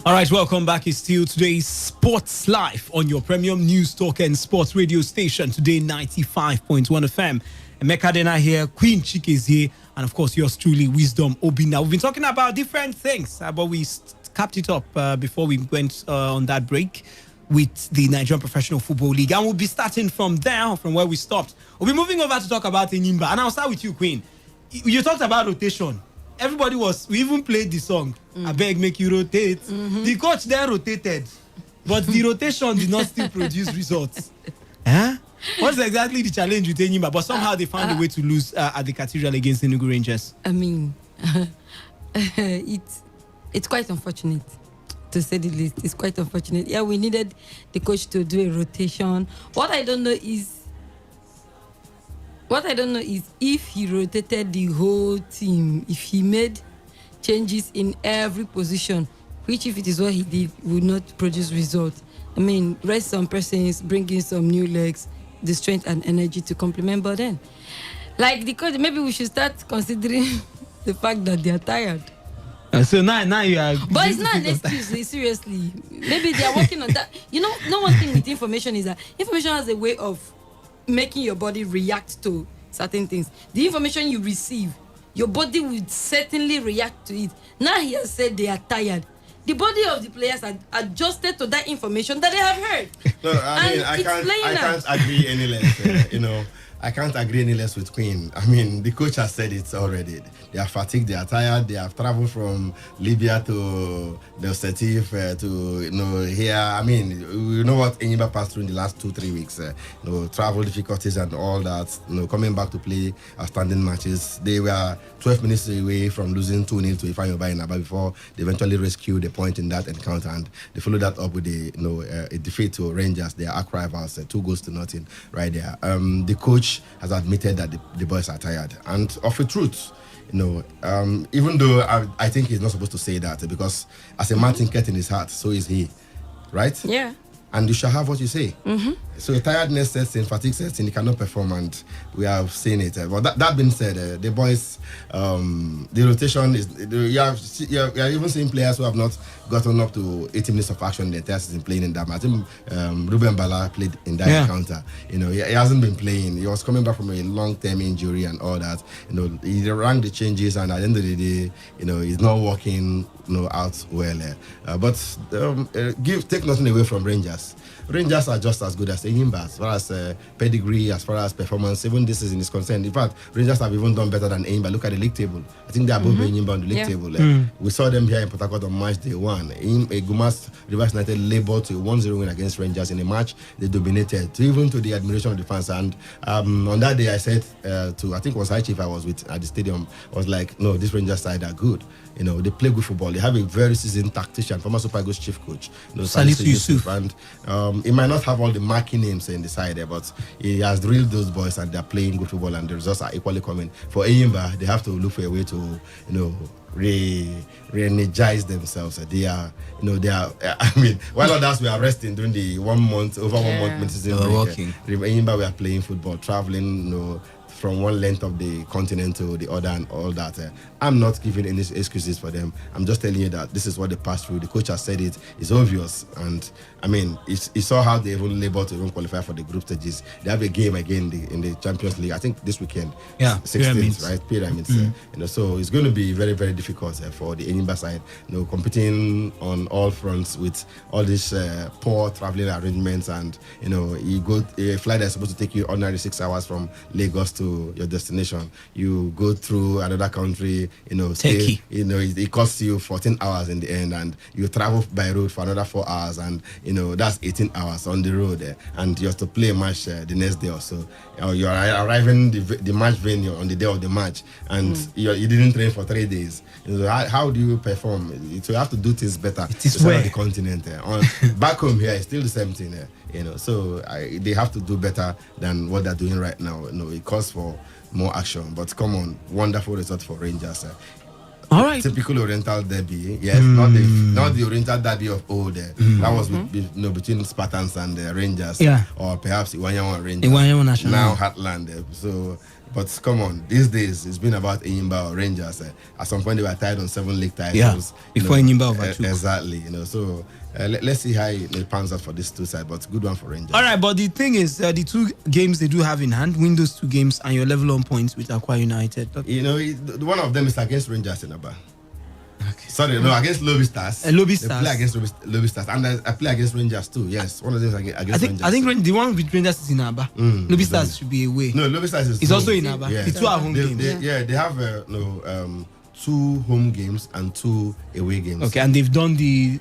All right, welcome back. It's still today's Sports Life on your premium news talk and sports radio station, Today 95.1 FM. Emeka Dena here, Queen Chike is here, and of course yours truly, Wisdom Obina. We've been talking about different things, but we capped it up before we went on that break with the Nigerian Professional Football League, and we'll be starting from there, from where we stopped. We'll be moving over to talk about Enyimba, and I'll start with you, Queen. You talked about rotation. We even played the song, I beg make you rotate. The coach then rotated, but the rotation did not still produce results. Huh? What's exactly the challenge with Enyimba? But somehow they found a way to lose at the Cathedral against the Enugu Rangers. I mean, it's quite unfortunate. to say the least. It's quite unfortunate. Yeah, we needed the coach to do a rotation. What I don't know is if he rotated the whole team, if he made changes in every position, which if it is what he did, would not produce results. I mean, rest some persons, bring in some new legs, the strength and energy to complement. But then, like the coach, maybe we should start considering the fact that they are tired. So now you are. But it's not an excuse, seriously. Maybe they are working on that. You know, no one thing with information is that information has a way of making your body react to certain things. The information you receive, your body will certainly react to it. Now he has said they are tired. The body of the players are adjusted to that information that they have heard. No, I mean, I can't agree any less. I can't agree any less with Queen. I mean, the coach has said it already. They are fatigued, they are tired, they have traveled from Libya to the Setif to here. I mean, you know what Enyimba passed through in the last 2-3 weeks. Travel difficulties and all that. Coming back to play outstanding matches. They were 12 minutes away from losing 2-0 to Ifeanyi Naba before they eventually rescued the point in that encounter, and they followed that up with a defeat to Rangers, their arch rivals, 2-0 right there. The coach has admitted that the boys are tired, and of a truth, even though I think he's not supposed to say that, because as a man thinketh in his heart, so is he, right? Yeah. And you shall have what you say. Mm-hmm. So tiredness sets in, fatigue sets in, he cannot perform, and we have seen it. But that being said, the boys, the rotation is, you are even seeing players who have not gotten up to 80 minutes of action in the entire season playing in that match. I think Ruben Bala played in that encounter. He hasn't been playing. He was coming back from a long-term injury and all that. He rang the changes, and at the end of the day, he's not working out well. But take nothing away from Rangers. Rangers are just as good as Enyimba as far as pedigree, as far as performance. Even this season is concerned. In fact, Rangers have even done better than Enyimba. Look at the league table. I think they are above Enyimba on the league table. We saw them here in Port Harcourt on match day 1. Gumas Rivers United labored to a 1-0 win against Rangers in a match they dominated, even to the admiration of the fans. And on that day, I said I think it was High Chief I was with at the stadium, I was like, no, this Rangers side are good. They play good football. They have a very seasoned tactician, former Super Eagles chief coach, Salisu Yusuf. And he might not have all the marking names in the side there, but he has drilled those boys, and they're playing good football, and the results are equally coming. For Enyimba, they have to look for a way to, re-energize themselves. They are. I mean, while others were resting during the 1 month, over 1 month mid-season break, Enyimba were playing football, traveling, from one length of the continent to the other and all that. I'm not giving any excuses for them. I'm just telling you that this is what they passed through. The coach has said it. It's obvious. And I mean, you saw how they even labored to even qualify for the group stages. They have a game again in the Champions League, I think this weekend. Yeah, 16th, right? Pyramids. So it's going to be very, very difficult for the Enyimba side. Competing on all fronts with all these poor traveling arrangements, and you go a flight that's supposed to take you ordinary 6 hours from Lagos to your destination. You go through another country, stay, it costs you 14 hours in the end, and you travel by road for another 4 hours, and that's 18 hours on the road, and you have to play a match the next day or so. You are arriving the match venue on the day of the match, and you didn't train for 3 days. How do you perform? So you have to do things better. It is where the continent. Back home here, it's still the same thing. So they have to do better than what they're doing right now. It calls for more action. But come on, wonderful result for Rangers. All right. Typical Oriental derby. Yes, not the Oriental derby of old. That was between Spartans and Rangers. Yeah. Or perhaps Iwanyawan Rangers. Iwanyawan National. Now Heartland. So, but come on, these days it's been about Enyimba or Rangers. At some point they were tied on 7 league titles. Yeah. Before Enyimba overtook. Exactly. So let's see how it pans out for these two sides, but good one for Rangers. All right, but the thing is, the 2 games they do have in hand, win those 2 games, and you're level on points with Aqua United. One of them is against Rangers in Aba. Okay. Sorry, no, against Lobby Stars. Lobby Stars. They play against Lobby Stars, and I play against Rangers too. Yes, one of them is against Rangers. I think the one with Rangers is in Aba. Lobby Stars should be away. No, Lobby Stars is also in Aba. Yeah. The 2 are home games. They have 2 home games and 2 away games. Okay, and they've done they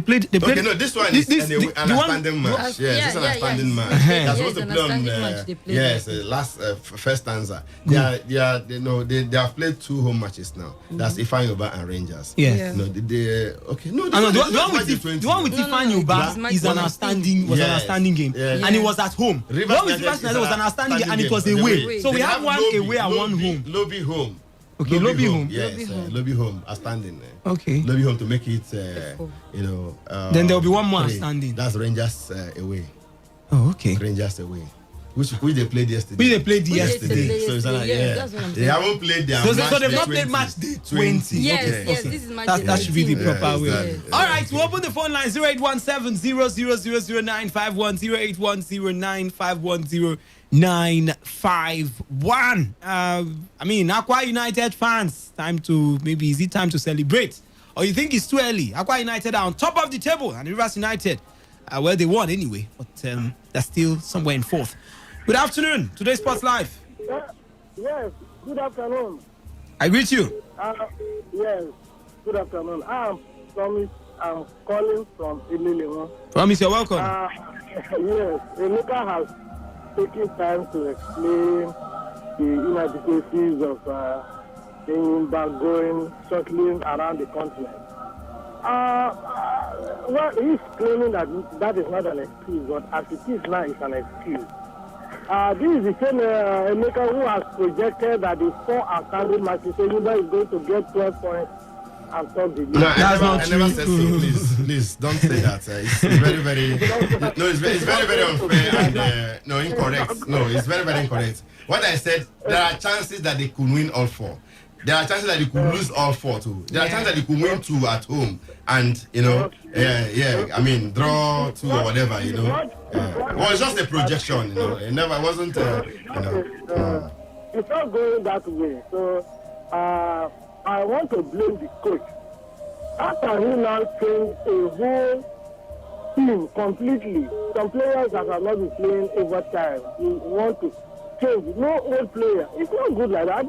played. Okay, no, this one is an outstanding match. Yes, this is an outstanding match. They're supposed to play on last first stanza. They have played 2 home matches now. That's Ifeanyi Uba and Rangers. Yes. No, okay. No, the one with Ifeanyi Uba is an outstanding game, and it was at home. The one with Rivers United was an outstanding game, and it was away. So we have one away and one home. Lobby home. Okay, Lobby home. Yes, Lobby home outstanding. Okay. Lobby home to make it, then there will be one more outstanding. That's Rangers away. Oh, okay. Rangers away. Which they played yesterday. Which they played yesterday. So it's like, that's what I'm saying. They haven't played their match. So they've not played match day 20. Yes, okay. yes, this is match day that should be the proper way. Exactly. All right, we'll open the phone line 0817-0000951, 0810-951. I mean, Aqua United fans, is it time to celebrate? Or you think it's too early? Aqua United are on top of the table, and Rivers United, they won anyway, but they're still somewhere in fourth. Good afternoon. Today's Sports Live. Yes, good afternoon. I greet you. Yes, good afternoon. I'm Promise. I'm calling from Ililiwa. Promise, you're welcome. Yes, Emeka has taken time to explain the inadequacies of going, circling around the continent. Well, he's claiming that is not an excuse, but as it is now, it's an excuse. This is the same Emeka who has projected that the 4 outstanding matches, Enyimba is going to get 12 points and top the league. No, I never said so. Please, don't say that. It's very, very, it's very, very unfair and incorrect. No, it's very, very incorrect. What I said, there are chances that they could win all 4. There are chances that they could lose all 4 too. There are chances that they could win 2 at home and I mean draw 2 or whatever. Well, it's just a projection. It never wasn't. It's not going that way. So I want to blame the coach. How can he now change a whole team completely? Some players that have not been playing over time, you want to change. No old player. It's not good like that.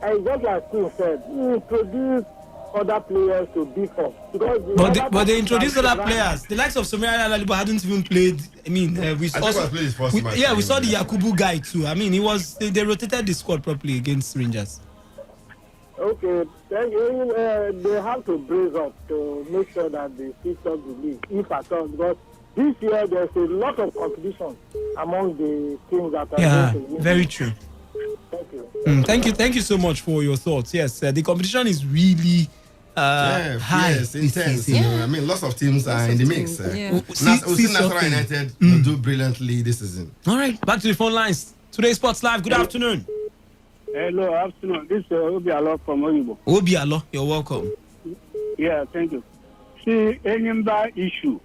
I think, just like Steve said, you produce other players to beef up. But they introduced other players. The likes of Somiari Alalibo hadn't even played. I mean, we saw the Yakubu guy too. I mean, they rotated the squad properly against Rangers. Okay, then they have to brace up to make sure that they fix up the league, if at all, because this year there's a lot of competition among the teams that are going to win. Very true. Thank you. Thank you so much for your thoughts. Yes, the competition is really high. Yes, intense. I mean, lots of teams are in the mix. National United do brilliantly this season. All right, back to the phone lines. Today's Sports Live. Good afternoon. Hello, afternoon. This is Obialo from Oyibo. Obialo, you're welcome. Yeah, thank you. See, Enyimba issue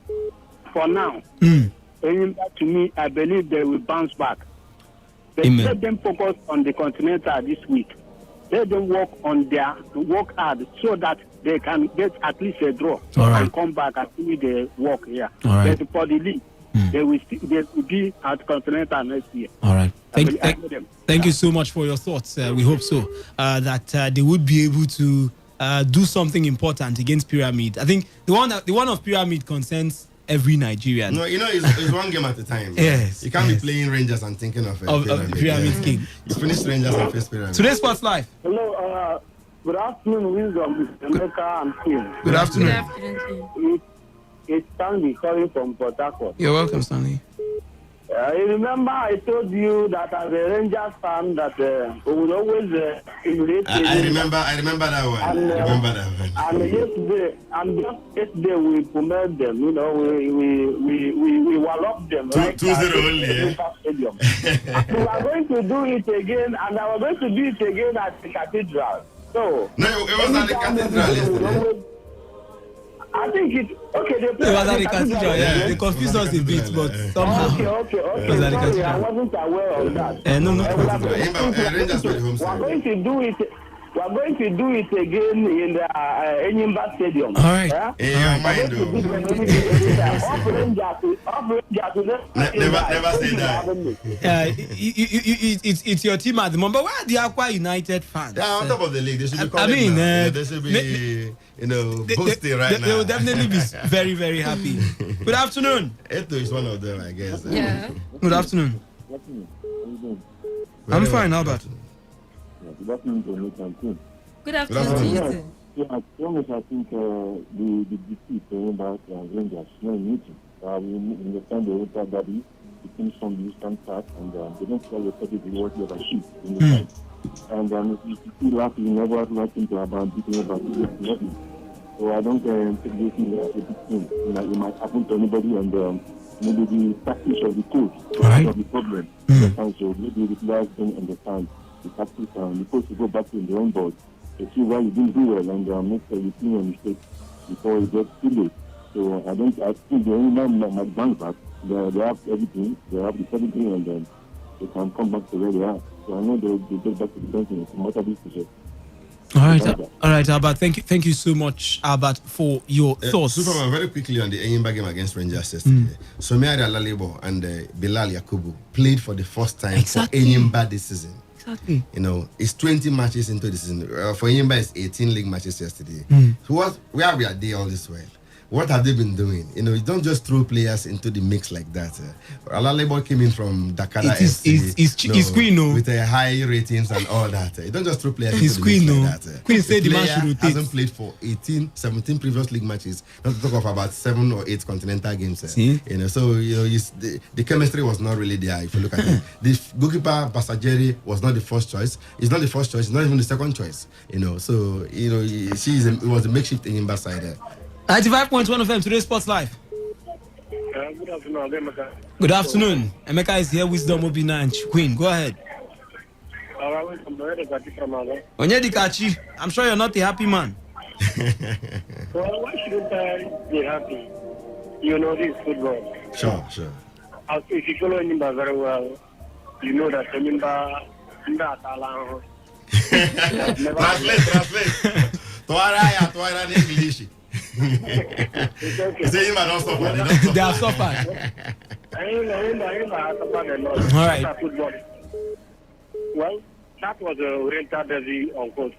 for now. Enyimba, to me, I believe they will bounce back. Let them focus on the Continental this week. Let them work hard so that they can get at least a draw and come back and see the work here. But for the league, they will be at Continental next year. All right. Thank you so much for your thoughts. We hope so that they would be able to do something important against Pyramid. I think the one of Pyramid concerns every Nigerian. No, it's one game at a time. Yes. You can't be playing Rangers and thinking of Pyramid King. You finish Rangers and face Pyramid. Today's Sports Live. Hello, good afternoon, Wisdom, Emeka and Kim. Good afternoon. It's Stanley calling from Port Harcourt. You're welcome, Stanley. You remember I told you that as a Rangers fan that we would always emulate. I remember that one. And yesterday we promoted them. We walloped them. 2-0 only. We are going to do it again, and I was going to do it again at the Cathedral. So no, it was at the Cathedral yesterday. I think it. Okay, they played at the Cathedral. Yeah, they confused us a bit, but somehow. Okay. Sorry, I wasn't aware of that. Rangers were home. We are going to do it. We are going to do it again in the Enyimba Stadium. All right. Yeah? In your mind, though. Never say that. It's your team at the moment. But where are the Aqua United fans? Yeah, on top of the league, they should be I calling mean, now. They should be, boasting right now. They will definitely be very, very happy. Good afternoon. Eto is one of them, I guess. Yeah. Good afternoon. I'm fine, Albert. Good afternoon, Jonathan. Good afternoon to you too. Yeah, as long as I think the defeat about Rangers, no meeting. We understand the Ultra Derby, the teams from the Eastern Part, and they don't feel respected what they have achieved in the time. And if you see last, you never have nothing to about beating about nothing. So I don't take this thing as a big thing. It might happen to anybody, and maybe the tactics of the coach of the problem. And so maybe the players don't understand the tactics, and the coach will go back to the own board to see why you didn't do well and make a mistake before it gets too late. So I think the only man might bounce back. They have everything, they have the everything, and then they can come back to where they are. So I know they'll get back to the bench from what I used to say. All right, Albert. Thank you so much, Albert, for your thoughts. Superman, very quickly on the Enyimba game against Rangers yesterday. Somiari Alalebo and Bilal Yakubu played for the first time for Enyimba this season. Exactly. It's 20 matches into the season. For Enyimba, it's 18 league matches yesterday. So where we are there all this while? What have they been doing? You don't just throw players into the mix like that. Alalebo came in from Dakar FC. It's Queen, no? With high ratings and all that. You don't just throw players into the Queen, mix no? like that. Queen said the man should rotate. Hasn't played for 17 previous league matches. Not to talk of about 7 or 8 continental games. So the chemistry was not really there. If you look at it, the goalkeeper Basajeri was not the first choice. It's not the first choice. It's not even the second choice. It was a makeshift Enyimba side. 95.1 FM, today's Sports Live. Good afternoon, Emeka. Good afternoon. Emeka is here, Wisdom Obina and Queen. Go ahead. Onyedikachi, I'm sure you're not a happy man. Well, why shouldn't I be happy? This is football. Sure. If you follow Enyimba very well, you know that Enyimba Translate. Tuara in English. They have suffered. All right. Well, that was a rental derby on course.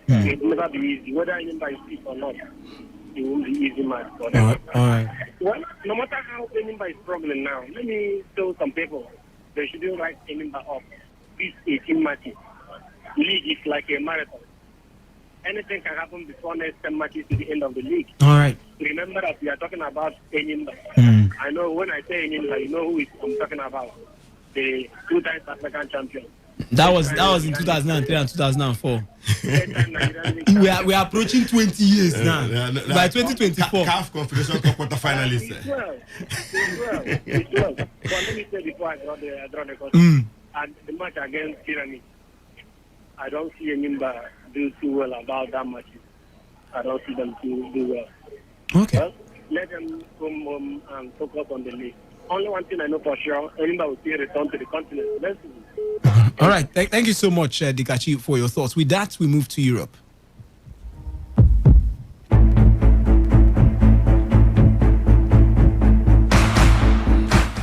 It will never be easy. Whether Enyimba is fit or not, it won't be easy match. All right. Well, no matter how Enyimba is struggling now, let me tell some people they shouldn't write Enyimba up. These 18 matches. League is like a marathon. Anything can happen before next 10 matches to the end of the league. All right. Remember that we are talking about Enyimba. I know when I say Enyimba, you know who I'm talking about. The 2 times African champion. That was in 2003 and 2004. we are approaching 20 years now. By 2024. CAF Confederation Cup quarterfinalists. It's well. But let me say before I draw the question. And the match against Tyranny, I don't see Enyimba do too well about that match. I don't see them to do well. Okay. Well, let them come home and focus on the league. Only one thing I know for sure, Enyimba will see a return to the continent. Let's see. All right. Thank you so much, Dikachi, for your thoughts. With that, we move to Europe.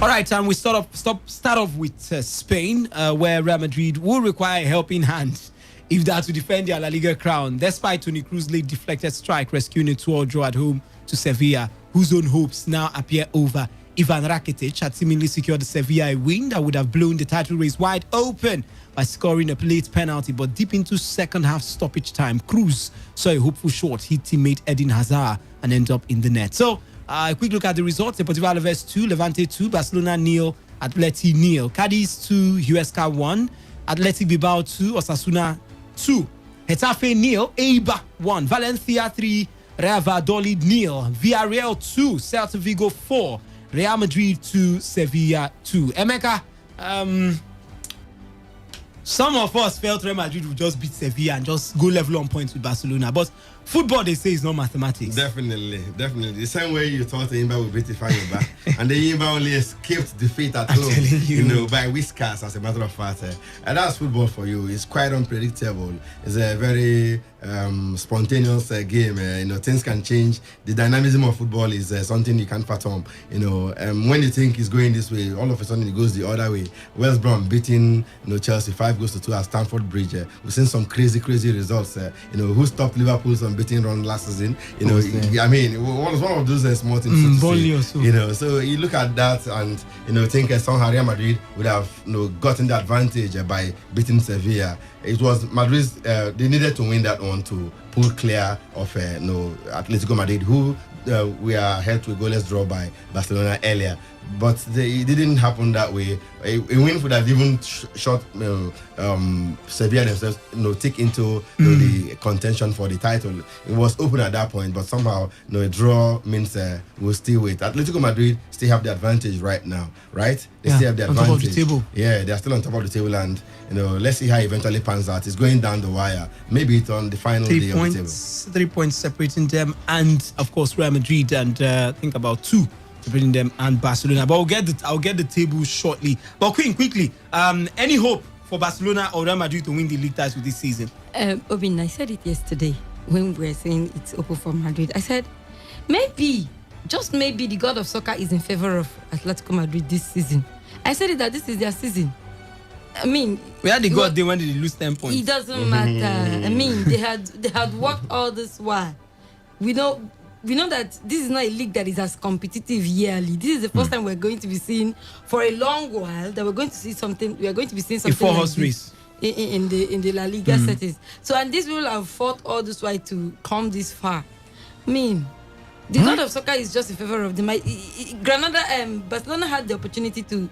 All right, and we start off with Spain, where Real Madrid will require a helping hand if they are to defend their La Liga crown, despite Toni Kroos' late deflected strike rescuing a 2-2 draw at home to Sevilla, whose own hopes now appear over. Ivan Rakitic had seemingly secured the Sevilla a win that would have blown the title race wide open by scoring a late penalty, but deep into second half stoppage time, Kroos saw a hopeful shot hit teammate Eden Hazard and end up in the net. So, a quick look at the results. Deportivo Alaves 2, Levante 2, Barcelona 0, Atleti 0, Cadiz 2, Huesca 1, Athletic Bilbao 2, Osasuna 2, Getafe 0, Eibar 1, Valencia 3, Real Valladolid 0, Villarreal 2, Celta Vigo 4, Real Madrid 2, Sevilla 2. Emeka, some of us felt Real Madrid would just beat Sevilla and just go level on points with Barcelona. But football, they say, is not mathematics. Definitely. The same way you thought the Imba would beat Ifeanyi, and the Imba only escaped defeat at home, by whiskers, as a matter of fact. And that's football for you. It's quite unpredictable. It's a very spontaneous game. Things can change. The dynamism of football is something you can't fathom. When you think it's going this way, all of a sudden it goes the other way. West Brom beating Chelsea 5-2 at Stamford Bridge. We've seen some crazy results. Who stopped Liverpool's unbeaten run last season? It was one of those small things. So you look at that and think somehow Real Madrid would have gotten the advantage by beating Sevilla. It was Madrid. They needed to win that one to pull clear of Atletico Madrid, who we are held to a goalless draw by Barcelona earlier. But it didn't happen that way. A win would have even shot Sevilla themselves, take into the contention for the title. It was open at that point, but somehow a draw means we'll still wait. Atletico Madrid still have the advantage right now, right? They still have the advantage. On top of the table. Yeah, they're still on top of the table, and let's see how it eventually pans out. It's going down the wire. Maybe it's on the final day of the table. 3 points separating them, and of course Real Madrid, and I think about 2 separating them and Barcelona. But I'll get the table shortly. But quickly, any hope for Barcelona or Real Madrid to win the league title this season? Obin, I said it yesterday when we were saying it's open for Madrid. I said maybe, just maybe, the god of soccer is in favor of Atletico Madrid this season. I said it that this is their season. I mean, we had the god day when they lose 10 points. It doesn't matter. I mean, they had worked all this while. We know that this is not a league that is as competitive yearly. This is the first time we're going to be seeing for a long while that we're going to see something. We are going to be seeing something a four-horse race in the La Liga settings. So, and these people have fought all this while to come this far. I mean, the god of soccer is just in favor of them. Barcelona had the opportunity to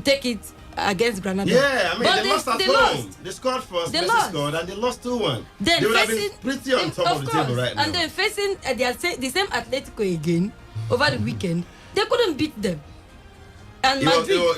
take it against Granada. Yeah, I mean, they lost at home. They scored first, Messi scored, and they lost 2-1. Then they would have been pretty on top of the table right now. And then facing the same Atletico again over the weekend, they couldn't beat them. And it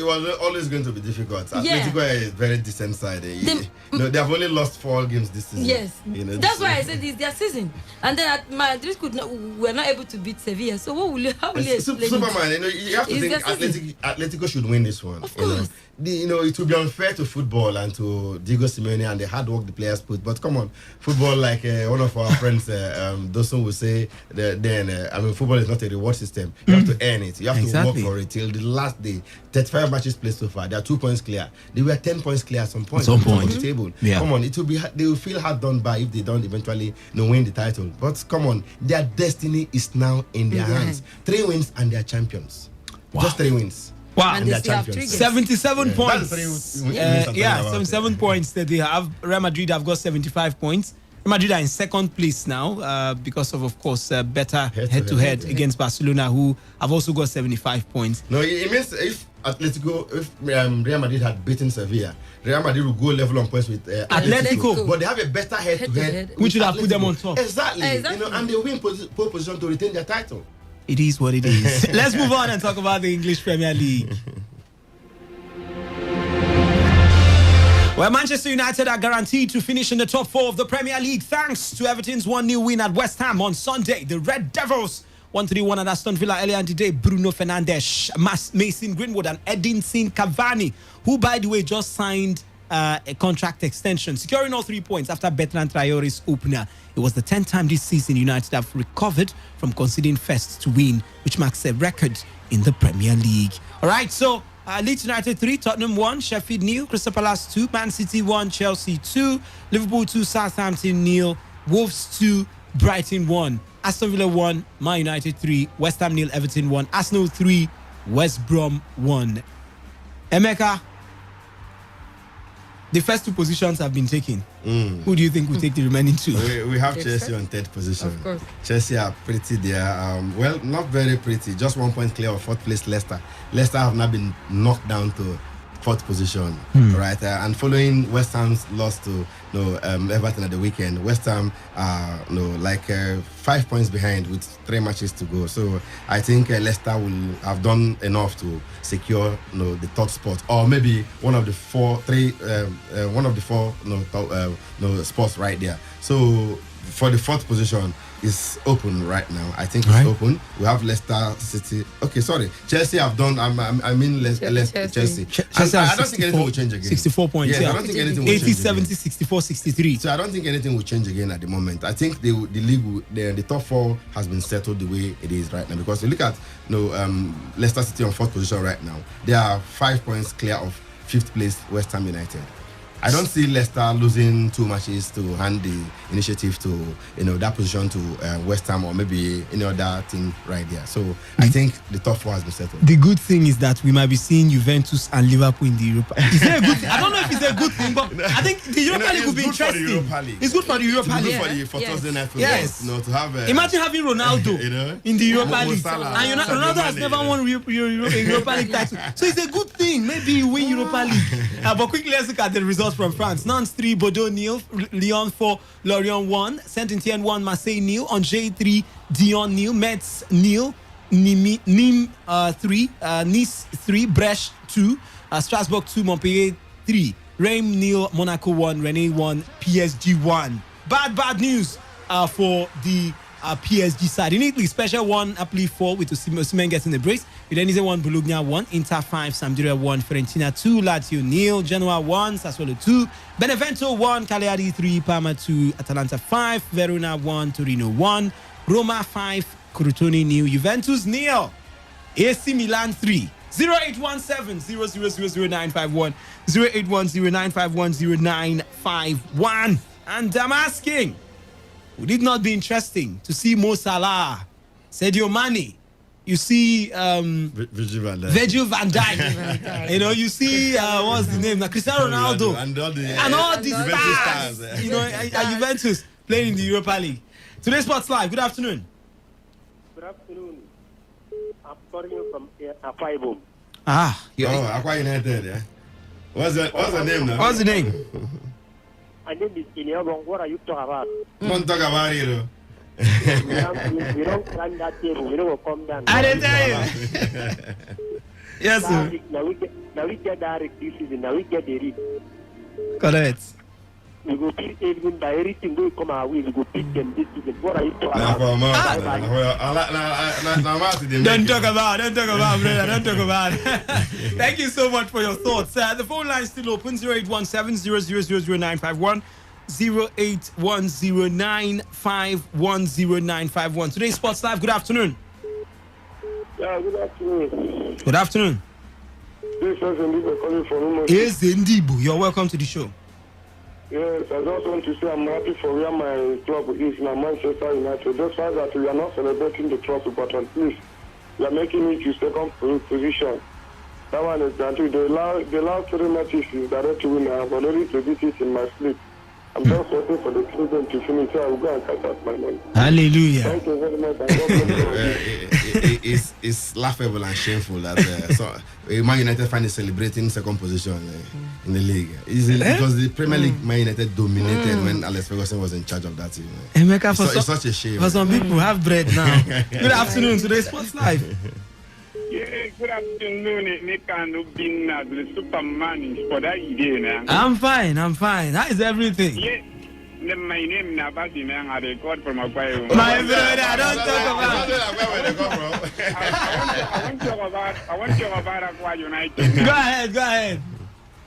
was always going to be difficult. Atletico is a very decent side. They have only lost 4 games this season. Yes, that's why I said it's their season. And then Madrid were not able to beat Sevilla. So how will you explain Superman, you have to think Atletico should win this one. Of course. It would be unfair to football and to Diego Simeone and the hard work the players put. But come on, football, like one of our friends, Dawson will say, football is not a reward system. You have to earn it. You have to work for it till the last day. 35 matches played so far. They are 2 points clear. They were 10 points clear at some point. On the table. Yeah. Come on, they will feel hard done by if they don't eventually win the title. But come on, their destiny is now in their hands. 3 wins and they are champions. Wow. Just 3 wins. Wow, and they have 77 points. 77 points that they have. Real Madrid have got 75 points. Real Madrid are in second place now because of course, better head-to-head against Barcelona, who have also got 75 points. No, it means if Real Madrid had beaten Sevilla, Real Madrid will go level on points with Atletico. But they have a better head-to-head, which would have put them on top. Exactly. And they will be in pole position to retain their title. It is what it is. Let's move on and talk about the English Premier League. Where Manchester United are guaranteed to finish in the top 4 of the Premier League thanks to Everton's 1-0 win at West Ham on Sunday. The Red Devils 1-3-1 at Aston Villa earlier today. Bruno Fernandes, Mason Greenwood and Edinson Cavani, who by the way just signed a contract extension, securing all 3 points after Bertrand Traore's opener. It was the 10th time this season United have recovered from conceding first to win, which marks a record in the Premier League. All right, so Leeds United 3, Tottenham 1, Sheffield 0, Crystal Palace 2, Man City 1, Chelsea 2, Liverpool 2, Southampton 0, Wolves 2, Brighton 1, Aston Villa 1, Man United 3, West Ham 0, Everton 1, Arsenal 3, West Brom 1. Emeka, the first 2 positions have been taken. Who do you think will take the remaining 2? We have Chelsea on 3rd position. Of course. Chelsea are pretty there. Well, not very pretty. Just 1 point clear of 4th place Leicester. Leicester have now been knocked down to 4th position, right? And following West Ham's loss to Everton at the weekend, West Ham are 5 points behind with 3 matches to go. So I think Leicester will have done enough to secure the 3rd spot, or maybe one of the 4 spots right there. So for the fourth position is open right now. I think it's open. We have Leicester City. Okay, sorry. Chelsea have done. I mean Chelsea. I don't think anything will change again. 64 points. Yes, Yeah. I don't think anything will change 80, again. 70, 64, 63. So I don't think anything will change again at the moment. I think the league, the top four has been settled the way it is right now. Because you look at Leicester City on fourth position right now. They are 5 points clear of fifth place West Ham United. I don't see Leicester losing 2 matches to hand the initiative to that position to West Ham or maybe any other thing right there. So I think the top four has been settled. The good thing is that we might be seeing Juventus and Liverpool in the Europa. Is it a good thing? I don't know if it's a good thing, but I think the Europa League will be interesting. It's good for the Europa League. It's good for Thursday night football. Yes. To have imagine having Ronaldo in the Europa League, and Ronaldo has never won a Europa League title, so it's a good thing. Maybe you win Europa League. But quickly, let's look at the results from France. Nantes 3, Bordeaux 0, Lyon 4, Lorient 1, Saint-Etienne 1, Marseille 0, Angers 3, Dijon 0, Metz 0, Nîmes 3, Nice 3, Brest 2, Strasbourg 2, Montpellier 3, Reims 0, Monaco 1, Rennes 1, PSG 1. Bad news for the PSG side. In Italy, special 1, Napoli 4 with Osimhen getting the brace. Udinese 1, Bologna 1, Inter 5, Sampdoria 1, Fiorentina 2, Lazio 0, Genoa 1, Sassuolo 2, Benevento 1, Cagliari 3, Parma 2, Atalanta 5, Verona 1, Torino 1, Roma 5, Crotone 0, Juventus 0, AC Milan 3. 0817-0000951, 0810-951-0951. And I'm asking, would it not be interesting to see Mo Salah, Sadio Mane, you see Virgil van Dijk, you see what's the name now, Cristiano Ronaldo, and all the stars, at Juventus playing in the Europa League. Today's Sports Live. Good afternoon. Good afternoon. I'm calling you from Akwa Ibom. Akwa United. Yeah. What's the name now? What's the name? My name is Ineobong. What are you talking about? Don't talk about it. We don't climb that table. We don't come down. I didn't tell you. Yes, sir. Now we get direct this season. Now we get the read. Correct. We go beat even by everything we come our way. We go beat them this season. What are you talking about? Don't talk about, brother. Don't talk about. Thank you so much for your thoughts. The phone line is still open. 0817-0000951. 0810-951-0951. Today's Sports Live. Good afternoon. Yeah, good afternoon. Good afternoon. This is Ndibo calling from Yes, Ndibo. You're welcome to the show. Yes, I just want to say I'm happy for where my club is now, Manchester United. Just fact that we are not celebrating the trophy, but at least we are making it to second position. That one is that the last 3 matches is direct winner. I've already predicted it in my sleep. I'm just waiting for the children to finish, so I will go and cash out my money. Hallelujah. Thank you very much. It's laughable and shameful that Man United finally celebrating second position in the league. Because the Premier League, Man United dominated when Alex Ferguson was in charge of that team. It's such a shame. For some people have bread now. Good afternoon. Today's Sports Live. Yeah, good afternoon. The Superman for that idea. I'm fine. How is everything? Yeah. My name is Nabasi, and I record from Akwa Ibom. My brother, don't talk about. I want to talk about Akwa United. Go ahead.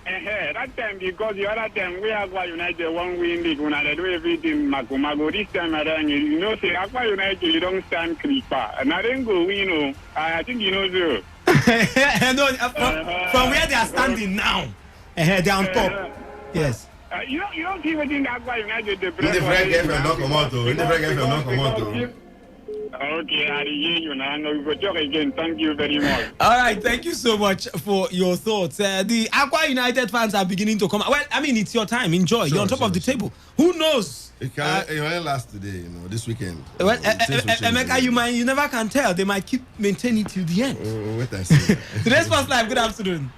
That time, because the other time we Akwa United one win league, when I do everything Mago. This time around, say Akwa United, you don't stand creeper. And I didn't go win. I think you know so. From where they are standing now, they're on top. Yes. You don't see what in Akwa United the Okay, I hear you now. We will talk again. Thank you very much. All right, thank you so much for your thoughts. The Akwa United fans are beginning to come. Well, I mean, it's your time. Enjoy. You're on top of the table. Who knows? It only last today, this weekend. Well, Emeka, you never can tell. They might keep maintaining till the end. Wait and see. Today's First Live. Good afternoon.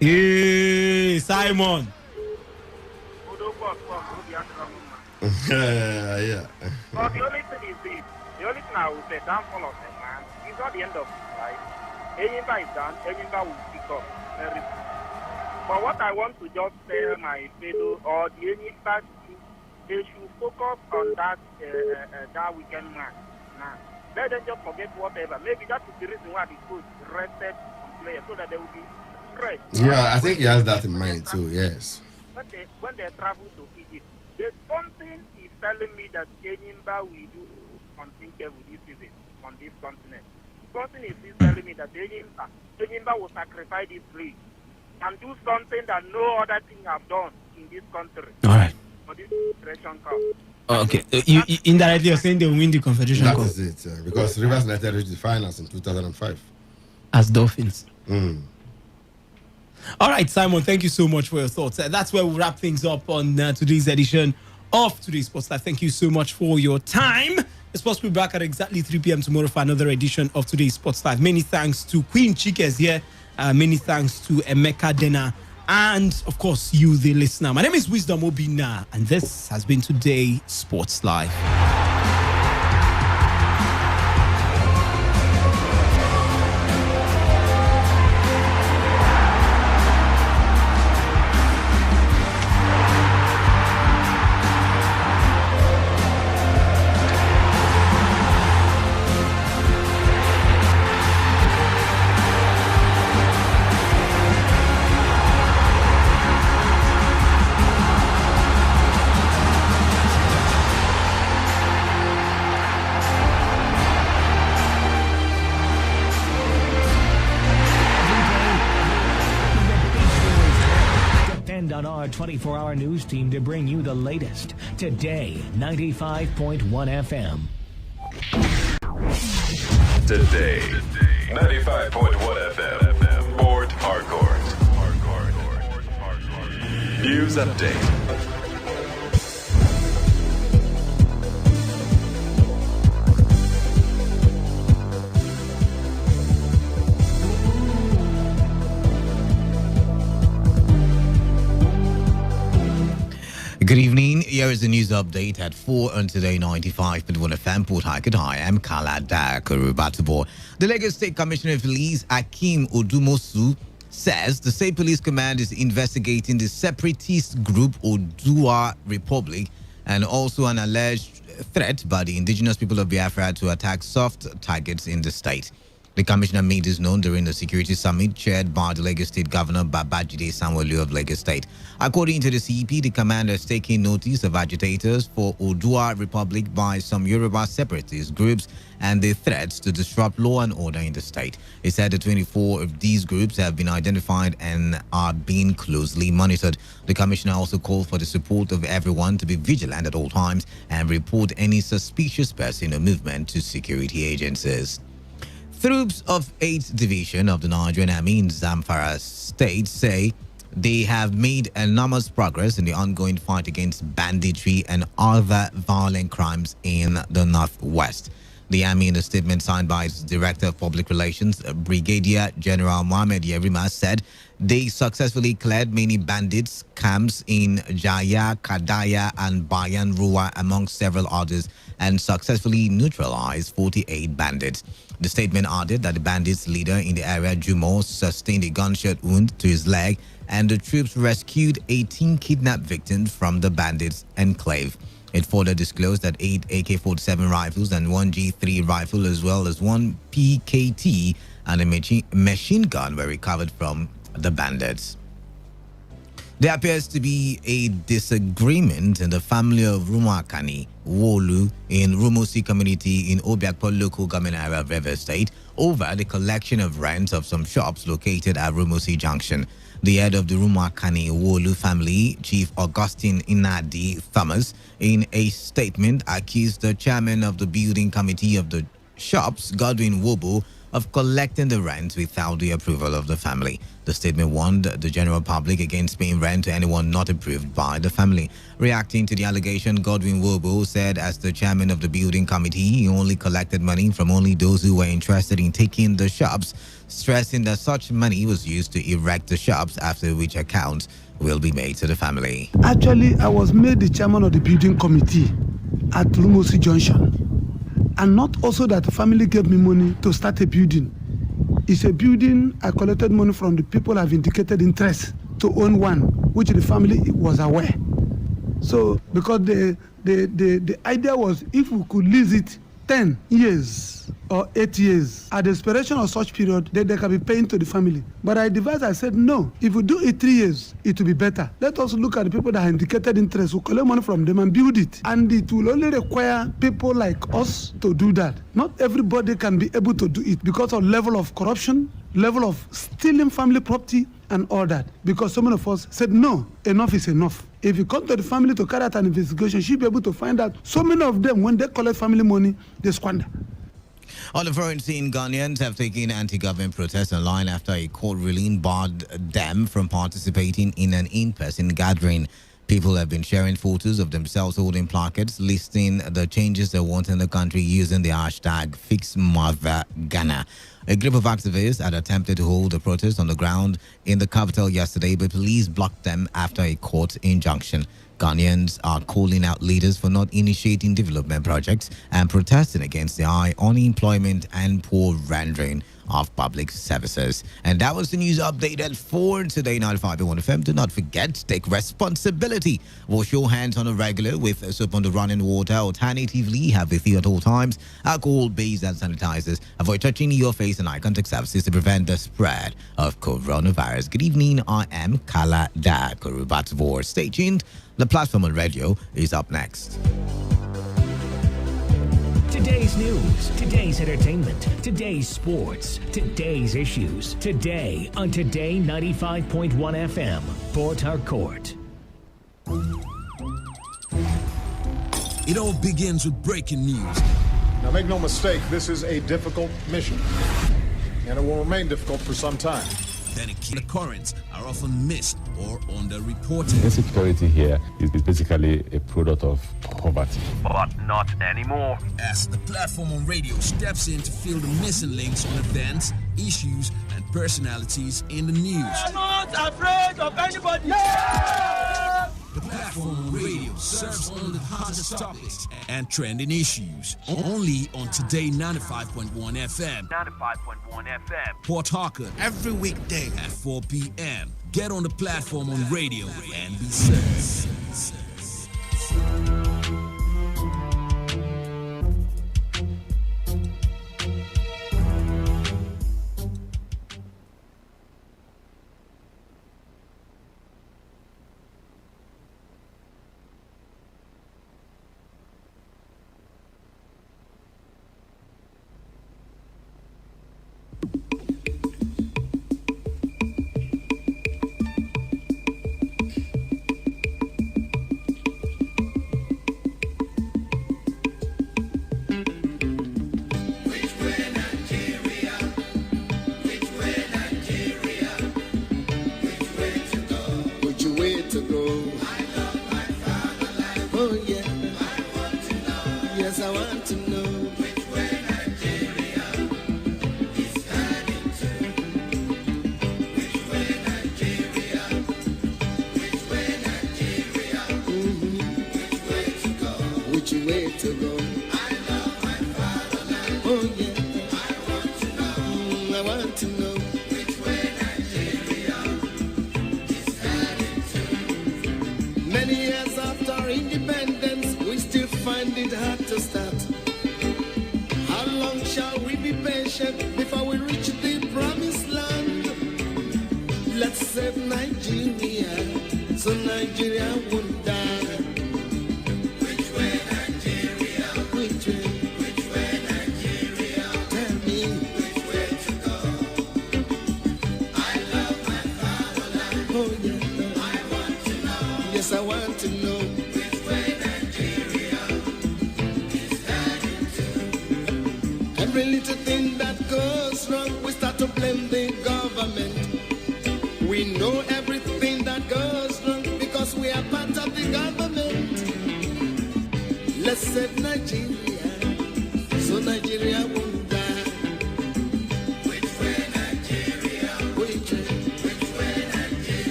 Hey, Simon. Yeah. But the only thing is this. The only thing I would say, downfall of them, man, it's not the end of life. Anybody is done, everybody will pick up everything. But what I want to just tell my fellow or the any they should focus on that weekend match. Now, let them just forget whatever. Maybe that is the reason why the coach rested on players so that they will be fresh. Yeah, I think he has that in mind too. Yes. When they travel to Egypt, there's something is telling me that Enyimba will do unthinkable this season on this continent. Something is telling me that Enyimba will sacrifice this league and do something that no other thing have done in this country. All right. For this Confederation Cup. Okay. You indirectly you're saying they will win the Confederation Cup. That is it. Because Rivers United reached the finals in 2005. As Dolphins. All right, Simon, thank you so much for your thoughts. That's where we'll wrap things up on today's edition of Today's Sports Live. Thank you so much for your time. It's supposed to be back at exactly 3 p.m. tomorrow for another edition of Today's Sports Live. Many thanks to Queen Chikes here. Many thanks to Emeka Dena. And, of course, you, the listener. My name is Wisdom Obina, and this has been Today's Sports Live. On our 24-hour news team to bring you the latest. Today, 95.1 FM. Today, 95.1 FM. Port Harcourt. News update. Good evening. Here is the news update at 4 on Today 95.1 FM Port Harcourt. I am Kalada Kurubatubo. The Lagos State Commissioner of Police, Akim Odumosu, says the State Police Command is investigating the separatist group Odua Republic and also an alleged threat by the indigenous people of Biafra to attack soft targets in the state. The commissioner made this known during the security summit chaired by the Lagos State Governor Babajide Sanwo-Olu of Lagos State. According to the CEP, the commander is taking notice of agitators for Odua Republic by some Yoruba separatist groups and their threats to disrupt law and order in the state. He said that 24 of these groups have been identified and are being closely monitored. The commissioner also called for the support of everyone to be vigilant at all times and report any suspicious person or movement to security agencies. Troops of 8th Division of the Nigerian Army in Zamfara State say they have made enormous progress in the ongoing fight against banditry and other violent crimes in the Northwest. The Army, in a statement signed by its Director of Public Relations, Brigadier General Mohammed Yerima, said they successfully cleared many bandits' camps in Jaya, Kadaya, and Bayan Ruwa, among several others, and successfully neutralized 48 bandits. The statement added that the bandits' leader in the area, Jumo, sustained a gunshot wound to his leg, and the troops rescued 18 kidnapped victims from the bandits' enclave. It further disclosed that 8 AK-47 rifles and 1 G3 rifle, as well as 1 PKT and a machine gun were recovered from the bandits. There appears to be a disagreement in the family of Rumakani Wolu in Rumusi community in Obiakpo local government area of River State over the collection of rent of some shops located at Rumusi Junction. The head of the Rumakani Wolu family, Chief Augustine Inadi Thomas, in a statement accused the chairman of the building committee of the shops, Godwin Wobo, of collecting the rent without the approval of the family. The statement warned the general public against paying rent to anyone not approved by the family. Reacting to the allegation, Godwin Wobo said as the chairman of the building committee, he only collected money from only those who were interested in taking the shops, stressing that such money was used to erect the shops, after which accounts will be made to the family. Actually, I was made the chairman of the building committee at Rumusi Junction. And not also that the family gave me money to start a building. It's a building I collected money from the people I've indicated interest to own one, which the family was aware. So because the idea was if we could lease it 10 years or 8 years, at the expiration of such period, then they can be paying to the family. But I said, no, if we do it 3 years, it will be better. Let us look at the people that have indicated interest, who collect money from them and build it. And it will only require people like us to do that. Not everybody can be able to do it because of level of corruption, level of stealing family property, and all that. Because so many of us said, no, enough is enough. If you come to the family to carry out an investigation, she'll be able to find out so many of them, when they collect family money, they squander. On the front scene, Ghanaians have taken anti-government protests online after a court ruling barred them from participating in an in-person gathering. People have been sharing photos of themselves holding placards listing the changes they want in the country using the hashtag #FixMotherGhana. A group of activists had attempted to hold a protest on the ground in the capital yesterday, but police blocked them after a court injunction. Ghanaians are calling out leaders for not initiating development projects and protesting against the high unemployment and poor rendering of public services. And that was the news update for Today 95.1 FM. Do not forget, take responsibility. Wash your hands on a regular with soap on the running water. Alternatively, have with you at all times alcohol-based hand sanitizers. Avoid touching your face and eye contact surfaces to prevent the spread of coronavirus. Good evening, I am Kala Dakurubatvor. Stay tuned. The platform on radio is up next. Today's news, today's entertainment, today's sports, today's issues. Today on Today 95.1 FM, Port Harcourt. It all begins with breaking news. Now make no mistake, this is a difficult mission, and it will remain difficult for some time. Then the currents are often missed or underreported. Insecurity here is basically a product of poverty. But not anymore. As the platform on radio steps in to fill the missing links on events, issues, and personalities in the news. I'm not afraid of anybody. The platform on radio serves only the hottest topics and trending issues. Only on Today 95.1 FM. 95.1 FM. Port Harcourt every weekday at 4 p.m. Get on the platform on radio and be served.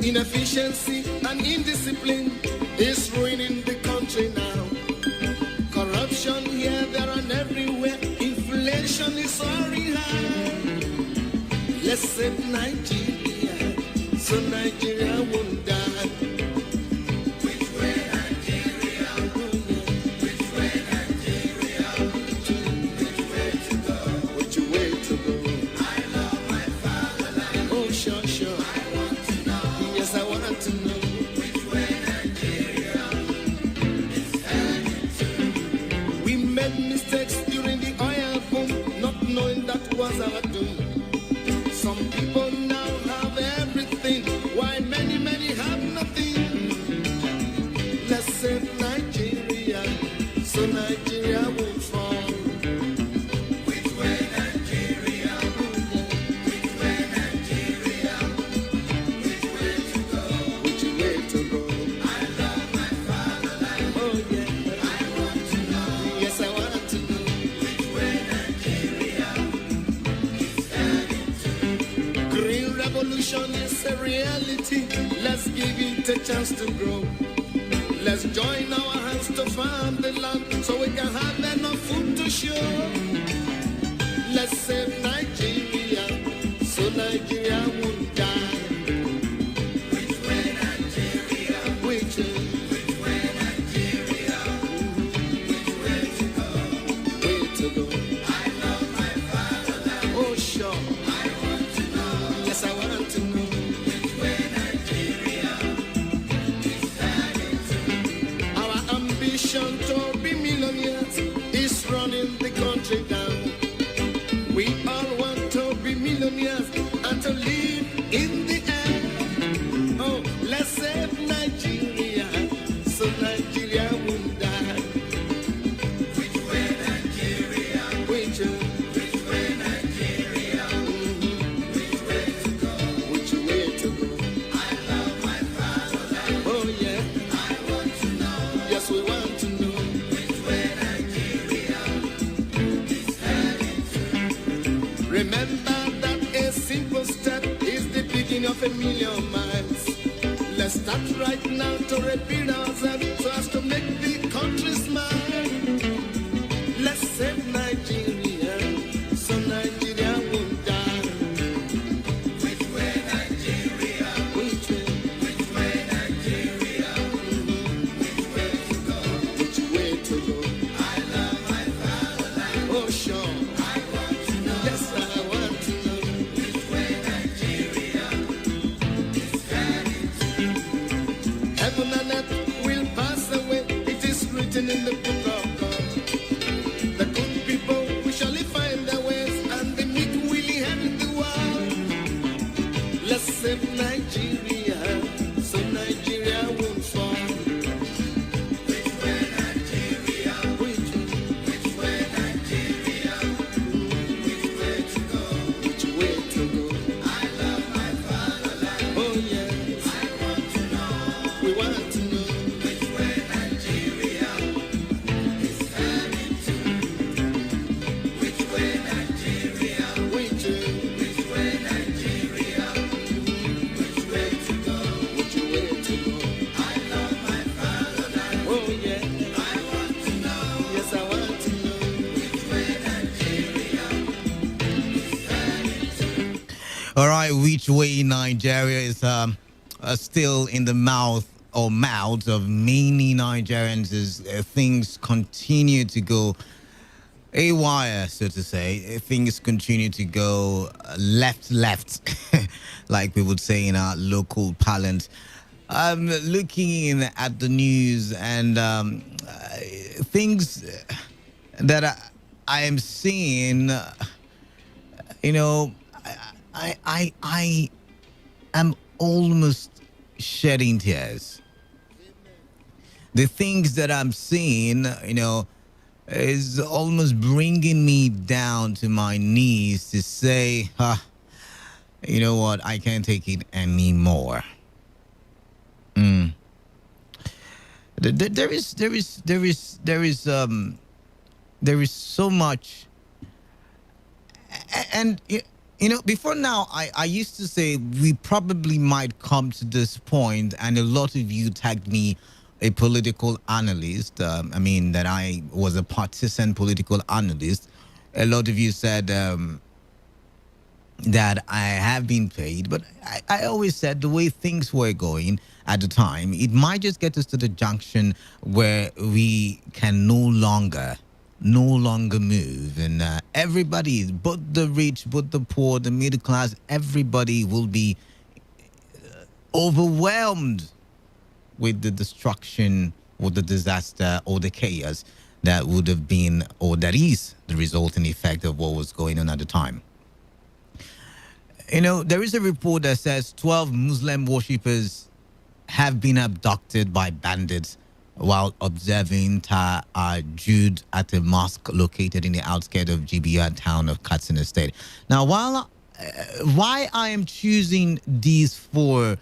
Inefficiency and indiscipline is ruining the country. save Nigeria, so Nigeria won't die. Which way Nigeria? Which way Nigeria? Which way to go? Which way to go? I love my fatherland. Oh, sure, sure. I want to know. Yes, I want to know. Which way Nigeria is heading to? We made mistakes during the oil boom, not knowing that was our doom. Some people now have everything, while many, many have nothing. Let's save Nigeria, so Nigeria won't fall. Which way Nigeria? Which way Nigeria? Which way to go? Which way to go? I love my fatherland. Oh yeah. I want to know. Yes, I want to know. Which way Nigeria is heading to? Green revolution is a reality. Let's give it a chance to grow. Let's join our hands to farm the land so we can have enough food to show. Let's save Nigeria, so Nigeria won't die. Which way Nigeria? Which way Nigeria? Which way to go? Way to go? I love my fatherland. Oh sure. I want to know. Yes, I want to know. Which way Nigeria is heading to? Our ambition to be millionaires is running the country down. We all want to be millionaires and to live in the air. Oh, let's save Nigeria, so Nigeria won't die. Which way Nigeria? Which way Nigeria? Which way to go? Which way to go? I love my fatherland. Oh yeah. I want to know. Yes, we want to know. Which way Nigeria is heading to? Remember that a simple step is the beginning of a million miles. Let's start right now to repeat ourselves so as to make the country smile. Let's save Nigeria, so Nigeria won't die. Which way Nigeria? Which way Nigeria? Which way to go? Which way to go? I love my fatherland. Oh sure. I want to know. Yes, I want to know. Which way Nigeria is heading to? Heaven and earth will pass away. It is written in the book of God. The good people will surely find their ways, and the meek will inherit the world. Let's save Nigeria, so Nigeria won't fall. Which way Nigeria? Which way Nigeria? Which way to go? Which way to go? I love my fatherland. Oh yes. I want to know. We want to know. Which way Nigeria is heading to? Which way Nigeria? Which way Nigeria? Which way to go? Which way to go? I love my fatherland. Oh yeah. I want to know. Yes, I want to know. Which way Nigeria is heading to? All right, which way Nigeria is still in the mouths of many Nigerians as things continue to go haywire, so to say. Things continue to go left, like we would say in our local parlance. I'm looking at the news and things that I am seeing, I am almost shedding tears. The things that I'm seeing, is almost bringing me down to my knees to say, you know what, I can't take it anymore. There is so much, and before now, I used to say we probably might come to this point, and a lot of you tagged me a political analyst. That I was a partisan political analyst. A lot of you said, that I have been paid, but I always said the way things were going at the time, it might just get us to the junction where we can no longer move, and everybody, both the rich, both the poor, the middle class, everybody will be overwhelmed with the destruction or the disaster or the chaos that would have been or that is the resulting effect of what was going on at the time. There is a report that says 12 Muslim worshippers have been abducted by bandits while observing Jude at a mosque located in the outskirts of GBR town of Katsina State. Now, why I am choosing these for,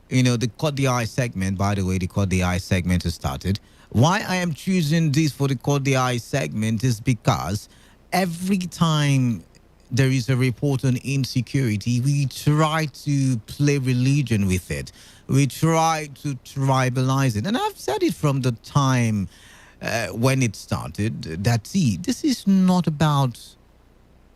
the Caught the Eye segment, by the way, the Caught the Eye segment has started. Why I am choosing these for the Caught the Eye segment is because every time there is a report on insecurity, we try to play religion with it. We try to tribalize it. And I've said it from the time when it started that, see, this is not about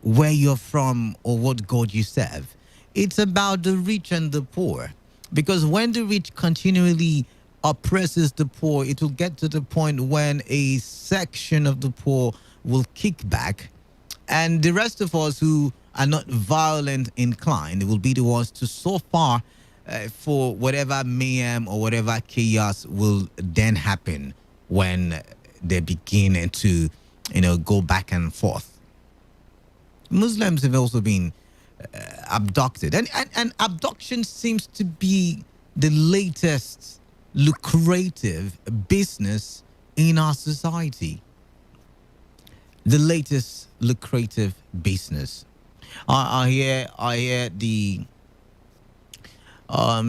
where you're from or what God you serve. It's about the rich and the poor. Because when the rich continually oppresses the poor, it will get to the point when a section of the poor will kick back, and the rest of us who are not violent inclined will be the ones to suffer for whatever mayhem or whatever chaos will then happen when they begin to, go back and forth. Muslims have also been abducted, and abduction seems to be the latest lucrative business in our society. The latest lucrative business. I hear the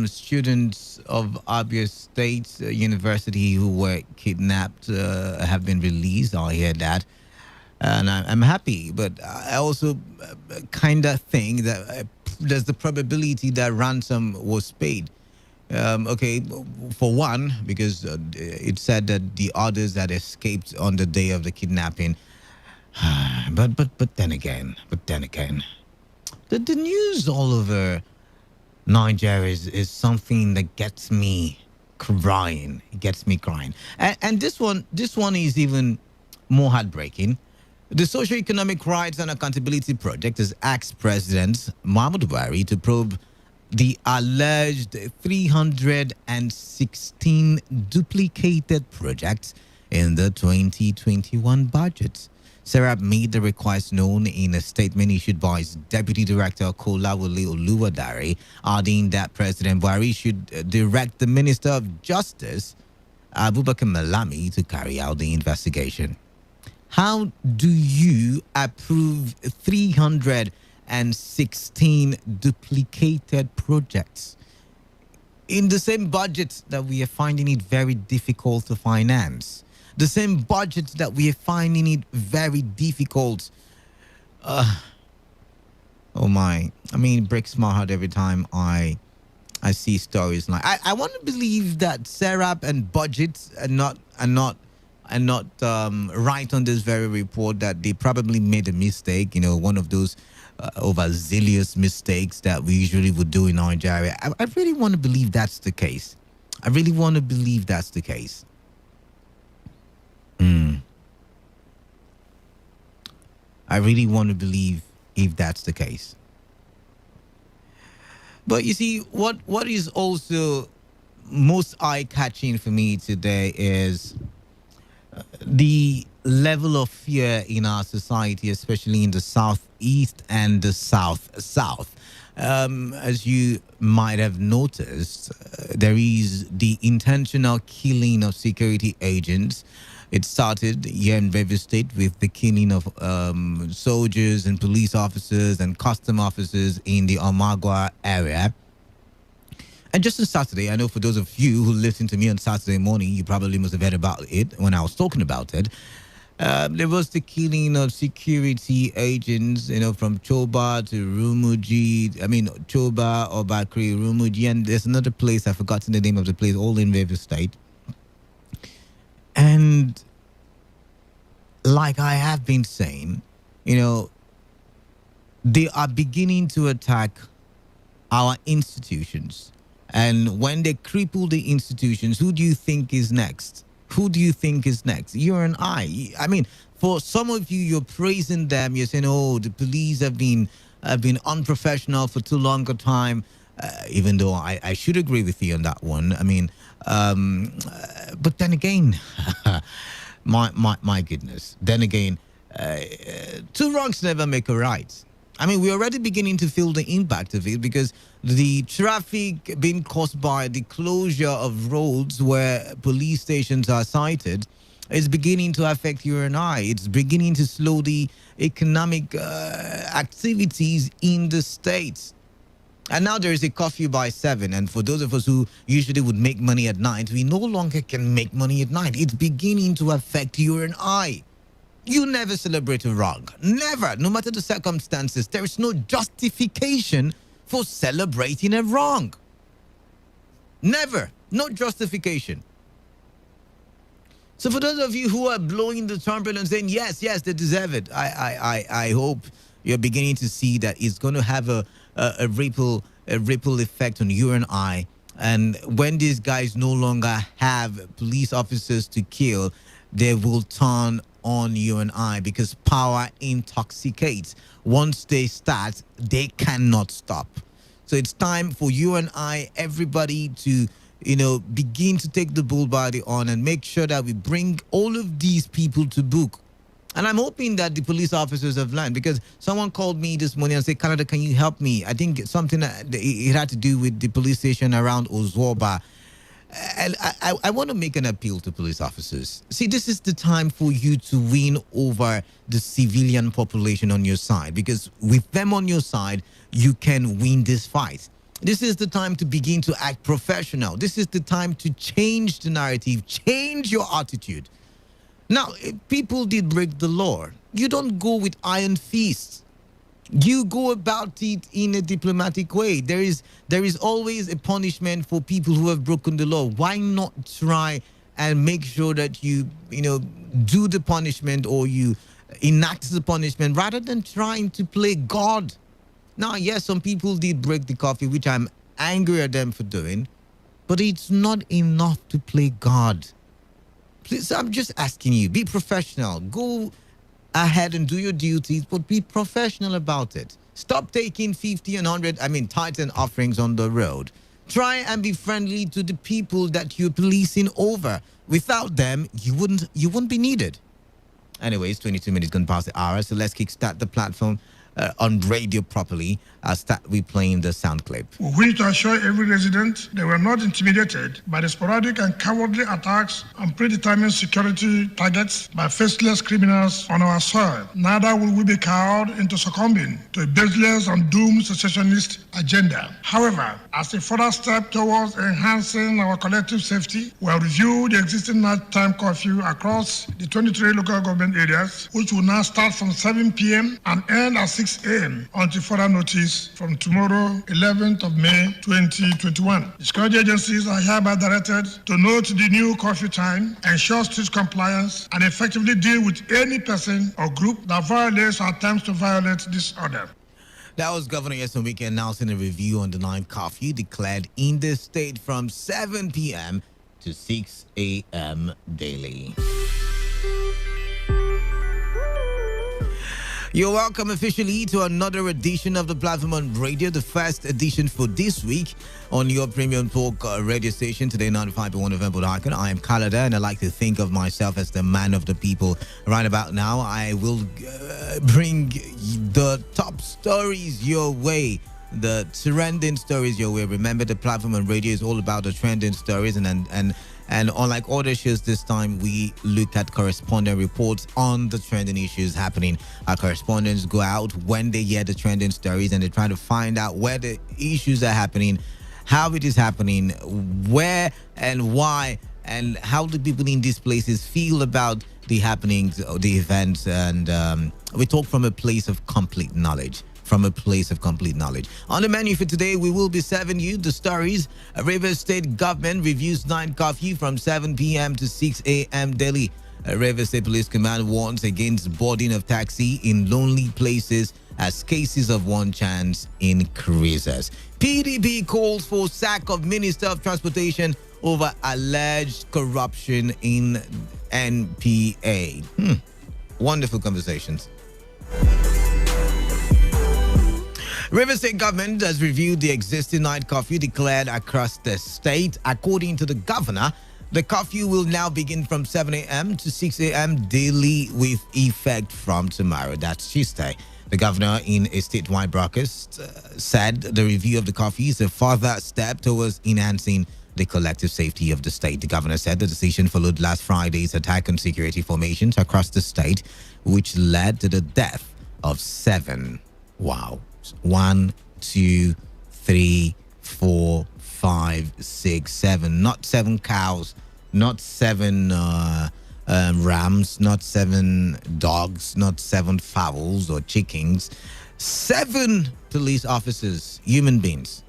students of Abia State University who were kidnapped have been released. I hear that, and I'm happy. But I also kind of think that there's the probability that ransom was paid. Okay, for one, because it said that the others had escaped on the day of the kidnapping. But then again, the news all over Nigeria is something that gets me crying. It gets me crying. And this one is even more heartbreaking. The Socio-Economic Rights and Accountability Project has asked President Muhammad Buhari to probe the alleged 316 duplicated projects in the 2021 budget. Serap made the request known in a statement issued by his Deputy Director Kolawole Oluwadare, adding that President Buhari should direct the Minister of Justice, Abubakar Malami, to carry out the investigation. How do you approve 316 duplicated projects in the same budget that we are finding it very difficult to finance? The same budget that we are finding it very difficult. Oh my! I mean, it breaks my heart every time I see stories like. I want to believe that Serap and budgets are not right on this very report, that they probably made a mistake. One of those overzealous mistakes that we usually would do in Nigeria. I really want to believe that's the case. I really want to believe that's the case. I really want to believe if that's the case. But you see, what is also most eye-catching for me today is the level of fear in our society, especially in the southeast and the south. As you might have noticed, there is the intentional killing of security agents. It started here in Rivers State with the killing of soldiers and police officers and custom officers in the Omagua area. And just on Saturday, I know for those of you who listened to me on Saturday morning, you probably must have heard about it when I was talking about it. There was the killing of security agents, from Choba to Rumuji. Choba, Obakri, Rumuji, and there's another place, I've forgotten the name of the place, all in Rivers State. And like I have been saying, they are beginning to attack our institutions. And when they cripple the institutions, who do you think is next? Who do you think is next? You and I. I mean, for some of you, you're praising them. You're saying, "Oh, the police have been unprofessional for too long a time." Even though I should agree with you on that one. I mean, but then again, my goodness. Then again, two wrongs never make a right. I mean, we're already beginning to feel the impact of it because the traffic being caused by the closure of roads where police stations are sited is beginning to affect you and I. It's beginning to slow the economic activities in the states. And now there is a curfew by 7. And for those of us who usually would make money at night, we no longer can make money at night. It's beginning to affect you and I. You never celebrate a wrong. Never. No matter the circumstances, there is no justification for celebrating a wrong. Never. No justification. So for those of you who are blowing the trumpet and saying, yes, they deserve it, I hope you're beginning to see that it's going to have a ripple effect on you and I. And when these guys no longer have police officers to kill, they will turn on you and I because power intoxicates. Once they start, they cannot stop. So it's time for you and I, everybody, to begin to take the bull by the horn and make sure that we bring all of these people to book. And I'm hoping that the police officers have learned, because someone called me this morning and said, Canada, can you help me? I think something it had to do with the police station around Ozoba. And I want to make an appeal to police officers. See, this is the time for you to win over the civilian population on your side, because with them on your side, you can win this fight. This is the time to begin to act professional. This is the time to change the narrative, change your attitude. Now, if people did break the law, you don't go with iron fists. You go about it in a diplomatic way. There is always a punishment for people who have broken the law. Why not try and make sure that you do the punishment, or you enact the punishment, rather than trying to play God? Now, yes, some people did break the curfew, which I'm angry at them for doing, but it's not enough to play God. Please, I'm just asking you, be professional. Go ahead and do your duties, but be professional about it. Stop taking 50 and 100, tithes and offerings on the road. Try and be friendly to the people that you're policing over. Without them, you wouldn't be needed. Anyways, 22 minutes gone past the hour, so let's kickstart the platform on radio properly. I'll start replaying the sound clip. We wish to assure every resident they were not intimidated by the sporadic and cowardly attacks on predetermined security targets by faceless criminals on our soil. Neither will we be cowed into succumbing to a baseless and doomed secessionist agenda. However, as a further step towards enhancing our collective safety, we have reviewed the existing nighttime curfew across the 23 local government areas, which will now start from 7 p.m. and end at 6 a.m. until further notice from tomorrow, 11th of May, 2021. The security agencies are hereby directed to note the new curfew time, ensure strict compliance, and effectively deal with any person or group that violates or attempts to violate this order. That was Governor Yeson Wike announcing a review on the night curfew declared in the state from 7 p.m. to 6 a.m. daily. You're welcome officially to another edition of the Platform on Radio, the first edition for this week on your premium talk radio station, Today 95.1 FM Port Harcourt. I am Kalada, and I like to think of myself as the man of the people. Right about now, I will bring the top stories your way, the trending stories your way. Remember, the Platform on Radio is all about the trending stories, and unlike other shows, this time we look at correspondent reports on the trending issues happening. Our correspondents go out when they hear the trending stories, and they try to find out where the issues are happening, how it is happening, where and why, and how the people in these places feel about the happenings, the events, and we talk from a place of complete knowledge. On the menu for today, we will be serving you the stories. Rivers State government reviews night curfew from 7 p.m. to 6 a.m. daily. Rivers State Police Command warns against boarding of taxi in lonely places as cases of one chance increases. PDP calls for sack of Minister of Transportation over alleged corruption in NPA. Wonderful conversations. Rivers State government has reviewed the existing night curfew declared across the state. According to the governor, the curfew will now begin from 7 a.m. to 6 a.m. daily with effect from tomorrow. That's Tuesday. The governor, in a statewide broadcast, said the review of the curfew is a further step towards enhancing the collective safety of the state. The governor said the decision followed last Friday's attack on security formations across the state, which led to the death of 7. Wow. 1, 2, 3, 4, 5, 6, 7. Not 7 cows, not 7 rams, not 7 dogs, not 7 fowls or chickens. 7 police officers, human beings.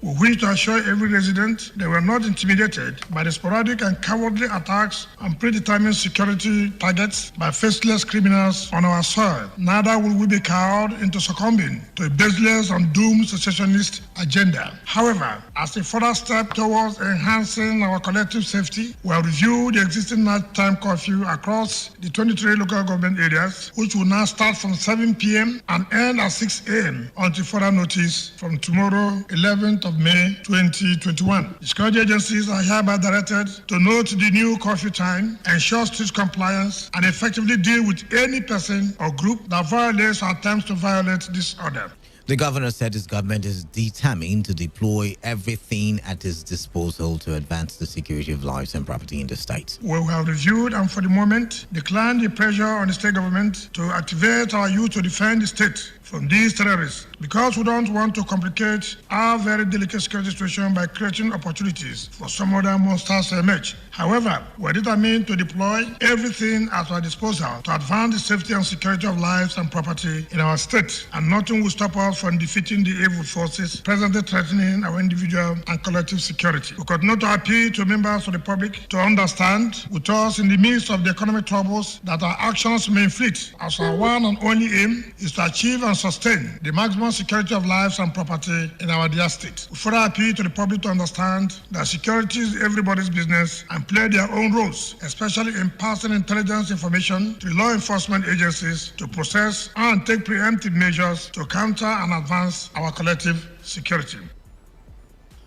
We wish to assure every resident they were not intimidated by the sporadic and cowardly attacks on predetermined security targets by faceless criminals on our soil. Neither will we be cowed into succumbing to a baseless and doomed secessionist agenda. However, as a further step towards enhancing our collective safety, we have reviewed the existing nighttime curfew across the 23 local government areas, which will now start from 7 p.m. and end at 6 a.m. until further notice from tomorrow, 11th of May 2021. The security agencies are hereby directed to note the new curfew time, ensure strict compliance, and effectively deal with any person or group that violates or attempts to violate this order. The governor said his government is determined to deploy everything at his disposal to advance the security of lives and property in the state. We have reviewed and for the moment declined the pressure on the state government to activate our youth to defend the state from these terrorists, because we don't want to complicate our very delicate security situation by creating opportunities for some other monsters to emerge. However, we're determined to deploy everything at our disposal to advance the safety and security of lives and property in our state, and nothing will stop us from defeating the evil forces presently threatening our individual and collective security. We continue to appeal to members of the public to understand with us in the midst of the economic troubles that our actions may inflict, as our one and only aim is to achieve and sustain the maximum security of lives and property in our dear state. We further appeal to the public to understand that security is everybody's business and play their own roles, especially in passing intelligence information to law enforcement agencies to process and take preemptive measures to counter and advance our collective security.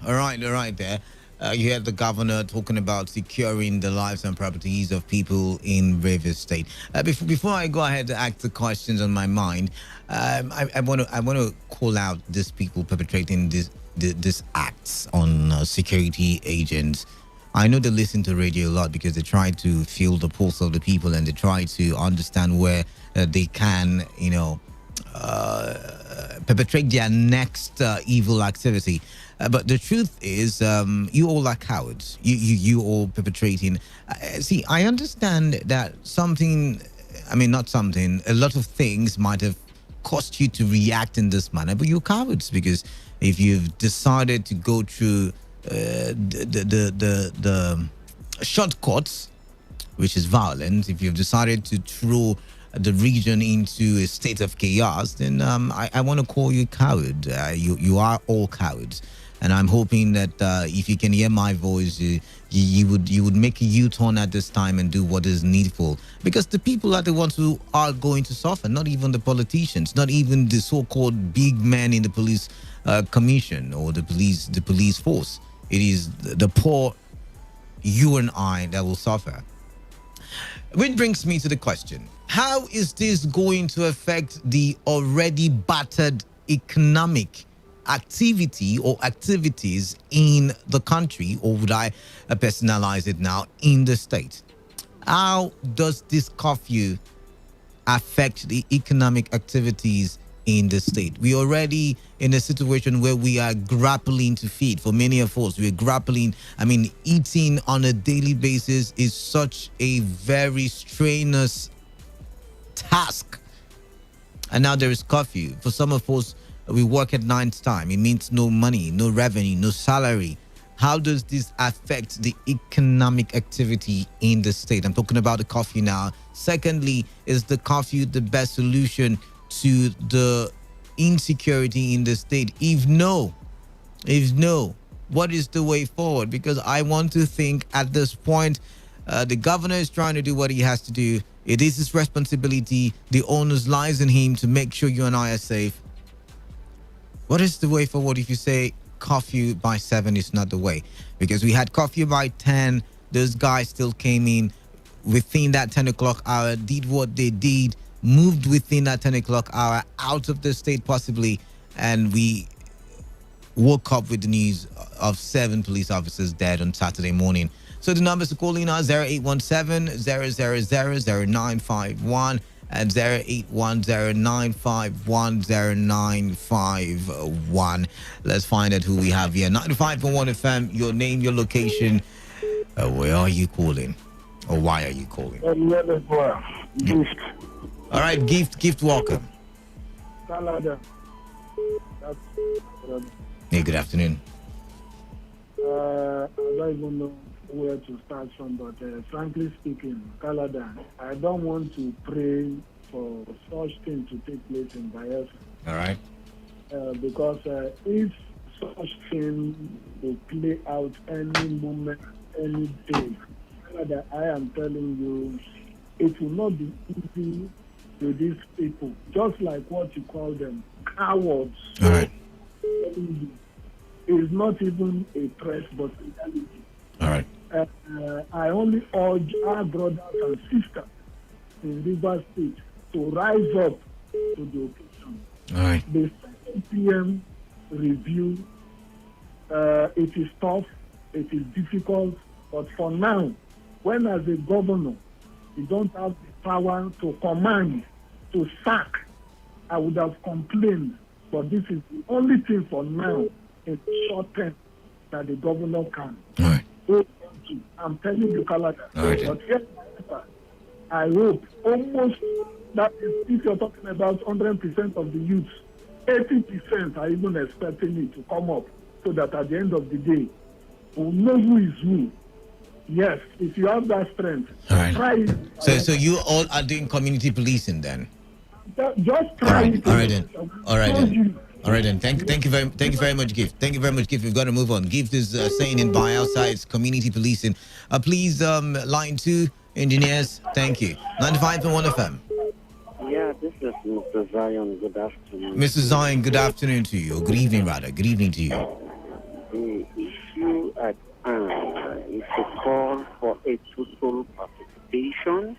All right there. You heard the governor talking about securing the lives and properties of people in Rivers State. Before I go ahead to ask the questions on my mind, I want to call out these people perpetrating these acts on security agents. I know they listen to radio a lot because they try to feel the pulse of the people and they try to understand where they can, perpetrate their next evil activity. But the truth is, you all are cowards. You all perpetrating. See, I understand that a lot of things might have caused you to react in this manner, but you're cowards because if you've decided to go through the shortcuts, which is violence, if you've decided to throw the region into a state of chaos, then I want to call you coward. You are all cowards. And I'm hoping that if you can hear my voice, you would make a U-turn at this time and do what is needful. Because the people are the ones who are going to suffer, not even the politicians, not even the so-called big men in the police commission or the police force. It is the poor, you and I, that will suffer. Which brings me to the question. How is this going to affect the already battered economic activity or activities in the country, or would I personalize it now, in the state? How does this curfew affect the economic activities in the state? We're already in a situation where we are grappling to feed. For many of us, we're grappling. Eating on a daily basis is such a very strenuous task. And now there is curfew. For some of us, we work at night time. It means no money, no revenue, no salary. How does this affect the economic activity in the state? I'm talking about the curfew now. Secondly, is the curfew the best solution to the insecurity in the state? If no, what is the way forward? Because I want to think at this point, the governor is trying to do what he has to do. It is his responsibility. The onus lies in him to make sure you and I are safe. What is the way forward if you say curfew by 7 is not the way? Because we had curfew by 10. Those guys still came in within that 10 o'clock hour, did what they did, moved within that 10 o'clock hour out of the state possibly, and we woke up with the news of 7 police officers dead on Saturday morning. So the numbers to call in are 0817-000-0951 and 0810-951-0951. Let's find out who we have here. 95.1 FM, your name, your location. Where are you calling? Or why are you calling? Gift. All right, gift, welcome. Canada. Hey, good afternoon. I don't even know where to start from, but frankly speaking, Canada, I don't want to pray for such things to take place in Bayelsa. All right. Because if such thing will play out any moment, any day, Canada, I am telling you, it will not be easy to these people, just like what you call them, cowards. All right. It's not even a threat, but reality. All right. I only urge our brothers and sisters in River State to rise up to the occasion. All right. The 7 p.m. review, it is tough, it is difficult, but for now, when as a governor, you don't have the power to command, to sack, I would have complained, but this is the only thing for now in short term that the governor can. All right. I'm telling you, Canada. All right. But yes, I hope almost that is, if you're talking about 100% of the youth, 80% are even expecting it to come up so that at the end of the day, we'll know who is who. Yes, if you have that strength, all right. Try it. So you all are doing community policing then? Just try it. All right then. All right then. All right then. Thank you very much, Gift. Thank you very much, Gift. We've got to move on. Gift is saying in by outside it's community policing. Please, line 2, engineers. Thank you. 95.1 FM. Yeah, this is Mr. Zion. Good afternoon. Mr. Zion, good afternoon to you. Or good evening, rather. Good evening to you. The issue at hand is a call for a total participation,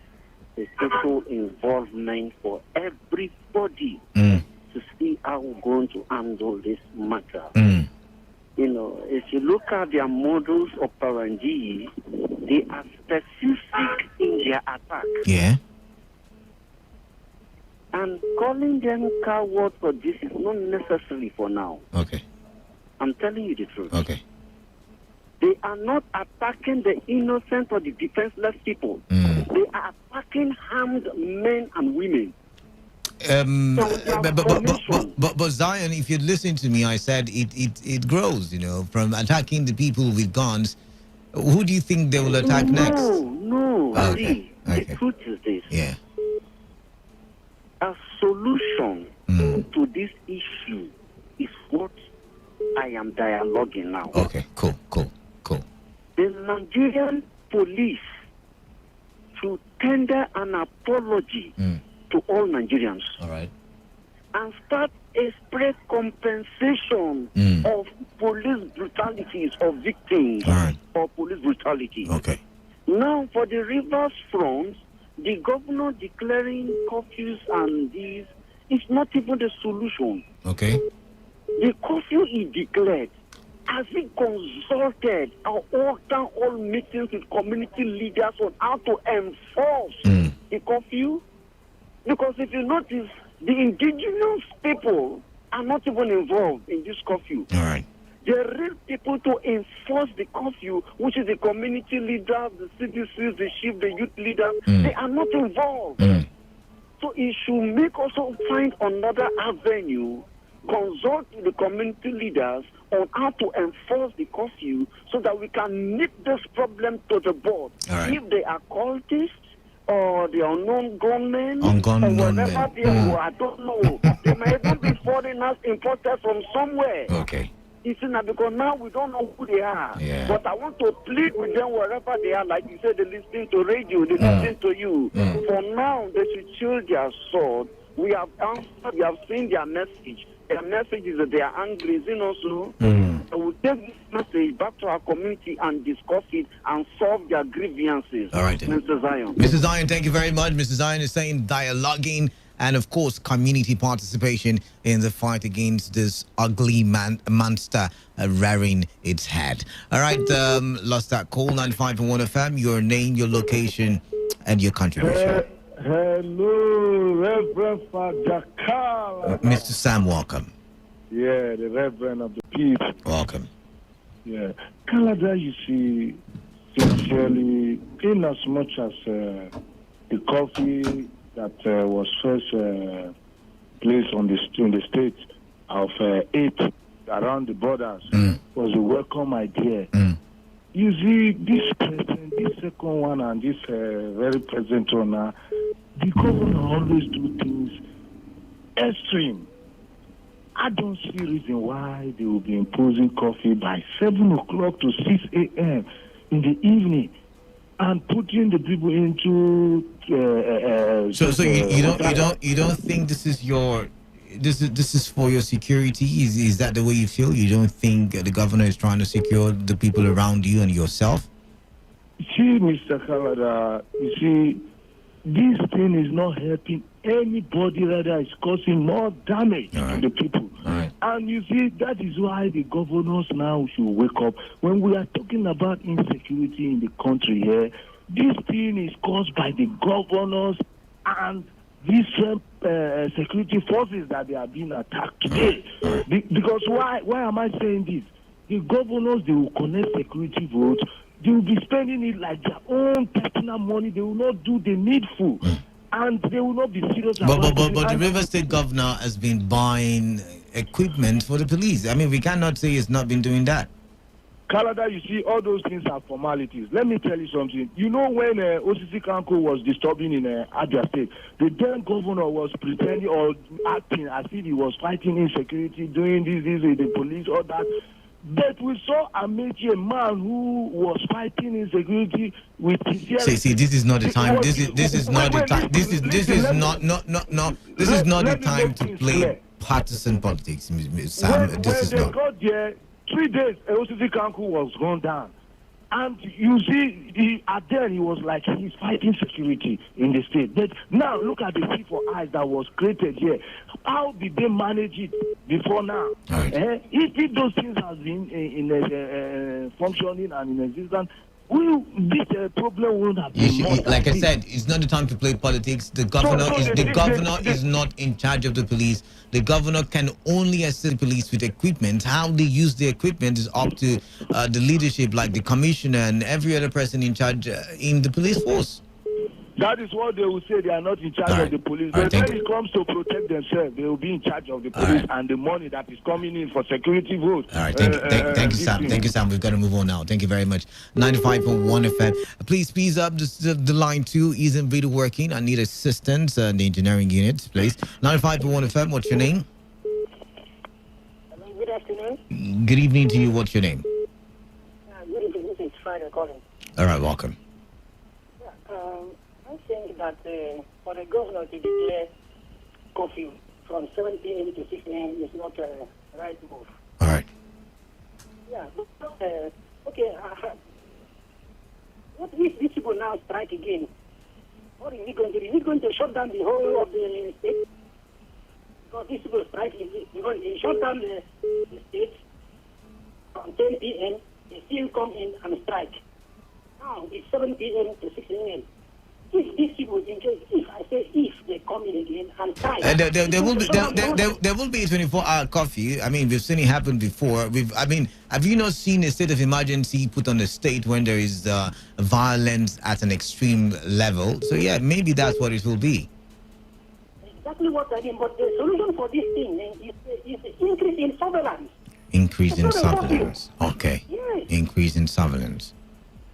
a total involvement for everybody to see how we're going to handle this matter. You know, if you look at their modus operandi, they are specific in their attack. Yeah. And calling them cowards for this is not necessary for now. Okay. I'm telling you the truth. Okay. They are not attacking the innocent or the defenseless people. They are attacking harmed men and women. But Zion, if you listen to me, I said it grows, you know, from attacking the people with guns. Who do you think they will attack next? No. Okay. See, the truth is this. Yeah. A solution to this issue is what I am dialoguing now. Okay, cool. The Nigerian police should tender an apology to all Nigerians. All right. And start a spread compensation of police brutalities of victims of police brutality. Okay. Now, for the Rivers front, the governor declaring curfews and these is not even the solution. Okay. The curfew is declared. Has he consulted or done all meetings with community leaders on how to enforce the curfew? Because if you notice, the indigenous people are not even involved in this curfew. All right. The real people to enforce the curfew, which is the community leaders, the CDCs, the chief, the youth leaders, they are not involved. So it should make also find another avenue, consult with the community leaders on how to enforce the curfew so that we can nip this problem to the bud. All right. If they are cultists or the unknown gunmen, Unknown or wherever gunmen. they go, I don't know. They may even be foreigners imported from somewhere. Okay. You see now, because now we don't know who they are. Yeah. But I want to plead with them wherever they are. Like you said, they're listening to radio, they listen to you. For now, they should chill their sword. We have answered, we have seen their message. Their message is that they are angry, you know, so we'll take this message back to our community and discuss it and solve their grievances. All right, then. Mr. Zion. Mrs. Zion, thank you very much. Mrs. Zion is saying dialoguing and, of course, community participation in the fight against this ugly monster rearing its head. All right, lost that call, 95.1 FM, your name, your location, and your contribution. Hello, Reverend Father Carl. Mr. Sam, welcome. Yeah, the Reverend of the people. Welcome. Yeah. Canada, you see, sincerely, in as much as the coffee that was first placed on in the state of 8 around the borders was a welcome idea. You see, this president, this second one, and this very present one now, the governor always do things extreme. I don't see reason why they will be imposing coffee by 7 o'clock to 6 a.m. in the evening and putting the people into. So you don't think this is your. This is for your security? Is that the way you feel? You don't think the governor is trying to secure the people around you and yourself? See, Mr. Kalada, you see, this thing is not helping anybody, rather it's causing more damage to the people. And you see, that is why the governors now should wake up. When we are talking about insecurity in the country here, this thing is caused by the governors and these security forces that they are being attacked today. Because why am I saying this? The governors, they will connect security votes. They will be spending it like their own personal money. They will not do the needful. And they will not be serious about it. But the River State governor has been buying equipment for the police. I mean, we cannot say he's not been doing that. Canada, you see, all those things are formalities. Let me tell you something. You know, when OCC Kanko was disturbing in Abia State, the then governor was pretending or acting as if he was fighting insecurity, doing this with the police, all that. But we saw a man who was fighting insecurity with his. See, this is not the time. This is not the time. This is not the time to play partisan politics, Sam. This is not. 3 days, OCC Kanku was gone down. And you see, he was like, he's fighting security in the state. But now, look at the C4 eyes that was created here. How did they manage it before now? If those things have been functioning and in existence, this problem won't have been like I said, it's not the time to play politics. The governor is not in charge of the police. The governor can only assist the police with equipment. How they use the equipment is up to the leadership, like the commissioner and every other person in charge in the police force. That is what they will say. They are not in charge of the police. But when it comes to protect themselves, they will be in charge of the police and the money that is coming in for security votes. All right, thank you, Sam. Thank you, Sam. We've got to move on now. Thank you very much. 95.1 FM. Please speed up. The line 2 isn't really working. I need assistance in the engineering unit, please. 95.1 FM. What's your name? Hello, good afternoon. Good evening to you. What's your name? Good evening. This is Friday calling. All right, welcome. I think that for the governor to declare curfew from 7 p.m. to 6 a.m. is not the right move. All right. Yeah. Okay. What if these people now strike again? What is he going to do? Is he going to shut down the whole of the state? Because these people strike, he shut down the state from 10 p.m. They still come in and strike. Now it's 7 p.m. to 6 a.m. If these people, if they come in again and try, there will be a 24-hour curfew. I mean, we've seen it happen before. Have you not seen a state of emergency put on the state when there is violence at an extreme level? So yeah, maybe that's what it will be. Exactly what I mean. But the solution for this thing is increase in surveillance. Increase in surveillance. Okay. Yes. Increase in surveillance.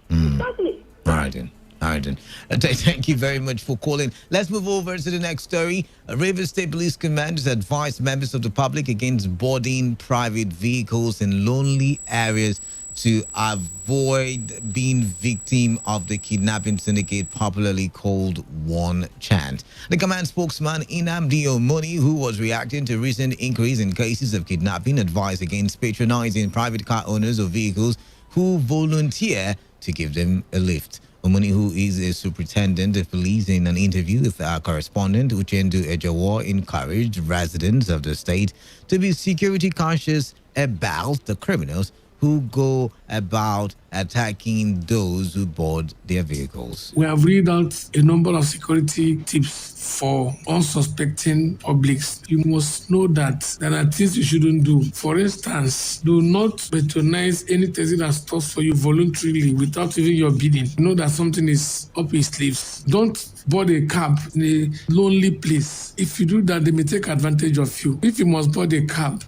Exactly. All right then. All right, then. Thank you very much for calling. Let's move over to the next story. Rivers State Police Command has advised members of the public against boarding private vehicles in lonely areas to avoid being victim of the kidnapping syndicate popularly called One Chant. The command spokesman Inamdi Omoni, who was reacting to recent increase in cases of kidnapping, advised against patronizing private car owners or vehicles who volunteer to give them a lift. Omoni, who is a superintendent of police, in an interview with our correspondent Uchendu Ejawa, encouraged residents of the state to be security conscious about the criminals who go about attacking those who board their vehicles. We have read out a number of security tips for unsuspecting publics. You must know that there are things you shouldn't do. For instance, do not patronize any taxi that stops for you voluntarily without even your bidding. Know that something is up his sleeves. Don't board a cab in a lonely place. If you do that, they may take advantage of you. If you must board a cab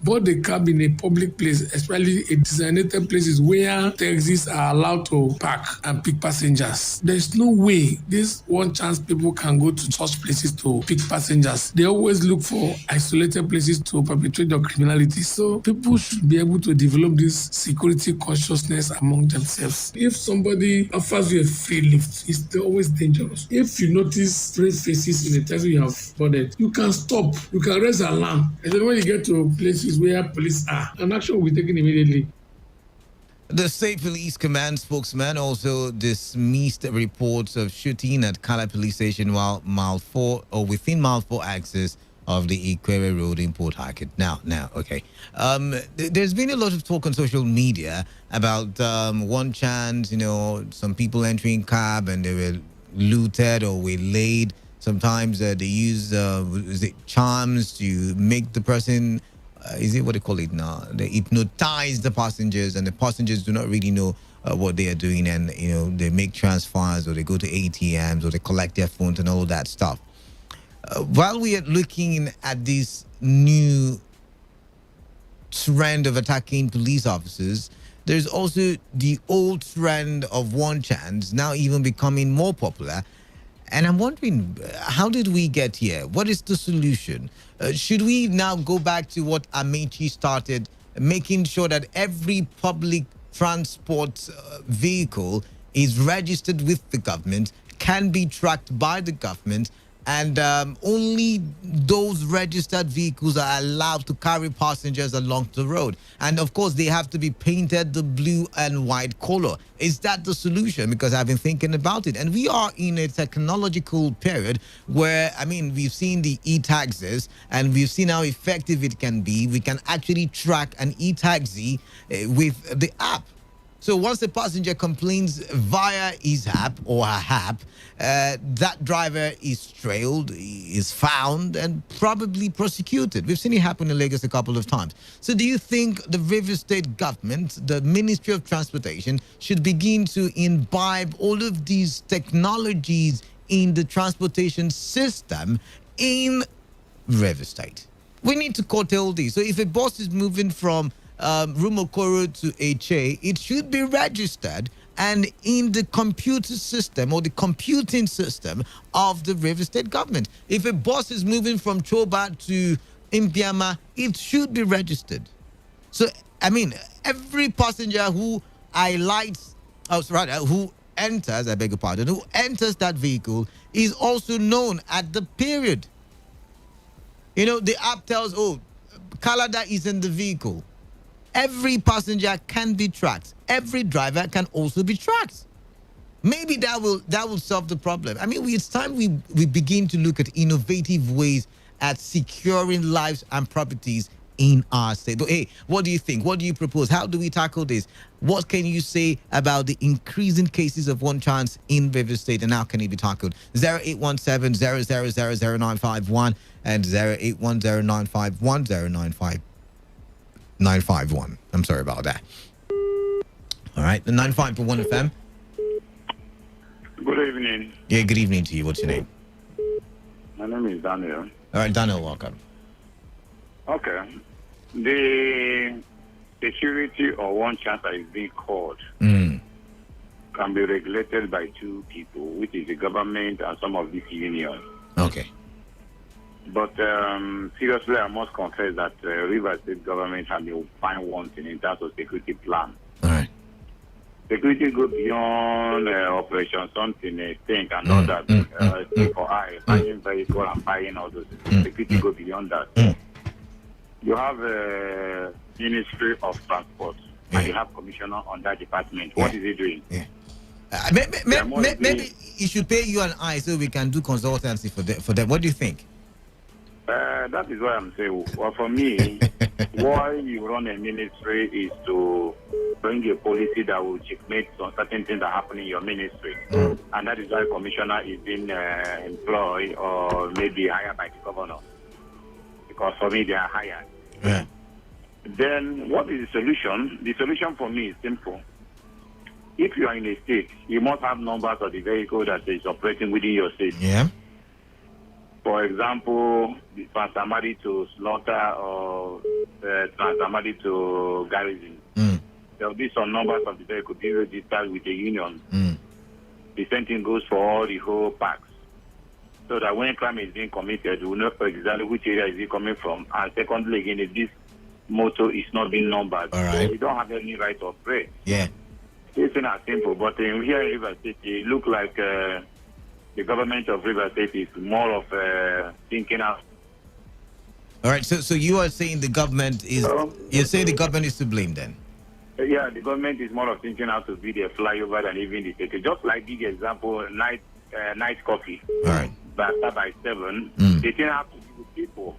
in a public place, especially a designated places where taxis are allowed to park and pick passengers. There's no way this One Chance people can go to such places to pick passengers. They always look for isolated places to perpetrate their criminality. So people should be able to develop this security consciousness among themselves. If somebody offers you a free lift, it's always dangerous. If you notice red faces in the taxi you have boarded, you can stop, you can raise an alarm. And then when you get to places where police are, an action will be taken immediately. The State Police Command spokesman also dismissed reports of shooting at Kala Police Station while within mile 4 access of the Ikwere Road in Port Harcourt. Now, okay. There's been a lot of talk on social media about One Chance, some people entering cab and they were looted or waylaid. Sometimes they use charms to make the person, is it what they call it now? They hypnotize the passengers, and the passengers do not really know what they are doing, and they make transfers or they go to ATMs or they collect their phones and all that stuff. While we are looking at this new trend of attacking police officers, there's also the old trend of One Chance now even becoming more popular. And I'm wondering, how did we get here? What is the solution? Should we now go back to what Amechi started, making sure that every public transport vehicle is registered with the government, can be tracked by the government, and only those registered vehicles are allowed to carry passengers along the road? And of course, they have to be painted the blue and white color. Is that the solution? Because I've been thinking about it. And we are in a technological period where, we've seen the e-taxis and we've seen how effective it can be. We can actually track an e-taxi with the app. So once the passenger complains via his app or her app, that driver is trailed, is found, and probably prosecuted. We've seen it happen in Lagos a couple of times. So do you think the Rivers State government, the Ministry of Transportation, should begin to imbibe all of these technologies in the transportation system in Rivers State? We need to curtail these. So if a bus is moving from Rumokoro to Eche, it should be registered and in the computer system or the computing system of the River State government. If a bus is moving from Choba to Impiama, it should be registered. So, every passenger who who enters, I beg your pardon, who enters that vehicle is also known at the period. The app tells, Kalada is in the vehicle. Every passenger can be tracked. Every driver can also be tracked. Maybe that will solve the problem. It's time we begin to look at innovative ways at securing lives and properties in our state. But hey, what do you think? What do you propose? How do we tackle this? What can you say about the increasing cases of One Chance in River State, and how can it be tackled? 0817-000-0951 and 0810-951-095. 951. I'm sorry about that. All right, the 95.1 FM. Good evening. Yeah, good evening to you. What's your name? My name is Daniel. All right, Daniel, welcome. Okay. The security or One Chance is being called. can be regulated by two people, which is the government and some of these unions. Okay. But seriously, I must confess that River State government has been fine one thing in terms of security plan. All right. Security go beyond operation something, think and all that. See for eye, buying vehicle and buying all those things. Security go beyond that. You have a Ministry of Transport and you have commissioner on that department. What is he doing? Maybe he should pay you and I so we can do consultancy for them. What do you think? That is what I'm saying. Well, for me, why you run a ministry is to bring a policy that will checkmate on certain things that happen in your ministry. And that is why commissioner is being employed or maybe hired by the governor. Because for me, they are hired. Yeah. Then what is the solution? The solution for me is simple. If you are in a state, you must have numbers of the vehicle that is operating within your state. Yeah. For example, the Transamadi to Slaughter or Transamadi to Garrison. There will be some numbers of the vehicle being registered with the union. The same thing goes for all the whole parks. So that when crime is being committed, we will know exactly which area is it coming from. And secondly, again, if this motor is not being numbered, so you don't have any right to operate. Yeah. It's not simple, but here in River State, it looks like the government of River State is more of thinking out. All right, so you are saying the government is, you're saying the government is to blame then? Yeah, the government is more of thinking how to be the flyover than even the state. Just like big example, night coffee. All right. By 7, they didn't have to be with people.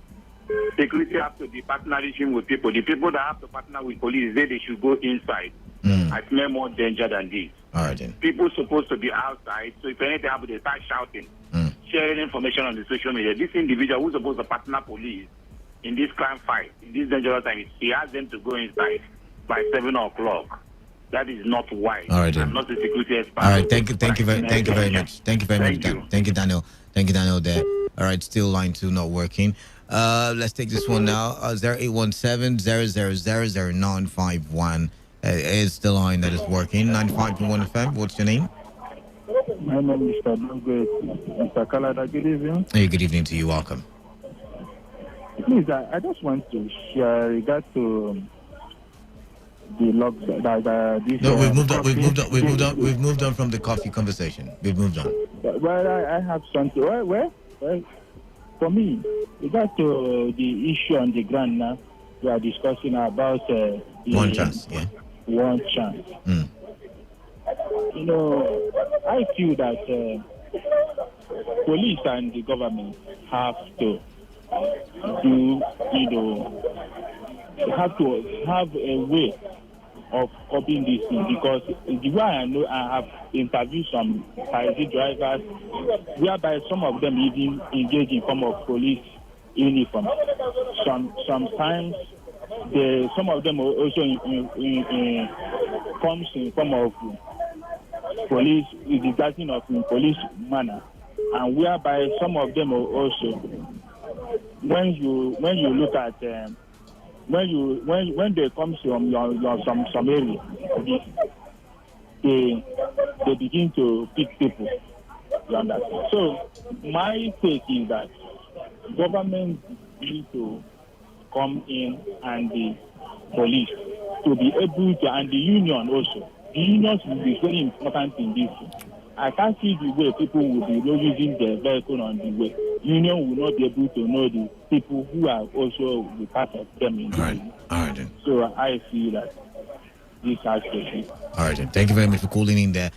Security have to be partnering with people. The people that have to partner with police, they should go inside. I smell more danger than this. All right then. People supposed to be outside, so if anything happens, they start shouting, sharing information on the social media. This individual who's supposed to partner police in this crime fight, in this dangerous time, he has them to go inside by 7 o'clock. That is not wise. All right then. I'm not a security expert. All right, thank you very much. Thank you very much, Dan. Thank you, Daniel. Thank you, Daniel. There. All right, still line 2 not working. Let's take this one now. 0817-000-0951 is the line that is working. 95.1 FM. What's your name? My name is Mr. Kalada. Good evening. Hey, good evening to you. Welcome. Please, I just want to share regard to the log. No, we've moved on from the coffee conversation. We've moved on. Well, I have something. Well, for me, regard to the issue on the ground now, we are discussing about one chance. Yeah. One chance. You know, I feel that police and the government have to do, have to have a way of coping this thing, because the way I know, I have interviewed some taxi drivers whereby some of them even engage in form of police uniform. Sometimes some of them also comes in form of police, the guarding of police manner, and whereby some of them also, when you look at when they come from some area, they begin to pick people. You understand? So my take is that government need to come in, and the police to be able to, and the union also. The unions will be very important in this. I can't see the way people will be using their vehicle on the way. Union will not be able to know the people who are also the part of them in the way. All right then. So I feel that this has to be. All right then. Thank you very much for calling in there.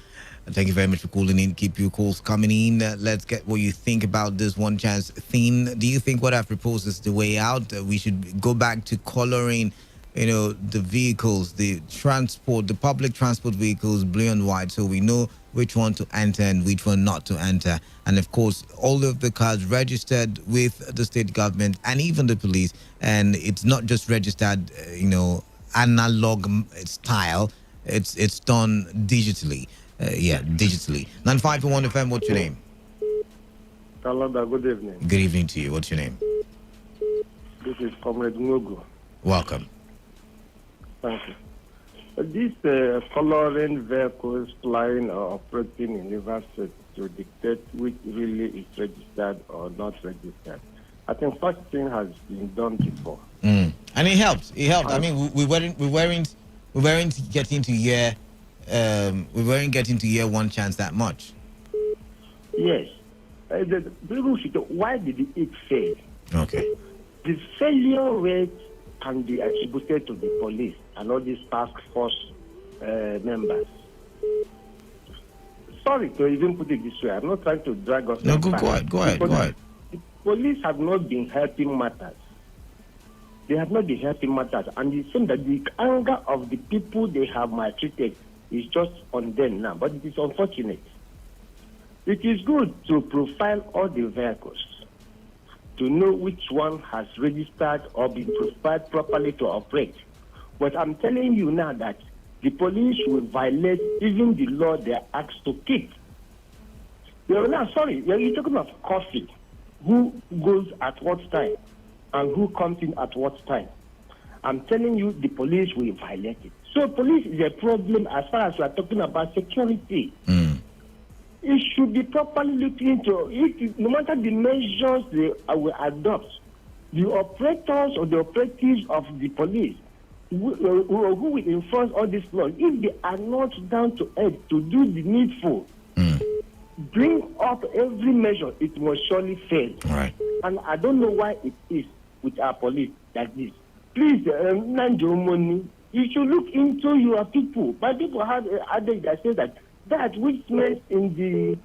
Thank you very much for calling in. Keep your calls coming in. Let's get what you think about this one chance thing. Do you think what I've proposed is the way out? We should go back to coloring, the vehicles, the transport, the public transport vehicles, blue and white, so we know which one to enter and which one not to enter. And of course, all of the cars registered with the state government and even the police. And it's not just registered, analog style. It's done digitally. Digitally. 95.1 FM, what's your name? Kalada, good evening. Good evening to you. What's your name? This is Comrade Ngogo. Welcome. Thank you. These coloring vehicles flying or operating in River State to dictate which really is registered or not registered. I think such thing has been done before. And it helped. It helped. I mean, we weren't getting to year one chance that much. Yes. The people should know, why did it fail? Okay. The failure rate can be attributed to the police and all these task force members. Sorry to even put it this way. I'm not trying to drag us. No, go ahead. The police have not been helping matters. They have not been helping matters. And it seems that the anger of the people they have maltreated is just on them now. But it is unfortunate. It is good to profile all the vehicles to know which one has registered or been profiled properly to operate. But I'm telling you now that the police will violate even the law they are asked to keep. You're talking about coffee. Who goes at what time and who comes in at what time? I'm telling you, the police will violate it. So police is a problem as far as we are talking about security. It should be properly looked into. No matter the measures they will adopt, the operators or the operatives of the police who will enforce all these laws, if they are not down to earth to do the needful, bring up every measure, it must surely fail. Right. And I don't know why it is with our police like this. Please, Nanjo, you should look into your people. My people have an adage that says that which smells in the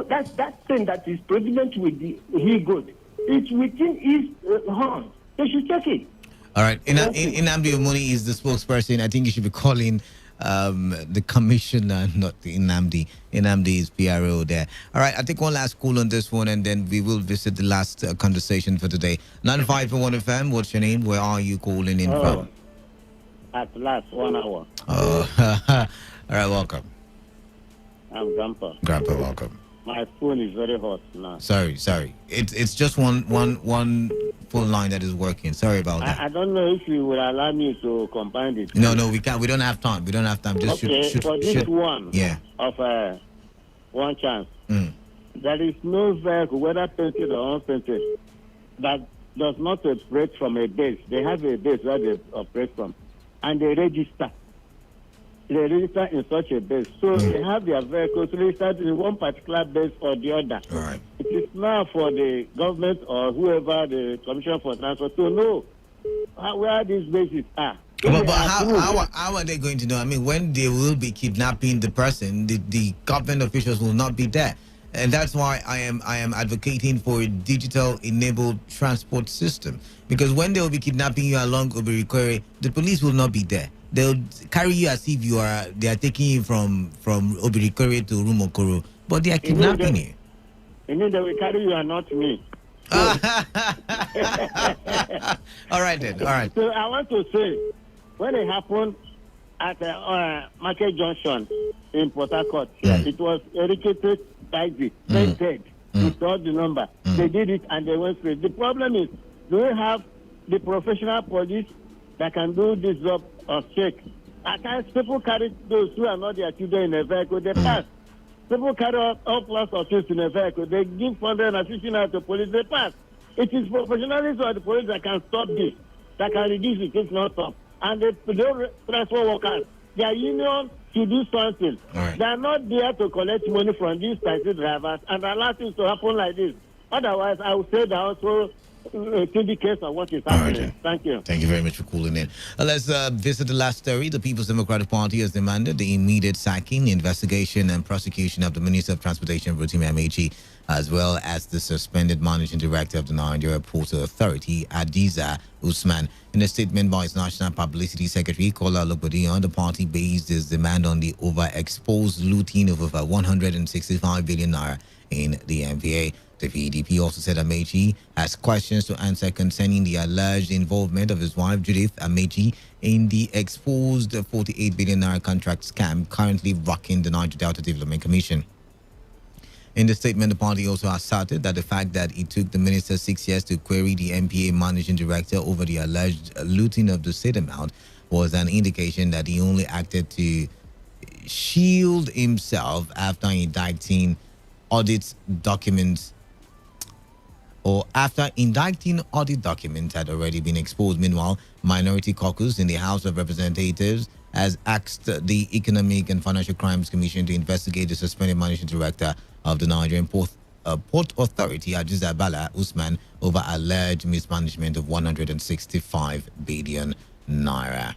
that thing that is prevalent with the he goat, it's within his horn. They should check it. All right. Inamdi Omoni is the spokesperson. I think you should be calling the commissioner, not the Inamdi. Inamdi is PRO there. All right. I think one last call on this one, and then we will visit the last conversation for today. 95.1 FM. What's your name? Where are you calling in from? At last, 1 hour. All right. Welcome. I'm Grandpa. Grandpa, welcome. My phone is very hot now. Sorry. It's just one phone line that is working. Sorry about that. I don't know if you will allow me to combine it. No, we can't. We don't have time. Just shoot, for this one. Yeah. Of one chance. There is no vehicle, whether painted or unpainted, that does not operate from a base. They have a base where they operate from, and they register. They register in such a base. So they have their vehicles registered in one particular base or the other. All right. It is now for the government or whoever, the Commission for Transport, to know where these bases are. But how are they going to know? I mean, when they will be kidnapping the person, the government officials will not be there. And that's why I am advocating for a digital enabled transport system. Because when they will be kidnapping you along Obirikore, the police will not be there. They'll carry you as if they are taking you from Obirikore to Rumokoro, but they are kidnapping you. You mean they will carry you and not me? All right then. All right. So I want to say, when it happened at Market Junction in Port Harcourt, it was educated taxi, painted, we saw the number. They did it and they went straight. The problem is, do we have the professional police that can do this job of check? At times, people carry those who are not their children in a vehicle, they pass. People carry all class of things in a vehicle, they give 150 naira to police, they pass. It is professionalism of the police that can stop this, that can reduce it, it's not stop. And the transport workers, their union should do something. Right. They are not there to collect money from these taxi drivers and allow things to happen like this. Otherwise, I would say that also indicators of what is happening. Right. Thank you. Thank you very much for calling in. Let's visit the last story. The People's Democratic Party has demanded the immediate sacking, investigation, and prosecution of the Minister of Transportation, Rotimi Amechi, as well as the suspended managing director of the Nigeria Port Authority, Adiza Usman. In a statement by its National Publicity Secretary, Kola Lopodion, the party based its demand on the overexposed looting of over 165 billion naira in the MPA. The PDP also said Amechi has questions to answer concerning the alleged involvement of his wife, Judith Amechi, in the exposed 48 billion naira contract scam currently rocking the Niger Delta Development Commission. In the statement, the party also asserted that the fact that it took the minister 6 years to query the MPA managing director over the alleged looting of the said amount was an indication that he only acted to shield himself after indicting audit documents or after indicting audit documents had already been exposed. Meanwhile, Minority Caucus in the House of Representatives has asked the Economic and Financial Crimes Commission to investigate the suspended managing director of the Nigerian Port Authority, Ajiz Bala Usman, over alleged mismanagement of 165 billion naira.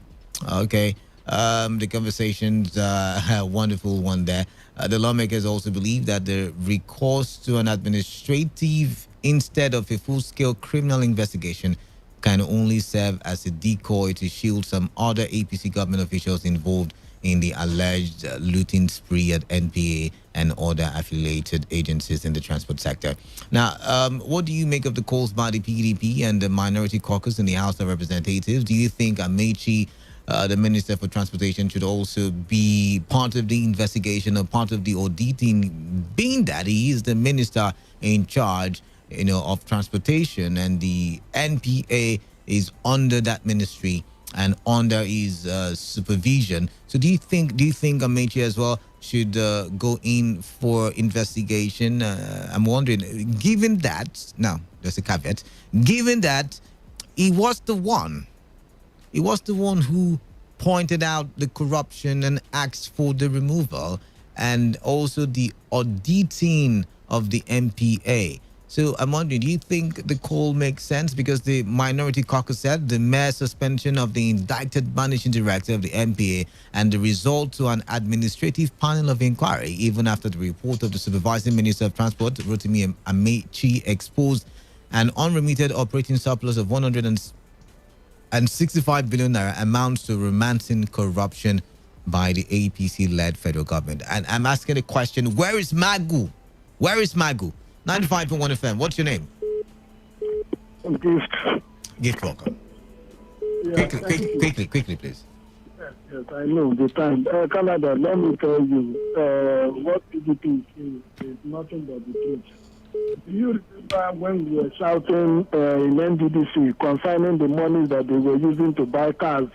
Okay. The conversation's a wonderful one there. The lawmakers also believe that the recourse to an administrative instead of a full-scale criminal investigation can only serve as a decoy to shield some other APC government officials involved in the alleged looting spree at NPA and other affiliated agencies in the transport sector. Now, what do you make of the calls by the PDP and the Minority Caucus in the House of Representatives? Do you think Amechi, the Minister for Transportation, should also be part of the investigation or part of the auditing, being that he is the minister in charge, of transportation, and the NPA is under that ministry and under his supervision? So do you think Amechi as well should go in for investigation? I'm wondering, given that, now there's a caveat, given that he was the one who pointed out the corruption and asked for the removal and also the auditing of the MPA. So I'm wondering, do you think the call makes sense? Because the Minority Caucus said the mere suspension of the indicted managing director of the MPA and the result to an administrative panel of inquiry, even after the report of the supervising Minister of Transport, Rotimi Amechi, exposed an unremitted operating surplus of 165 billion naira, amounts to romancing corruption by the APC-led federal government. And I'm asking the question, where is Magu? Where is Magu? 95.1 FM. What's your name? Gift, welcome. Yeah, Quickly, please. Yes, I know the time. Canada, let me tell you, what PDP is nothing but the truth. Do you remember when we were shouting in NDDC concerning the money that they were using to buy cars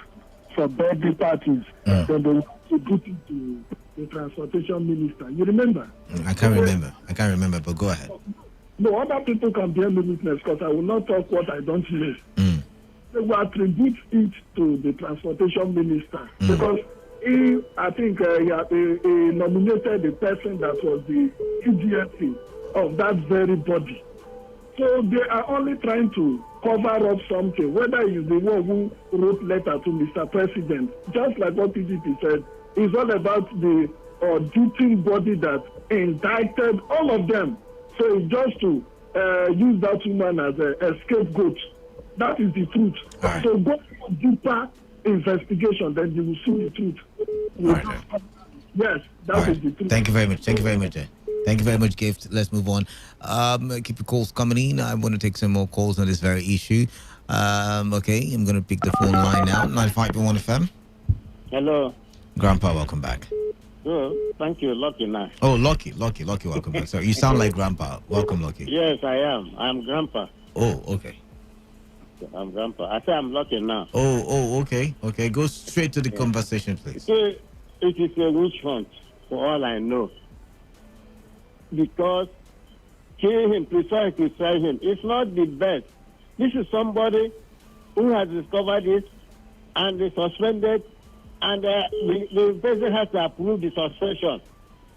for birthday parties? Then they were distributing to the transportation minister. You remember? I can't remember, but go ahead. No, other people can bear me witness because I will not talk what I don't know. They will attribute it to the transportation minister because he nominated the person that was the EGFC of that very body. So they are only trying to cover up something, whether he's the one who wrote letter to Mr. President, just like what PDP said. It's all about the auditing body that indicted all of them. So it's just to use that woman as a scapegoat. That is the truth. Right. So go for deeper investigation, then you will see the truth. Right. Yes, that is the truth. Thank you very much. Thank you very much, Gift. Let's move on. Keep your calls coming in. I want to take some more calls on this very issue. Okay, I'm going to pick the phone line now. 95.1 FM. Hello. Grandpa, welcome back. Oh, thank you, Lucky now. Oh, Lucky, welcome back. Sorry, you sound like Grandpa. Welcome, Lucky. Yes, I am. I'm Grandpa. Oh, okay. I'm Grandpa. I say I'm Lucky now. Oh, okay. Okay, go straight to the conversation, please. It is a witch hunt, for all I know. Because kill him, prefer him. It's not the best. This is somebody who has discovered it and they suspended, and the president has to approve the suspension.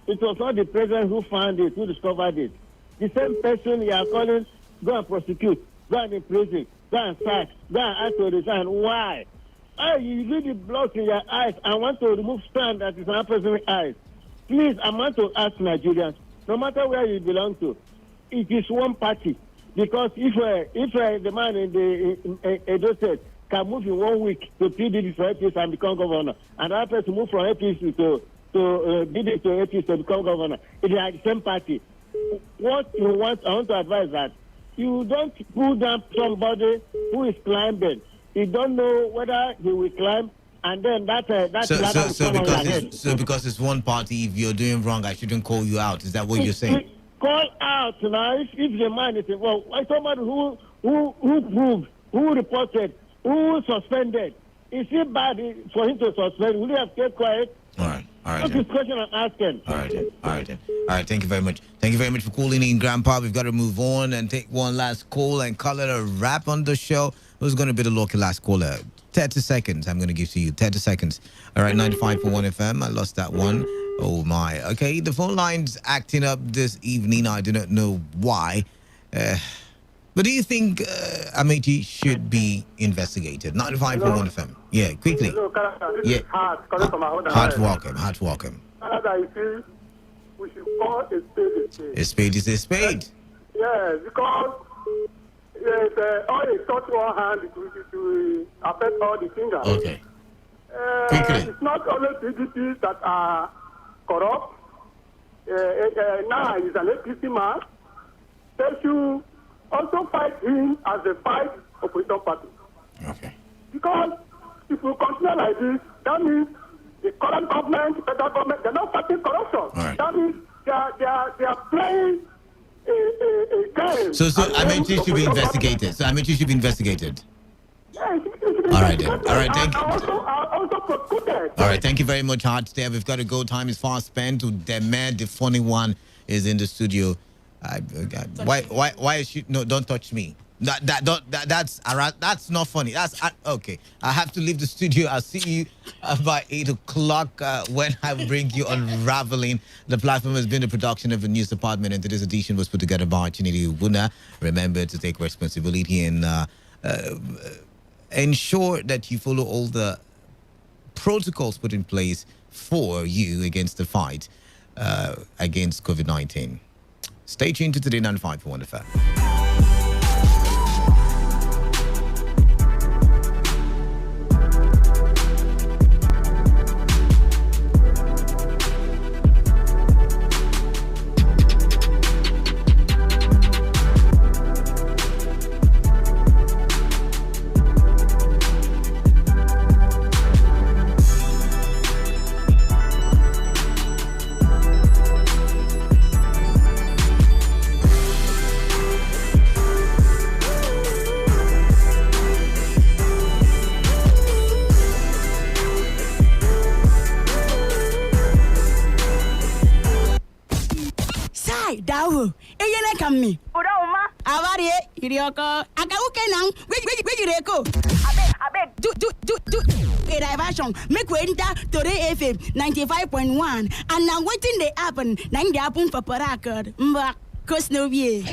It was not the president who found it, who discovered it. The same person you are calling, go and prosecute, go and imprison, go and sack, go and ask to resign. Why? You read the blood in your eyes and want to remove sand that is in our president's eyes. Please, I want to ask Nigerians, no matter where you belong to, it is one party. Because if the man in the Edo State can move in 1 week to PDP for APC and become governor, and that person move from APC to PDP to APC to become governor, it is like the same party. What you want, I want to advise that you don't pull down somebody who is climbing. You don't know whether he will climb, and then so because it's one party, if you're doing wrong, I shouldn't call you out. Is that what you're saying? Call out now. If the man is involved, somebody who proved, who reported, who suspended, is it bad for him to suspend? Will he have kept quiet? All right. That's the question I'm asking. All right. Thank you very much. Thank you very much for calling in, Grandpa. We've got to move on and take one last call and call it a wrap on the show. Who's going to be the lucky last caller? 30 seconds. I'm going to give to you 30 seconds. All right, 95.1 FM. I lost that one. Oh my. Okay, the phone line's acting up this evening. I do not know why. But do you think Amechi should be investigated? 95.1 FM. Yeah, quickly. Hello, Canada. This Yeah. is Hart, calling from Ahoda. Heart welcome. Canada, you see, we should call a spade. A spade is a spade. Yes, because all the touch one hand, it will affect all the fingers. Okay. It's not only PDPs that are corrupt. Now he's an APC man. They should also fight him as a fight opposition party. Okay. Because if we continue like this, that means the current government, federal government, they're not fighting corruption. Right. That means they are playing a game. So Amechi should be investigated. Yeah, All right then. All right, thank you. Also prosecuted. All right, thank you very much, Hart. There, we've got to go. Time is fast spent. The man, the funny one, is in the studio. Why is she? No, don't touch me. That's not funny. That's okay. I have to leave the studio. I'll see you by 8 o'clock when I bring you Unraveling. The platform has been a production of the news department, and today's edition was put together by Chinidi Ubuna. Remember to take responsibility and ensure that you follow all the protocols put in place for you against the fight against COVID-19. Stay tuned to Today 95.1 FM. Dawo, eyene kammi. Oda uma. Avare, irioko. Akawuke nang, we reko. Abeg. Do. A diversion. Make we enter Today FM 95.1. And now waiting they happen. Nang they happen for Parakard. Mba, cause no be.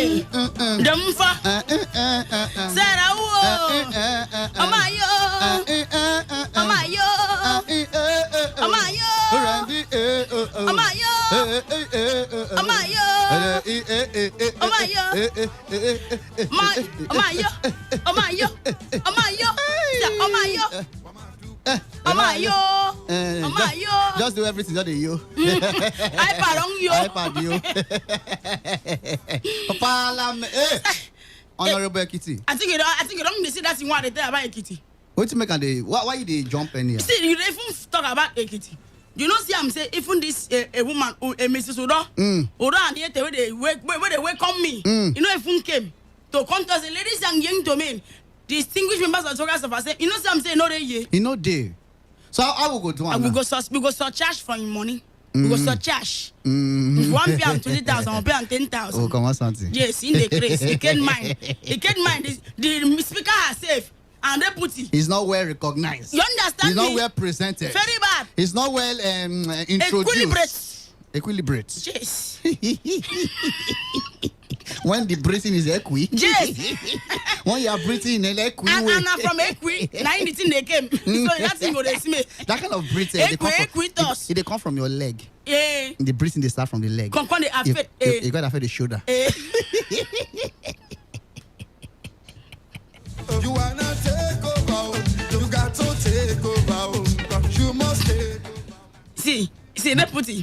Hey, Dumfa. Sarah, Amayo, Amayo, Amayo, Amayo, Amayo, Amayo, Amayo, Amayo, Amayo, Amayo, Amayo. Just do everything that you. iPad on you. iPad you. Honorable Kitty. I think you don't see that in what they tell about Ekiti. What you make and they why you they jump in here? See, you even talk about Ekiti. You know, see, I'm saying even this a woman, Mrs. Odo, Odo and yet where they welcome me. You know, if one came to come to us, ladies and young domain, distinguished members of the Society, say, you know, I'm saying no day. You know day. So I will go to one. We go charge for your money. We go charge. If 1 p.m. 20,000, 1 p.m. 10,000. Oh, come on, something. Yes, in the case, he can't mind. He can't mind. The speaker has safe. And deputy. He's not well recognized. You understand? He's not well presented. Very bad. He's not well introduced. Equilibrate. Yes. When the breathing is equi. Yes. When you are breathing in equi. And from equi, 19 they came. So that thing go they smell. That kind of breathing. They come from your leg. Yeah. The breathing they start from the leg. Come they affect. You got to affect the shoulder. You wanna take over, you got to take over, you must take over. See, deputy.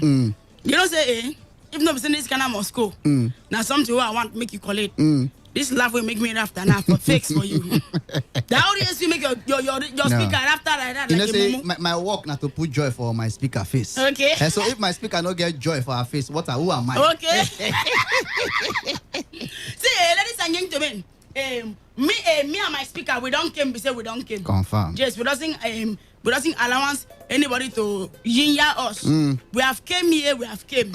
You know say, if not this kind of Moscow, now something I want to make you call it. This laugh will make me after now for fix for you. The audience will make your speaker after like that. You like know say my work not to put joy for my speaker face. Okay. And so if my speaker not get joy for her face, who am I? Okay. See, ladies and gentlemen. Me and my speaker, we don't came. We say we don't came. Confirm. Yes, we doesn't allowance anybody to yinya us. We have came here. We have came.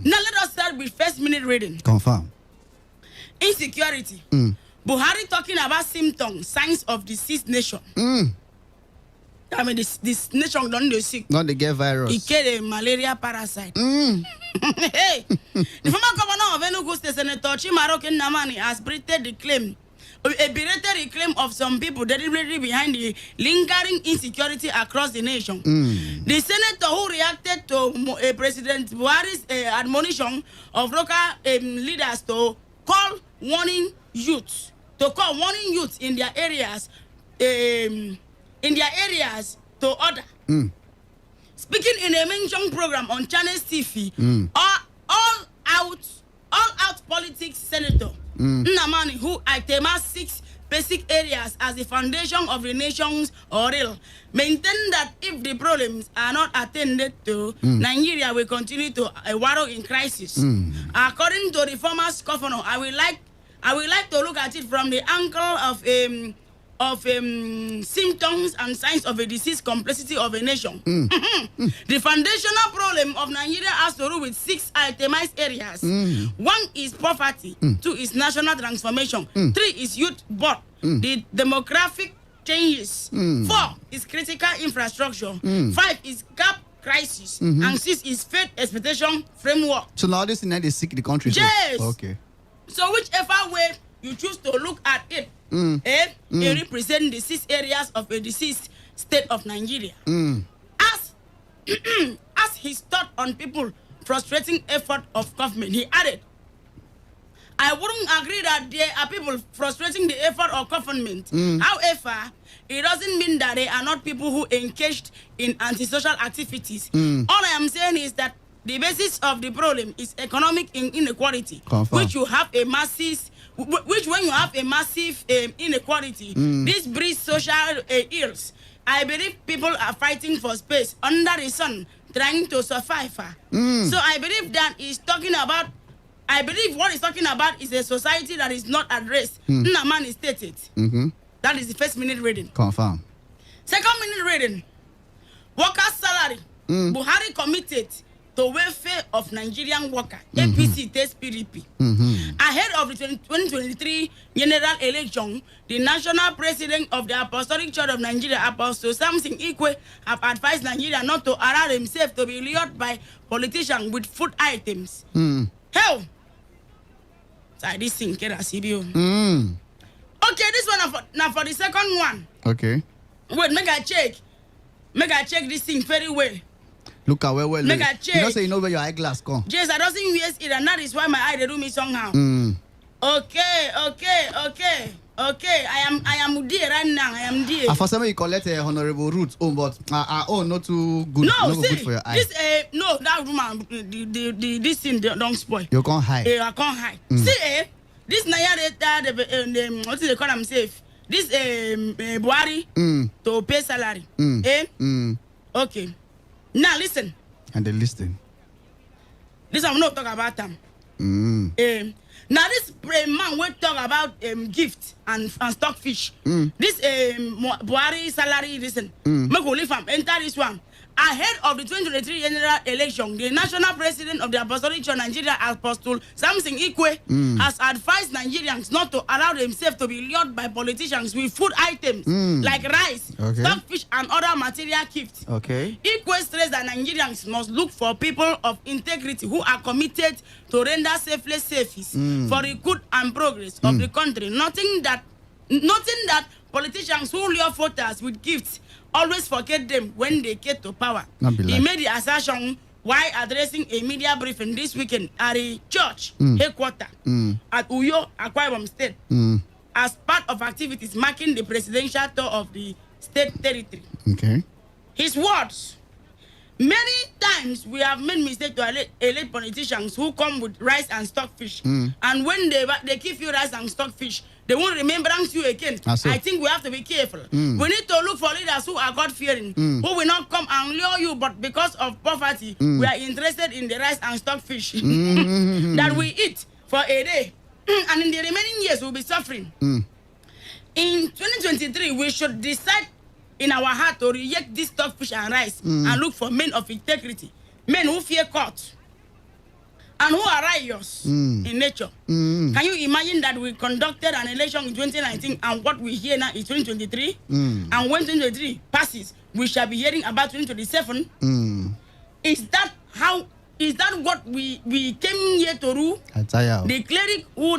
Now let us start with first minute reading. Confirm. Insecurity. Buhari talking about symptoms, signs of diseased nation. I mean, this nation don't do sick. Not the get virus. It get a malaria parasite. Hey, the former governor of Enugu State, Senator Chimaro Namani, has berated the claim of some people deliberately behind the lingering insecurity across the nation. The senator who reacted to President Buhari's admonition of local leaders to call warning youths in their areas. To order. Speaking in a mentioned program on Channels TV, all out politics senator Nnamani, who items 6 basic areas as the foundation of the nation's oil, maintain that if the problems are not attended to, Nigeria will continue to wallow in crisis. According to the former governor, I would like to look at it from the angle of symptoms and signs of a disease complexity of a nation. The foundational problem of Nigeria has to do with 6 itemized areas. 1 is poverty, 2 is national transformation, 3 is youth birth, the demographic changes, 4 is critical infrastructure, 5 is gap crisis, and 6 is faith expectation framework. So now this is they seek the country. Yes. Okay. So whichever way you choose to look at it, it represents the 6 areas of a diseased state of Nigeria. As his thought on people frustrating effort of government, he added, I wouldn't agree that there are people frustrating the effort of government. However, it doesn't mean that they are not people who engaged in antisocial activities. All I am saying is that the basis of the problem is economic inequality, which when you have a massive inequality, this breeds social ills. I believe people are fighting for space under the sun, trying to survive. So I believe what he's talking about is a society that is not addressed. Nnamani stated. That is the first minute reading. Confirm. Second minute reading. Workers' salary. Buhari committed to welfare of Nigerian workers. APC takes PDP. Ahead of the 2023 general election, the national president of the Apostolic Church of Nigeria, Apostle Samson Ikwe, have advised Nigeria not to allow themselves to be lured by politicians with food items. Hell, So this thing get a CBO. Mm. Okay, this one now for the second one. Okay. Wait, make I check. Make I check this thing very well. Look at well. Make I check. You don't say you know where your eyeglass come. Yes, I don't think yes it, and that is why my eye they do me somehow. Okay. I am there right now. I am there. For some you collect a honorable route, but not too good. No, not see, good for your eye. this no, that woman, this thing don't spoil. You can't hide. I can't hide. See, this Naya what do they call them safe? This Buhari to pay salary. Okay. Now listen. And they listen. This I'm not talk about them. Now this man will talk about gift and stockfish. This Buhari salary listen. Make we leave am enter this one. Ahead of the 2023 general election, the national president of the Apostolic Church Nigeria, Apostle Samson Ikwe, has advised Nigerians not to allow themselves to be lured by politicians with food items like rice, stockfish, and other material gifts. Okay. Ikwe stressed that Nigerians must look for people of integrity who are committed to render selfless service for the good and progress of the country. Noting that politicians who lure voters with gifts always forget them when they get to power. He made the assertion while addressing a media briefing this weekend at a church headquarters at Uyo, Akwa Ibom State, as part of activities marking the presidential tour of the state territory. Okay. His words: many times we have made mistakes to elect politicians who come with rice and stockfish, and when they give you rice and stockfish, they won't remember you again. I think we have to be careful. We need to look for leaders who are God-fearing, who will not come and lure you, but because of poverty, we are interested in the rice and stockfish that we eat for a day, and in the remaining years we'll be suffering. In 2023, we should decide in our heart to reject this stockfish and rice and look for men of integrity, men who fear court and who are righteous in nature. Can you imagine that we conducted an election in 2019 and what we hear now is 2023? And when 2023 passes, we shall be hearing about 2027. Is that what we came here to do? The cleric who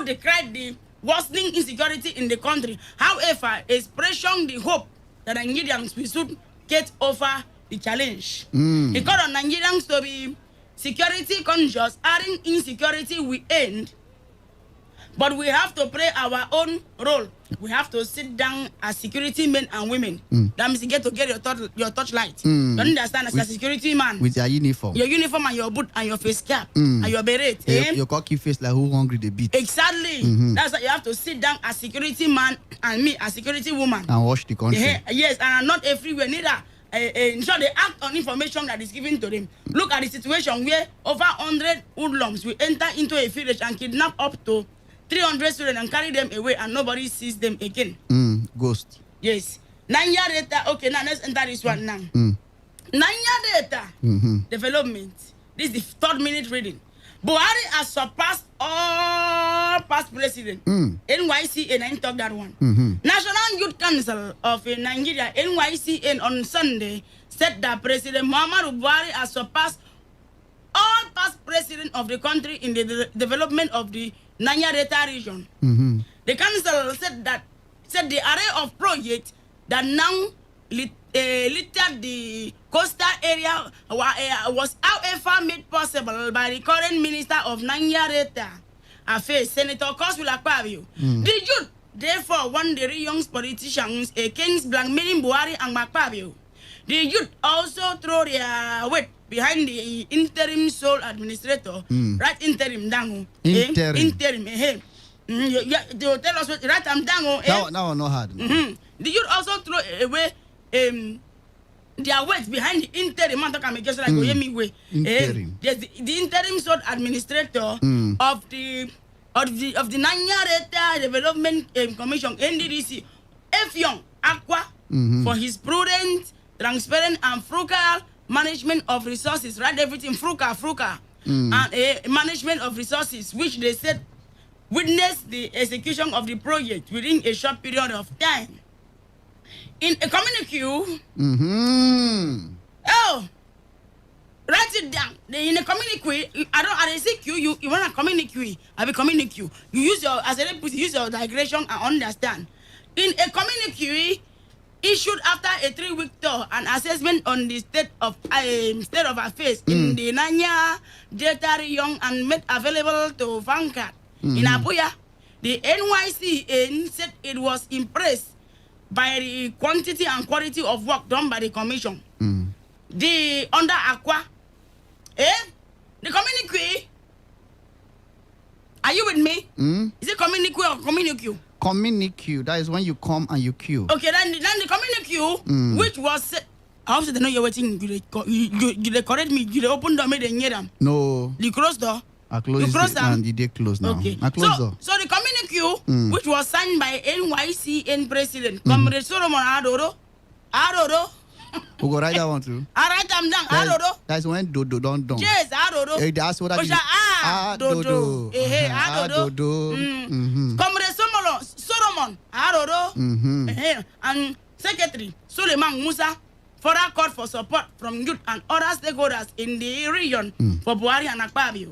decried the worsening insecurity in the country, however, expression the hope that Nigerians will soon get over the challenge. He called on Nigerians to be security conscious, adding insecurity we end, but we have to play our own role. We have to sit down as security men and women. That means you get to get your torchlight. You understand? As a security man, with your uniform and your boot and your face cap and your beret. Your cocky face like who hungry the beat. Exactly. That's why you have to sit down as security man and me as security woman and watch the country. Yes, and I'm not everywhere neither. So they act on information that is given to them. Look at the situation where over 100 hoodlums will enter into a village and kidnap up to 300 students and carry them away, and nobody sees them again. Ghost. Yes. 9 year data. Okay, now let's enter this one now. 9 year data development. This is the 3rd minute reading. Buhari has surpassed all past presidents. NYCN, I didn't talk that one. National Youth Council of Nigeria, NYCN, on Sunday said that President Muhammadu Buhari has surpassed all past presidents of the country in the development of the Niger Delta region. The council said the array of projects that now littered the coastal area was however made possible by the current Minister of Niger Delta Affairs, Senator Coswell Akpabio. The youth therefore want the young politicians against blackmailing Buhari and Akpabio. The youth also throw their weight behind the interim sole administrator, right? Interim dango. Interim. They tell us what right dango. Now not hard. The youth also throw away their weight behind the interim. Man, talk just like way. Interim. The interim sole administrator of the Niger Delta Development Commission (NDDC), Effiong Aqua, for his prudent, transparent, and frugal management of resources, right? Everything frugal, and management of resources, which they said witnessed the execution of the project within a short period of time. In a communique, writing it down. In the communique, I don't say you wanna communicate. I be communicate. You use your as a use your digression and understand. In a communique issued after a 3-week tour and assessment on the state of affairs in the Nanya Delta region and made available to Vanguard in Abuja, the NYCN said it was impressed by the quantity and quality of work done by the commission. The under Aqua, the communique. Are you with me? Is it communique or communique? Communique. That is when you come and you queue. Okay, then the communique, which was. I also don't know you're waiting. You correct me. You open door, made and hear them. No. The closed door. I closed it and they closed now. Okay. I closed door. So the communique, which was signed by NYCN President, Comrade Solomon Adodo. Who go write that one too? I write them down. Adodo. That's when Dodo don't. Yes, Adodo. That's what I mean. Adodo. Adodo. Comrade Solomon Adodo. And Secretary Suleiman Musa further called for support from youth and other stakeholders in the region for Buhari and Akpabio.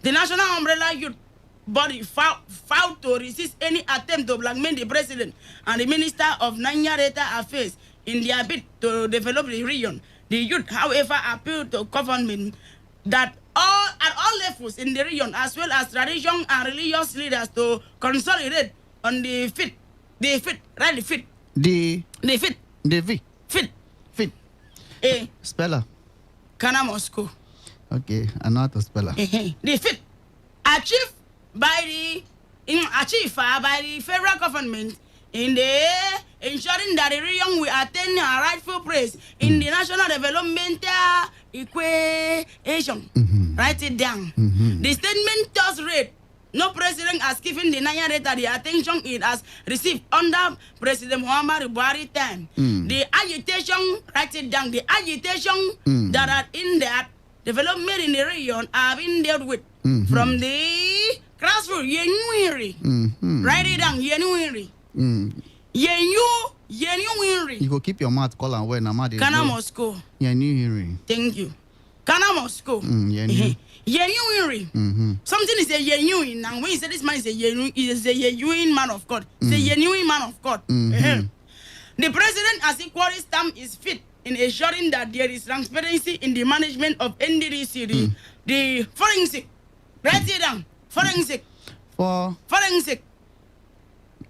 The National Umbrella Youth Body filed to resist any attempt to blackmail the President and the Minister of Nanya Delta Affairs in their bid to develop the region. The youth, however, appealed to government that at all levels in the region, as well as tradition and religious leaders, to consolidate on the fit. Speller. Kana Moscow. Okay, I'm not a speller. The fit achieved by the federal government in the ensuring that the region will attain a rightful place in the national developmental equation. Write it down. The statement thus read, no president has given the Nanya Delta the attention it has received under President Muhammadu Buhari time. The agitation, write it down, the agitation that are in that development in the region are being dealt with from the grassroots. Write it down, You go keep your mouth call and when I'm at Kana Moscow. Thank you. Kana Moscow. Something is a genuine, and when you say this man is a genuine man of God, it's a genuine man of God. The president, as equally stamped, is fit in ensuring that there is transparency in the management of NDDC, the forensic. Write it down. Forensic. Forensic.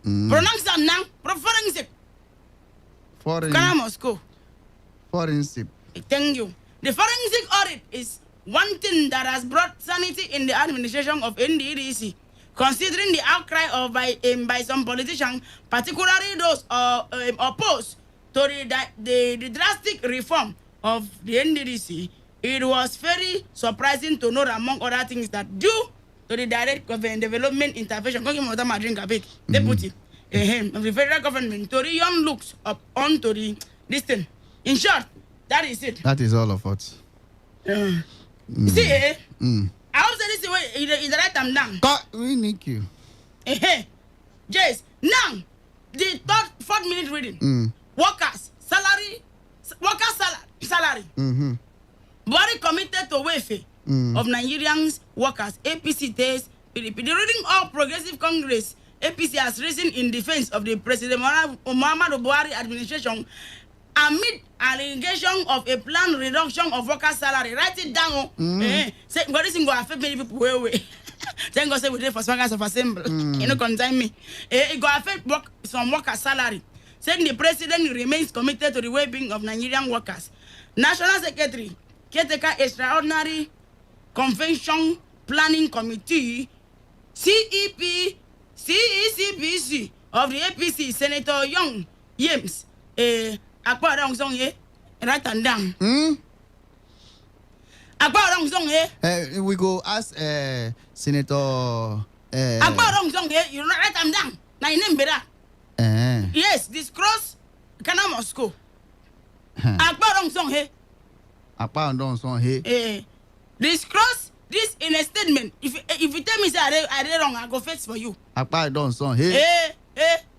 Pronounce that now. Forensic. Kana Moscow. Forensic. Thank you. The forensic audit is one thing that has brought sanity in the administration of NDDC, considering the outcry by some politicians, particularly those opposed to the drastic reform of the NDDC. It was very surprising to note, among other things, that due to the direct development intervention, deputy of the federal government, Torion looks up onto this thing. In short, that is it. That is all of us. See, I also say this way, is write them down. We need you. Yes. Now, the fourth minute reading. Workers salary. Buhari committed to welfare of Nigerians workers. APC takes PDP. The reading of Progressive Congress, APC has risen in defense of the President Muhammadu Buhari administration amid allegation of a planned reduction of workers' salary. Write it down. Say, God, this thing go affect many people way. Then God say we did for workers of assembly. You know, concern me. It go affect some workers' salary. Saying the president remains committed to the well-being of Nigerian workers. National Secretary, Caretaker Extraordinary Convention Planning Committee, CECPC of the APC, Senator Young James, Akpa Rong Song here, write and down. Akpa Rong Song here. We go ask Senator. Akpa Rong Song here, you write them down. Now your name better. Yes, this cross Kana Moscow. Akpa Rong Song here. Akpa Rong Song here. This cross, this in a statement. If you tell me say I did wrong, I go fix for you. Akpa Rong Song here.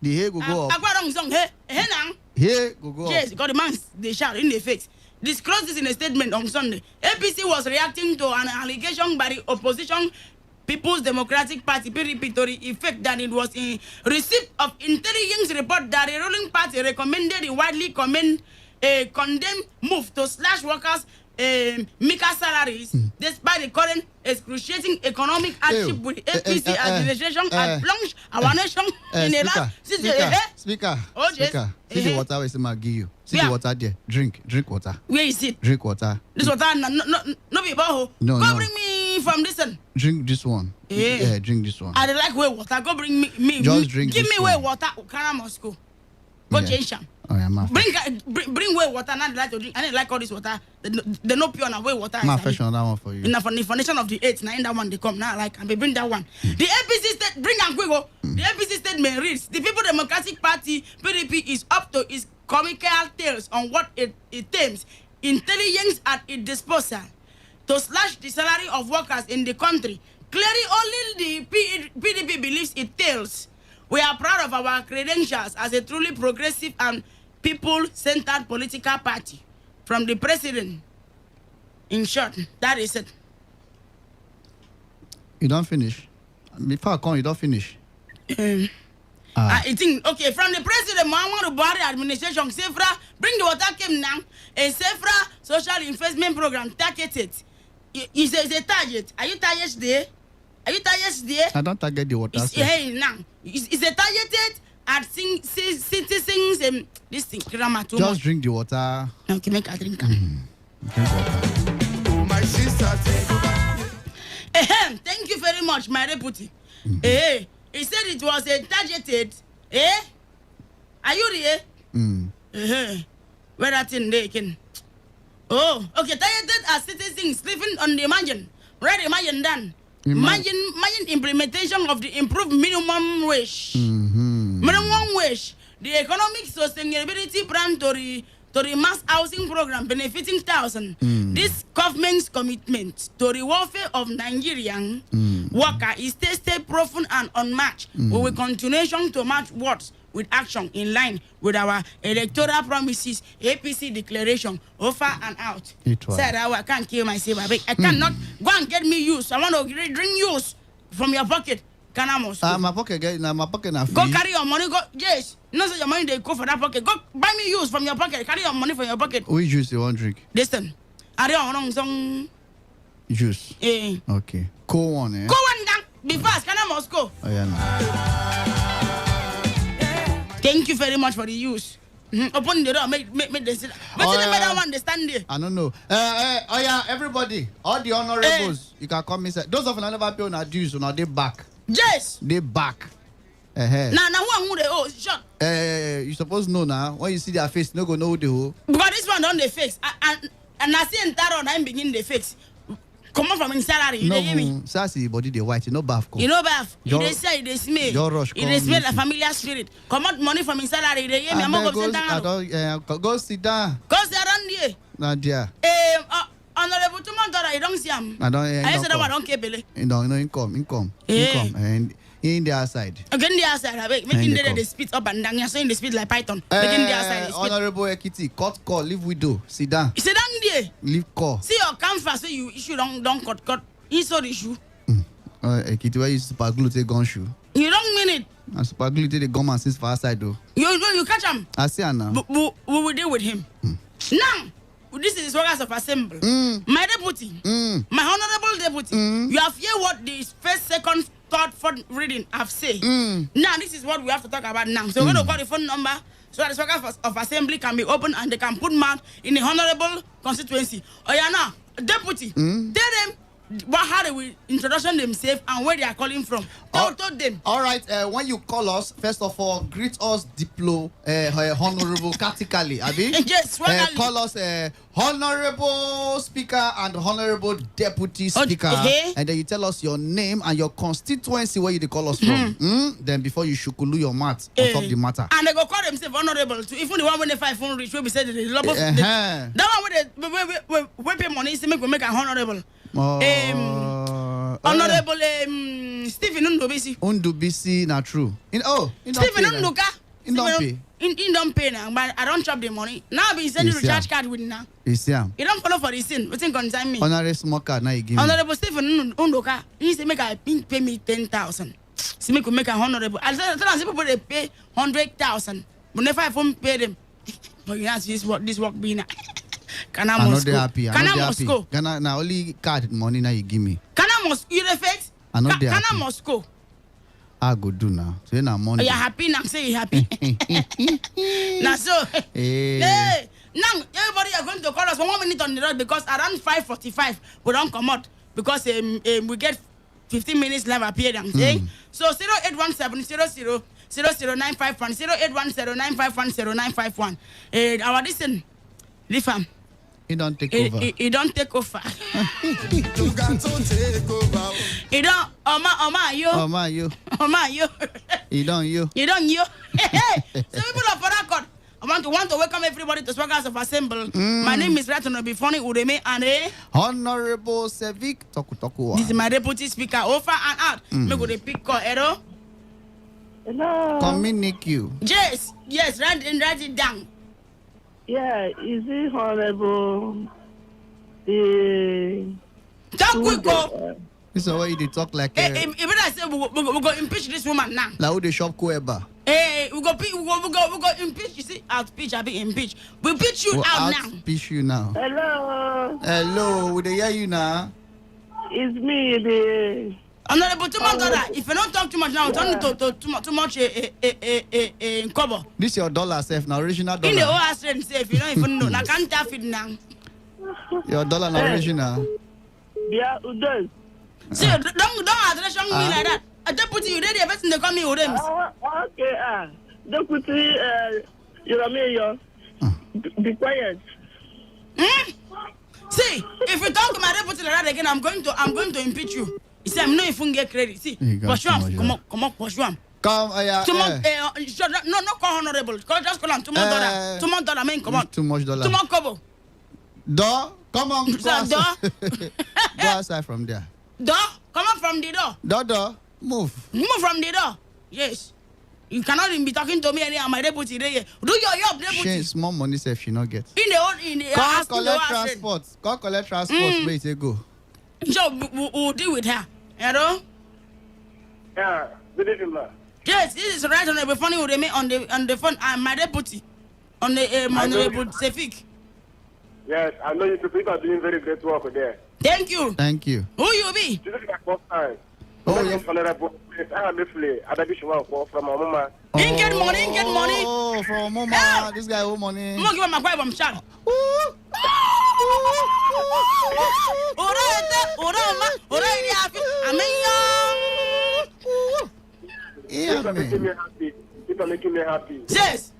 The hair go up. Akpa Rong Song here. Now. Here go up. Yes, because the man they shout in the face. disclosed this in a statement on Sunday. APC was reacting to an allegation by the opposition People's Democratic Party (PDP) to the effect that it was in receipt of intelligence report that the ruling party recommended the widely condemned move to slash workers' Mika salaries, despite the current excruciating economic hardship with APC administration had plunged our nation in a last Speaker. See the water where I give you. See the water there. Drink water. Where is it? Drink water. This water, no be boho. No, Go bring me from this one. Drink this one. Yeah, drink this one. I don't like way water. Go bring me. Just drink. Give this me one. way water. Ukara Moscow. Go change them. Oh, yeah, bring way water. Not like to drink. I didn't like all this water. The no pure and way water. I'm fetching that one for you. Enough for the foundation of the 8th. Now in that one they come. Now like and they bring that one. The APC state bring and quick go. The APC statement reads: the People Democratic Party (PDP) is up to its comical tales on what it terms intelligence at its disposal to slash the salary of workers in the country. Clearly, only the PDP believes it tells. We are proud of our credentials as a truly progressive and people-centered political party. From the president. In short, that is it. You don't finish. Before I come, you don't finish. I think, okay, from the president, Muhammadu Buhari administration, SEFRA, bring the water came now. A SEFRA social investment program targeted. Is a target. Are you targeted there? Are you targeted there? I don't target the water. Hey, now. Is it targeted at citizens and this thing? Just drink the water. Okay, make a drink. Drink water. Oh, my sister, thank you very much, my deputy. He said it was a targeted. Are you there? Where that in there can? Oh, okay. Targeted as citizens living on the margin. Right, imagine done. Imagine implementation of the improved minimum wage. Minimum wage. The economic sustainability plan to the mass housing program benefiting thousands. This government's commitment to the welfare of Nigerian worker is tested, proven, and unmatched. We will continue to match words with action in line with our electoral promises, APC declaration, over and out. Said I can't kill myself. I cannot go and get me use. I want to drink use from your pocket. Can I must? My pocket now. Go carry your money. Go yes. No, so your money they go for that pocket. Go buy me use from your pocket. Carry your money from your pocket. Which juice you want drink? Listen, are you on some juice? Okay. Cool one. Go one down. Be fast. Can I must go? Oh yeah. No. Thank you very much for the use. Open the door, make the sit. But you never understand it. I don't know. Oh yeah, everybody, all the honorables, you can come inside. Those of you never pay on our dues, now they back. Yes. They back. Now who they oh shut. You supposed to know now. When you see their face, you no go know who they who. Because this one on the face, and I see entire on I'm begin the face. Come on from inside salary. No, sassy body they white. You know bath. You know bath. They say they smell. They smell a familiar spirit. Come out money from inside salary. They hear me. I'm going to sit down. Go sit down. Go sit down there. Nadia. Honorable Tumandora, I don't see him. I said I don't care, Billy. No, income. And in the outside. Again, the outside. Making the speed up and down. You're saying the speed like Python. Making the outside. Honorable Ekiti, cut call, leave widow. Sit down. Sit down there. Leave call. See your canvas, so you issue don't cut. He saw the issue. Ekiti, where you super glue take gun shoe? You don't mean it. I super glue take the gunman since far side though. You catch him. I see her now. We will deal with him. Now. This is workers of assembly. My deputy, my honorable deputy, you have heard what the first, second, third, fourth reading have said. Now, this is what we have to talk about now. So, we're going to call the phone number so that the workers of assembly can be open and they can put mouth in the honorable constituency. Oh, yeah, now, deputy, tell them how they will introduction themselves and where they are calling from. Tell them. All right, when you call us, first of all, greet us honorable categorically. Yes, call us honorable speaker and honorable deputy speaker. And then you tell us your name and your constituency where you call us from. Then before you shukulu your mouth on top the matter. And they go call themselves honorable too. Even the one when they find phone reach, we say the that one where pay money is to make an honorable. Honorable Stephen Undubisi. Undubisi, not true. Stephen Unduka. In don't pay. In don't pay now, but I don't chop the money. Now I be sending recharge card with now. You see him. You don't follow for the sin. What's in concern me? Honorary small card now you give me. Honorable Stephen Undoka, he say make I pay me 10,000. See me could make a honorable. I tell people they pay 100,000. But if I won't pay them, but you ask this work be now. Can I must go? Happy. Can I must go? Can I now only card money now you give me? Can I must you reflect? Can I must go? I go do now. So now Monday. Are you happy now? Say you happy. Now so. Hey. Now everybody are going to call us for 1 minute on the road because around 5:45 we don't come out because we get 15 minutes live appearance. So 0817 000951 0817 our listen. Listen. He don't take over. He don't take over. You got to take over. He don't. Oma, you. He don't you. Hey. So people of Port I want to welcome everybody to Swaggers of Assemble. My name is Ratano Bifoni Ureme and Honorable Sevik Toku. This is my deputy speaker. Over and out. Me go the pick call. Hello. Communicate you. Yes. Write it down. Yeah, is it honorable? Talk quick, go. This is why you talk like. Even I say we go impeach this woman now. Like who the shop Kueba. Hey, we go impeach. You see, out speech, I be impeach. We pitch you out now. Pitch you now. Hello. We hear you now. It's me, the. Honorable $200. If you don't talk too much now, turn it to too much in cover. This your dollar safe now, original dollar. In the whole house safe, you don't even know. I can't tap it now. Your dollar now original. Yeah, Uday. See, don't address me like that. A deputy, you ready? Person they call me Udems. Okay, deputy, you're a mayor. Be quiet. See, if you talk to my deputy like that again, I'm going to impeach you. He said, I'm not even get credit. See, push him. Come on, push him. Come, no, call honorable. Just call him $2 $2 man, come on. Too much dollar. Too much kobo. Come on, go outside. Go outside from there. Come on from the door. Door, move from the door. Yes. You cannot even be talking to me anymore. My deputy there. Do your job, deputy. She small money safe she not get. In the Call collect transport. Where you go? So we'll deal with her. Hello? Yeah, good evening, man. Yes, this is right on the phone with me on the phone. I'm my deputy. On the Honorable Sefik. Yes, I know you people are doing very great work there. Thank you. Who you be? This is my first time. Yes. Honorable, I am from Mama. Get money. Oh, from Mama. This guy owe money. I'm give him my wife, I'm shot. People making me happy. Yes.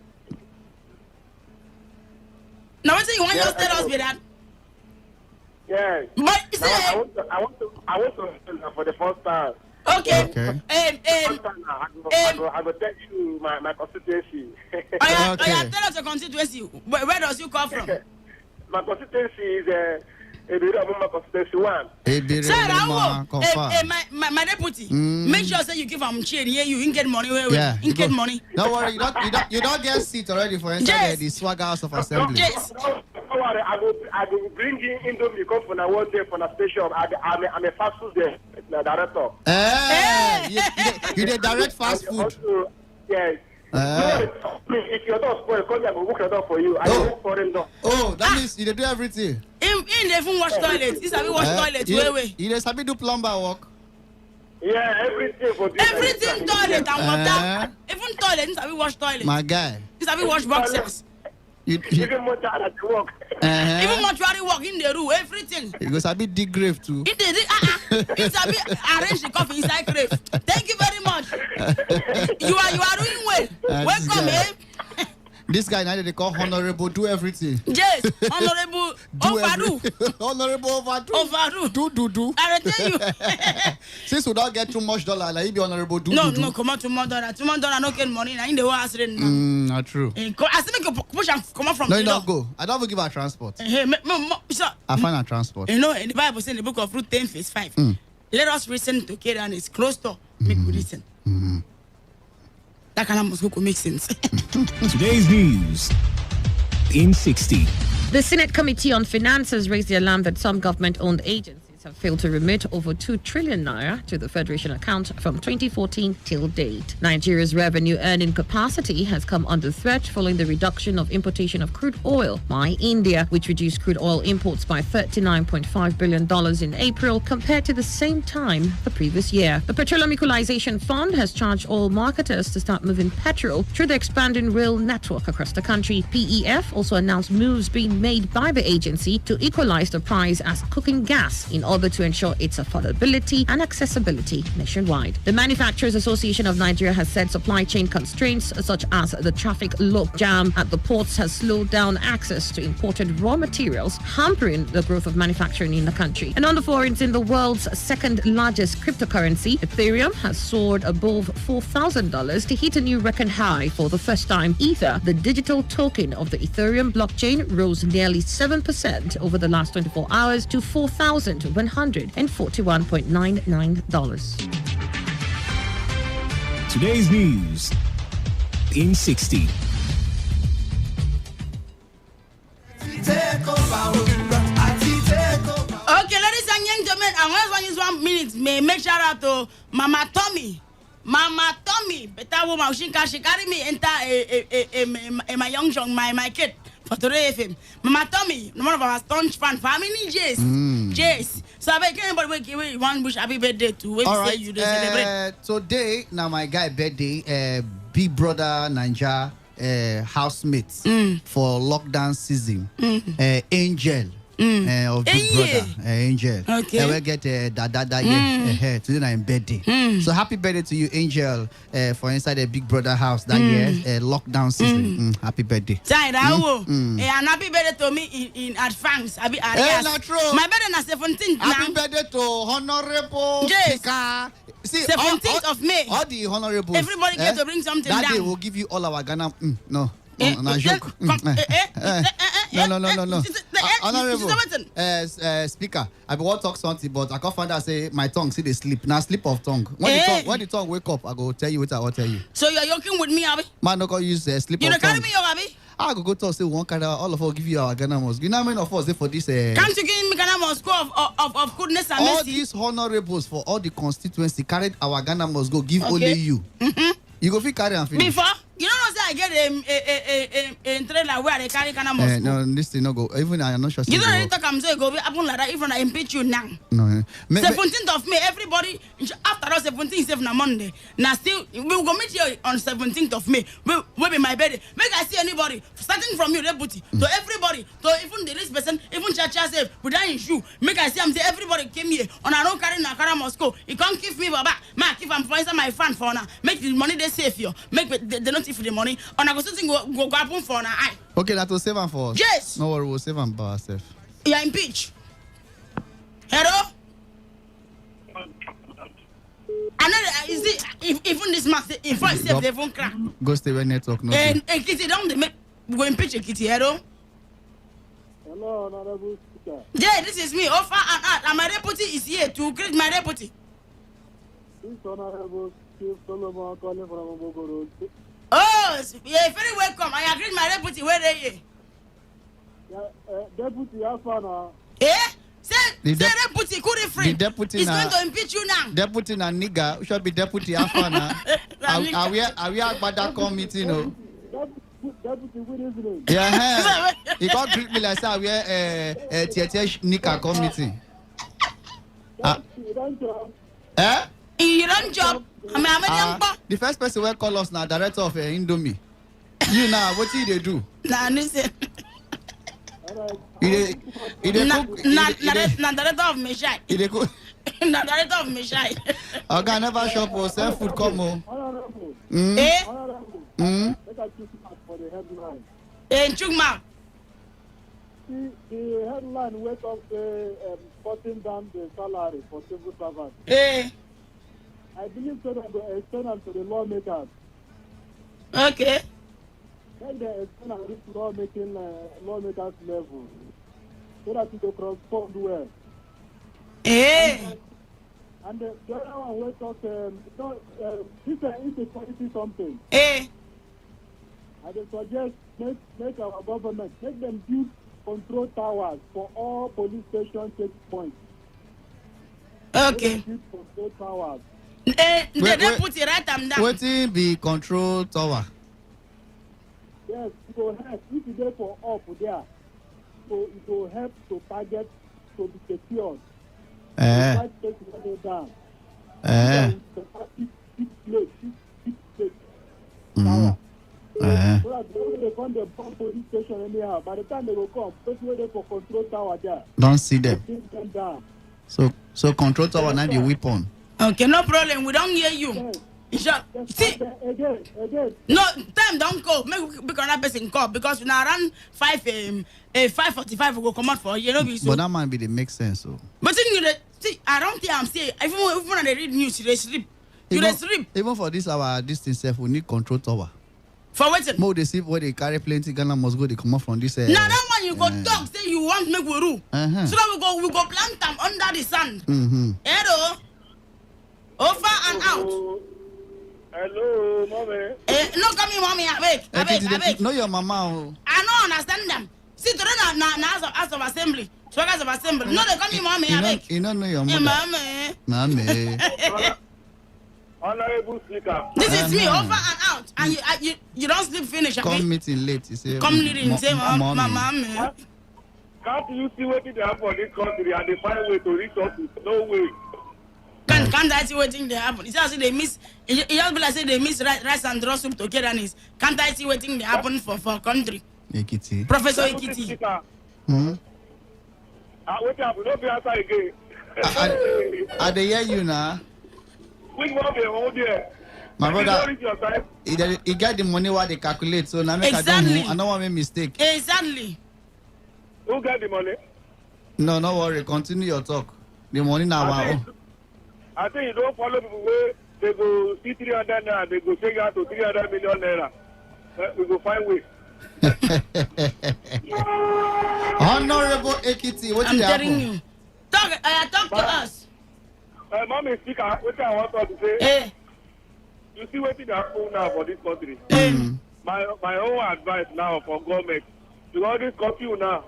Now, what say you want your status with that? Yes. But you say I want to for the first time. Okay. I will tell you my constituency. Tell us your constituency. Where does you come from? My constituency is my constituency 1. My deputy. Make sure say you give him chain here. You get money. You get money. Don't worry. You don't get seat already for inside the Swagger House of Assembly. Yes. Don't worry. I will bring in Indomie come for one day for the station. I'm a fast food director. You the direct fast food. Also, yes. If your door spoil, come here, I will book your door for you. I will book for them door. Oh, that means you do everything. In they even wash toilet. This have wash toilet. Wait. You just have to do plumber work. Yeah, everything for this. Everything toilet and water. Even toilet. This have wash toilet. My guy. This have wash boxes. Even more time at work. Even mortuary work in the room. Everything. You go sabi dig grave too. It's a bit arrange the coffee inside grave. Thank you very much. You are doing well. Welcome, eh? This guy now they call honorable do everything. Yes, honorable overdo. Honorable overdo. Do. I tell you. Since we don't get too much dollar, like he be honorable do. No, come on, $2 no get money. Now in the whole house right now. Not true. I still make you push and come on from no, the you door. don't go. I don't even give her transport. Sir, I find her transport. You know, in the Bible, in the book of Ruth 10, verse 5, let us listen to Kate and his close door. Make we listen. that Ghana must go could make sense. Today's news in 60. The Senate Committee on Finance has raised the alarm that some government-owned agencies have failed to remit over 2 trillion naira to the Federation account from 2014 till date. Nigeria's revenue earning capacity has come under threat following the reduction of importation of crude oil by India, which reduced crude oil imports by $39.5 billion in April compared to the same time the previous year. The Petroleum Equalization Fund has charged oil marketers to start moving petrol through the expanding rail network across the country. PEF also announced moves being made by the agency to equalize the price as cooking gas in order to ensure its affordability and accessibility nationwide. The Manufacturers Association of Nigeria has said supply chain constraints such as the traffic jam at the ports has slowed down access to imported raw materials, hampering the growth of manufacturing in the country. And on the foreigns, in the world's second largest cryptocurrency, Ethereum has soared above $4,000 to hit a new record high for the first time. Ether, the digital token of the Ethereum blockchain, rose nearly 7% over the last 24 hours to $4,141.99. Today's news in 60. Okay, ladies and gentlemen, I want to use 1 minute. May make shout out to Mama Tommy. Mama Tommy, better woman. She carry me enter my young my kid for Today FM. Mama Tommy, one of our staunch fan family, Jace. Jace. So I beg anybody give one wish happy birthday to. All right. You celebrate. Today, now my guy birthday, Big Brother Ninja housemates for lockdown season. Angel. Of Big Brother, Angel. Okay. We get today I'm birthday. So happy birthday to you, Angel, for inside a Big Brother house that year, lockdown season. Happy birthday. And happy birthday to me in advance. My birthday na 17th. Happy birthday to Honorable Speaker. See, 17th of May. All the honorables. Everybody get to bring something that down. Day we'll give you all our Ghana. No, joke. No. Honorable Speaker, I want to talk something, but I can't find out say my tongue see they sleep. Now sleep of tongue. When the tongue wake up, I go tell you what I will tell you. So you're joking with me, Abi? Man, no go use sleep you of tongue. You carry me, Abi? I go talk say one kind of all of us give you our Ghana mosque. You know how many of us for this? Can't you give me Ghana mosque of goodness and all mercy? These honorables for all the constituency carried our Ghana mosque go give only you. You go fit carry and finish. Before you don't know say I get a trailer where they carry Ghana mosque. No, this thing no go. Even I am not sure. You don't really talk. I'm saying go happen like that. Even I impeach you now. No. 17th of May, everybody after all 17th is even a Monday. Now still we will go meet here on 17th of May. Will be my birthday. Make I see anybody starting from you, deputy, to everybody, to even the rich person, even church safe without issue. Make I see I'm say everybody came here on I don't carry na Ghana Moscow. You can't give me baba. Ma if I'm for my fan for now. Make the money they save you. Make they not if the money. On I go something go happen for now. Okay, that will save them for us. Yes. No worry, we'll save them by ourselves. You are impeached. Hello? I know is it even this master in front of the phone crack. Go stay where network no. And Kitty down the make go impeach a Kitty. Hello? Hello, Honorable Speaker. Yeah, this is me. Offer and art. And my deputy is here to greet my deputy. This Honorable Chief Solomon calling from Bogoro. Oh, you're very welcome. I agree with my deputy. Where are you? Deputy Afana. Say deputy couldn't free. The deputy is going to impeach you now. Deputy na nigga. We should be deputy Afana. Are we at that committee? No. Deputy, good evening. Yeah, he got greet me like say we Nika committee. You don't job. The first person will call us now, director of Indomie. You now, what did they do? Nah, listen. He director of Meshai. He cook. Director of Meshai. Okay, never shop or sell food come home. For the headline. Chugma. The headline went up cutting down the salary for civil servants. I believe so that they extend them to the lawmakers. Okay. Then they extend them to lawmakers level. So that it will correspond well. And And the other one will talk, this is quality something. Eh. I would suggest make our government, make them build control towers for all police station checkpoints. Okay. Build control towers. They put it right down. Waiting be control tower. Yes, it will help. If you go for up there, so it will help to target to be secured. Down. Mm-hmm. So that they come the police station anyhow. By the time they will come, first wait for control tower there. Don't see them. Down. So control tower now be weapon. Okay, no problem. We don't hear you. Yes. See, again. No, time don't go. Make another person call because we now run 5:45 we go come out for you know. But that might be the make sense. So. But see, I don't think I'm saying even when they read news, they sleep. They sleep. Even for this thing self, we need control tower. For what? More they see where they carry plenty Ghana must go. They come out from this. Now that one you go talk say you want make we rule. So that we go plant them under the sand. Hello. Over and out. Hello, mommy. No come here, mommy. Abeg. Know your mama. I don't understand them. See, today na House of Assembly. Swaggers of Assembly. No, they come here, mommy. Abeg. You don't know your mother. Mommy. Honorable Speaker. This is me, over and out. And you don't sleep finish. Come meeting late. You say. Come meeting. Say, mommy. Can't you see what they happen in this country and they find a way to reach us? No way. Can't I see what they happen? It's just they miss. It just be like say they miss rice and draw soup togetherness. Can't I see what they happen for country? Ekiti. Professor Ekiti. What happened? Don't be answer again. I dey hear you now. Which one be hold there? My brother, he get the money what they calculate, so now make exactly. I don't want to make mistake. Exactly. Who get the money? No worry. Continue your talk. The money now. I think you don't follow people where they go see 300 naira, they go take out to 300 million naira. We go find way. Honorable Ekiti, what I'm did telling happen? you. Talk to us. Mommy Speaker, what I want to say. Hey. You see what they happen now for this country. My own advice now for government, because this curfew now,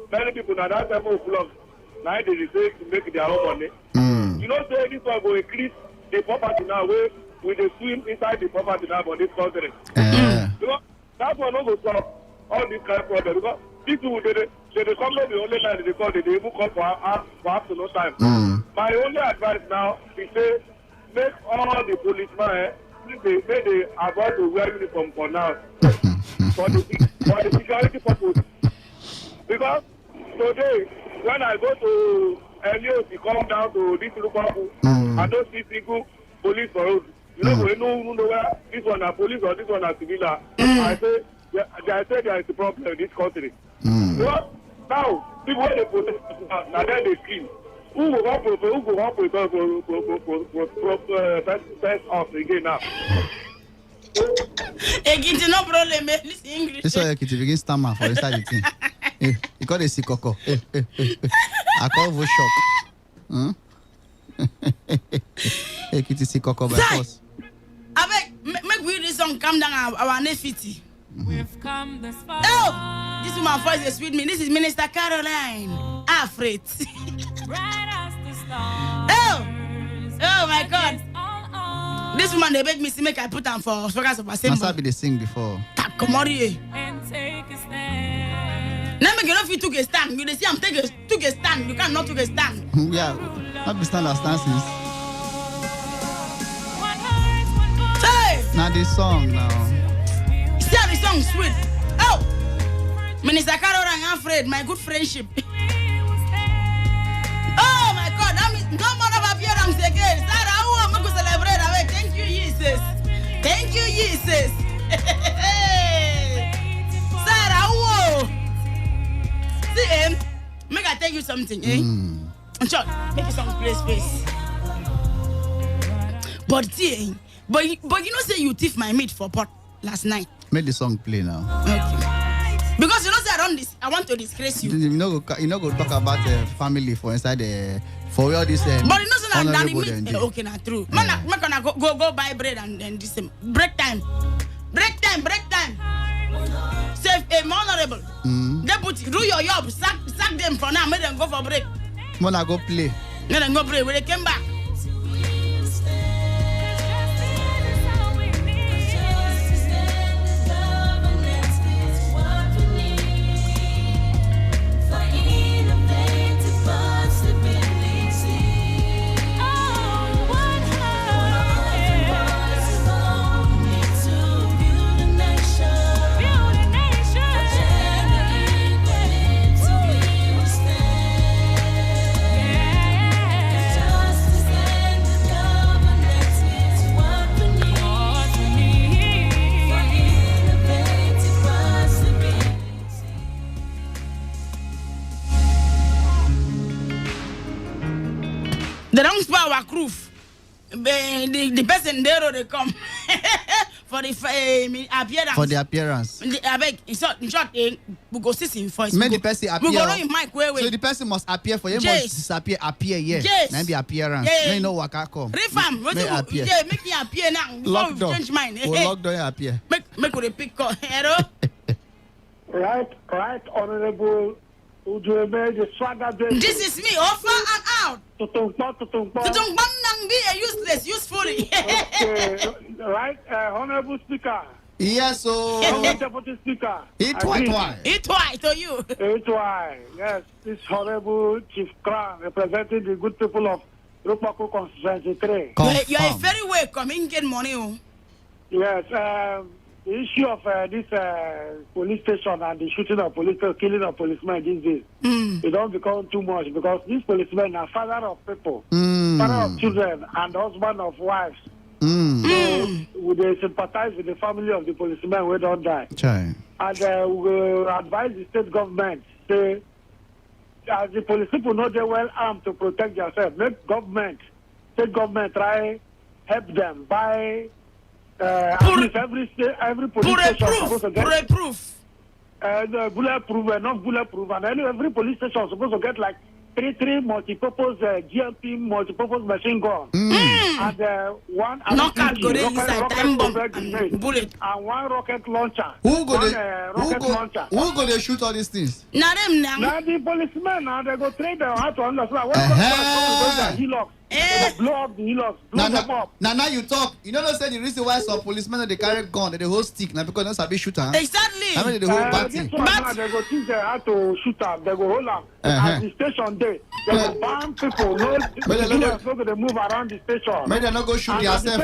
many people now that type of vlog, now they decide to make their own money. You know, say this one will increase the property now where we dey swim inside the property now for this country. Because that one no go solve all this kind of problem. Because people they come not the only time they call, they even come for afternoon time. My only advice now is say make all the policemen they avoid to wear uniform for now for the security purpose. Because today when I go to Elios, you come down to this local and don't see single police for road. You know, we know where this one are police or this one are civilian. I say there is a problem in this country. Well, now, people when they protest, now then they kill. Who go up for first off again now? Ekiti, no problem, listen English. This is why Ekiti begin stammer for inside the thing. You call the sikoko. I call voice shock. Ekiti sikoko by force. Abeg, make we read song calm down our nefiti. We've come this far. Oh, this woman voice is with me. This is Minister Caroline. Afraid. Oh my God. This woman they beg me to make I put on for Swaggers of Assembly. Must be they sing before. Come on here. And take a stand. Now make if you took a stand. You see I'm took a stand. You cannot take a stand. Yeah, not be stand as stances. Hey! Now this song now. See how the song sweet. Oh! Minister Caroline Afraid, my good friendship. Oh my God, that means no more of appearance again. Sarah, who am I going to celebrate? Thank you, Jesus. Thank you, Jesus. Sarah, whoa. See, make I tell you something, eh? Sure, make you some play space. But see, but you know say you thief my meat for pot last night. Make the song play now. Okay. Because you know say I want to disgrace you. You know go talk about family for inside the For all this, but you know, so that honorable mean, okay, not true. Man, I'm gonna go buy bread and this break time. Say, honorable. Deputy, do your job. Sack them for now. Make them go for break. Mona go play. Let them go play. When they came back. They don't spell our roof. The person there they come for the appearance. For the appearance. I beg, in short, we go see him first. Make the person appear. We go know him mic where. So the person must appear for him. Yes. Must disappear. Appear, yeah. Yes. Maybe appearance. Yeah. May know what I come. Refam, yeah, make me appear now. Lock door. Change mine. We'll lock door and appear. Make we pick call. Hello. Right, honorable. This is me, offer and out. Tutungpang nang be a useless, usefully. Okay, right, honorable speaker. Yes, so. Deputy speaker. It why to you. It why, yes. This honorable Chief Crown representing the good people of Rupaku Constituency 3. You are very welcome. You get money. Yes, the issue of this police station and the shooting of police, killing of policemen these days, it don't become too much because these policemen are father of people, father of children, and husband of wives. So they sympathize with the family of the policemen who don't die. Chai. And we advise the state government, say, as the police people know they're well armed to protect themselves, make state government try help them by at least every police station supposed to get bulletproof, not bulletproof, and every police station is supposed to get like three multi-purpose GMP multi-purpose machine gun, and one rocket bullet, and one rocket launcher. Who go they shoot all these things? Now them now. Now the policemen now they go train them how to understand what blow up the hillocks, blow them up. Now you talk. You know say the reason why some policemen they carry gun, they hold stick now because that's a big shooter. Exactly. I mean they hold batting. Now they go teach them how to shoot them. They go hold them at the station there. They go ban people. No, they move around the station. Maybe they not go shoot yourself.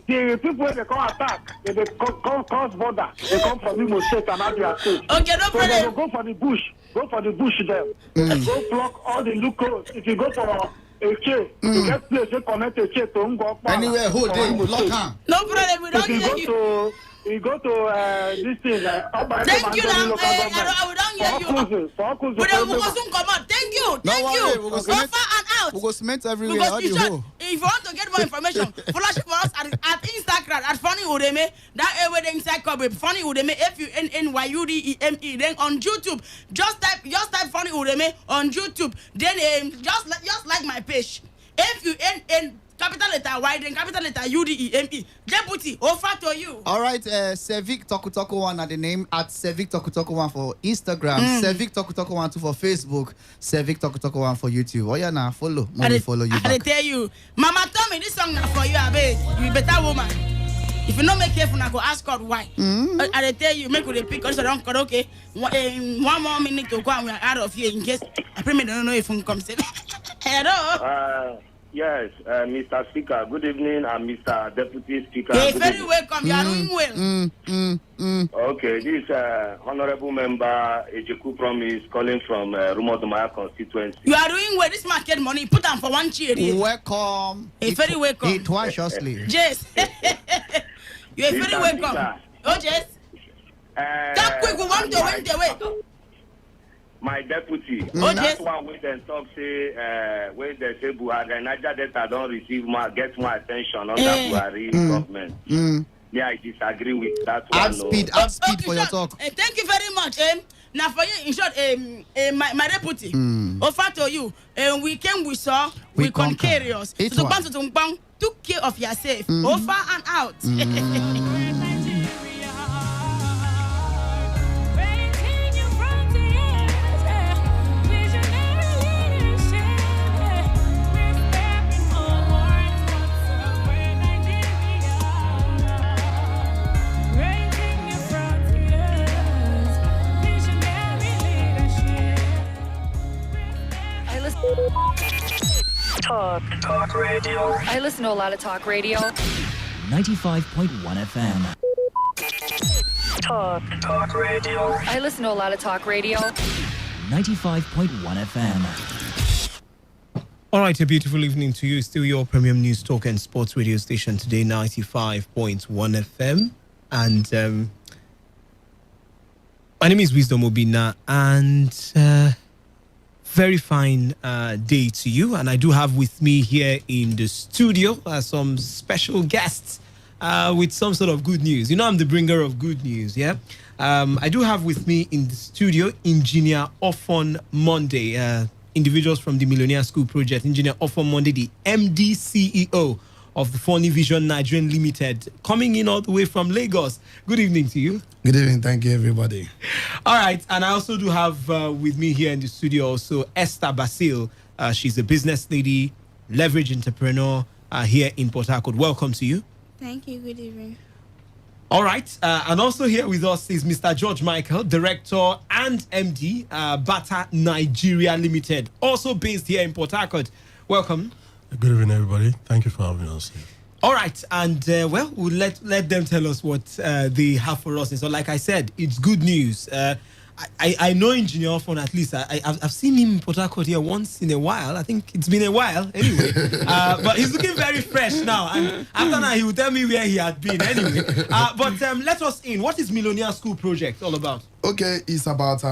The people they come attack, they come cross border. They come from Imo State and Abia State. Okay, no problem. So they go for the bush. Go for the bush there. Go block all the loopholes. If you go for a chair, you get place to connect a chair to Ngo. Anywhere, who they block her. No problem. We don't hear you. You go to this thing. Thank you, now. We don't hear you. Thank you. Thank you. Offer and out. We go cement everywhere. If you want to get more information, follow us for us at Instagram at Funny Udeme. That everything inside cover Funny Udeme. FUNNYUDEME. Then on YouTube, just type Funny Udeme on YouTube. Then just like my page. FUNN. Capital letter Y, then capital letter UDEME. Deputy, offer to you. All right, Sevik Toku1 at the name at Sevik Toku1 for Instagram, Sevik Toku1 for Facebook, Sevik Toku1 for YouTube. Oh yeah, now follow you. I tell you, Mama told me this song now for you, Abe. You better woman. If you don't make careful, I go ask God why. I tell you, make with a pick because I don't okay. 1 more minute to go and we are out of here in case I probably don't know if I'm coming. Hello. Yes, Mr. Speaker, good evening, and Mr. Deputy Speaker. Hey, very welcome. You are doing well. Okay, this honorable member Ejeku Promise calling from Rumodomaya constituency. You are doing well. This market money, put them for one cheer. Welcome. Hey, very welcome. It was justly. Yes. You are very welcome. Oh, yes. That quick, we want to win the way. My deputy, that's one way they talk say where they say Buhari Niger Delta don't receive get more attention under Buhari government. Yeah, I disagree with that one. Add speed for your talk. Thank you very much. Now for you, in short, my deputy, offer to you, we came, we saw, we concurious. So took care of yourself, offer and out. Talk radio. I listen to a lot of talk radio. 95.1 FM. Talk radio. I listen to a lot of talk radio. 95.1 FM. All right, a beautiful evening to you. Still your premium news talk and sports radio station today, 95.1 FM. And my name is Wisdom Obina, and very fine day to you. And I do have with me here in the studio some special guests with some sort of good news. You know, I'm the bringer of good news, yeah? I do have with me in the studio Engineer Ofon Monday, individuals from the Millionaire School Project. Engineer Ofon Monday, the MD CEO of the Funny Vision Nigerian Limited, coming in all the way from Lagos. Good evening to you. Good evening. Thank you, everybody. All right. And I also do have with me here in the studio also Esther Basil. She's a business lady, leverage entrepreneur here in Port Harcourt. Welcome to you. Thank you. Good evening. All right. And also here with us is Mr. George Michael, Director and MD, Bata Nigeria Limited, also based here in Port Harcourt. Welcome. Good evening, everybody. Thank you for having us here. All right, and well, we'll let them tell us what they have for us. And so, like I said, it's good news. I know Engineer Ofon, at least. I've seen him in Port Harcourt here once in a while. I think it's been a while anyway. But he's looking very fresh now. And after that, he will tell me where he had been anyway. But let us in. What is Millionaire School Project all about? Okay, it's about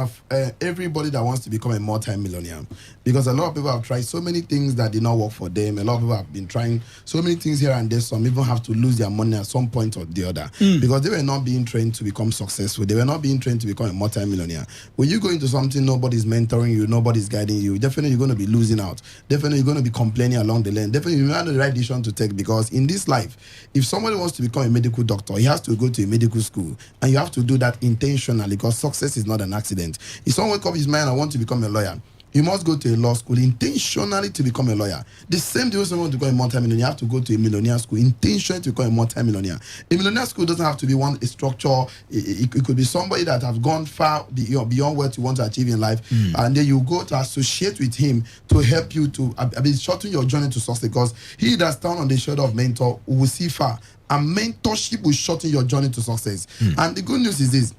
everybody that wants to become a multi-millionaire. Because a lot of people have tried so many things that did not work for them. A lot of people have been trying so many things here and there. Some even have to lose their money at some point or the other. Because they were not being trained to become successful. They were not being trained to become a multi-millionaire. When you go into something, nobody's mentoring you, nobody's guiding you. Definitely you're going to be losing out. Definitely you're going to be complaining along the lane. Definitely you have the right decision to take, because in this life, if somebody wants to become a medical doctor, he has to go to a medical school. And you have to do that intentionally, because success is not an accident. If someone wake up his mind, I want to become a lawyer, you must go to a law school intentionally to become a lawyer. The same day when someone wants to become a multi-millionaire, you have to go to a millionaire school intentionally to become a multi-millionaire. A millionaire school doesn't have to be a structure. It could be somebody that have gone far beyond what you want to achieve in life, and then you go to associate with him to help you to shorten your journey to success, because he that stand on the shoulder of mentor will see far, and mentorship will shorten your journey to success. And the good news is this.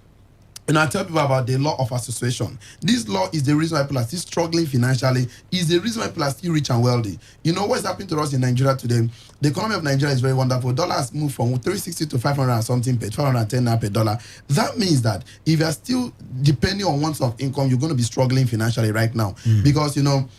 And I tell people about the law of association. This law is the reason why people are still struggling financially, is the reason why people are still rich and wealthy. You know what's happening to us in Nigeria today? The economy of Nigeria is very wonderful. Dollar has moved from 360 to 500 and something, 510 per dollar. That means that if you are still depending on one source of income, you're going to be struggling financially right now. Because, you know,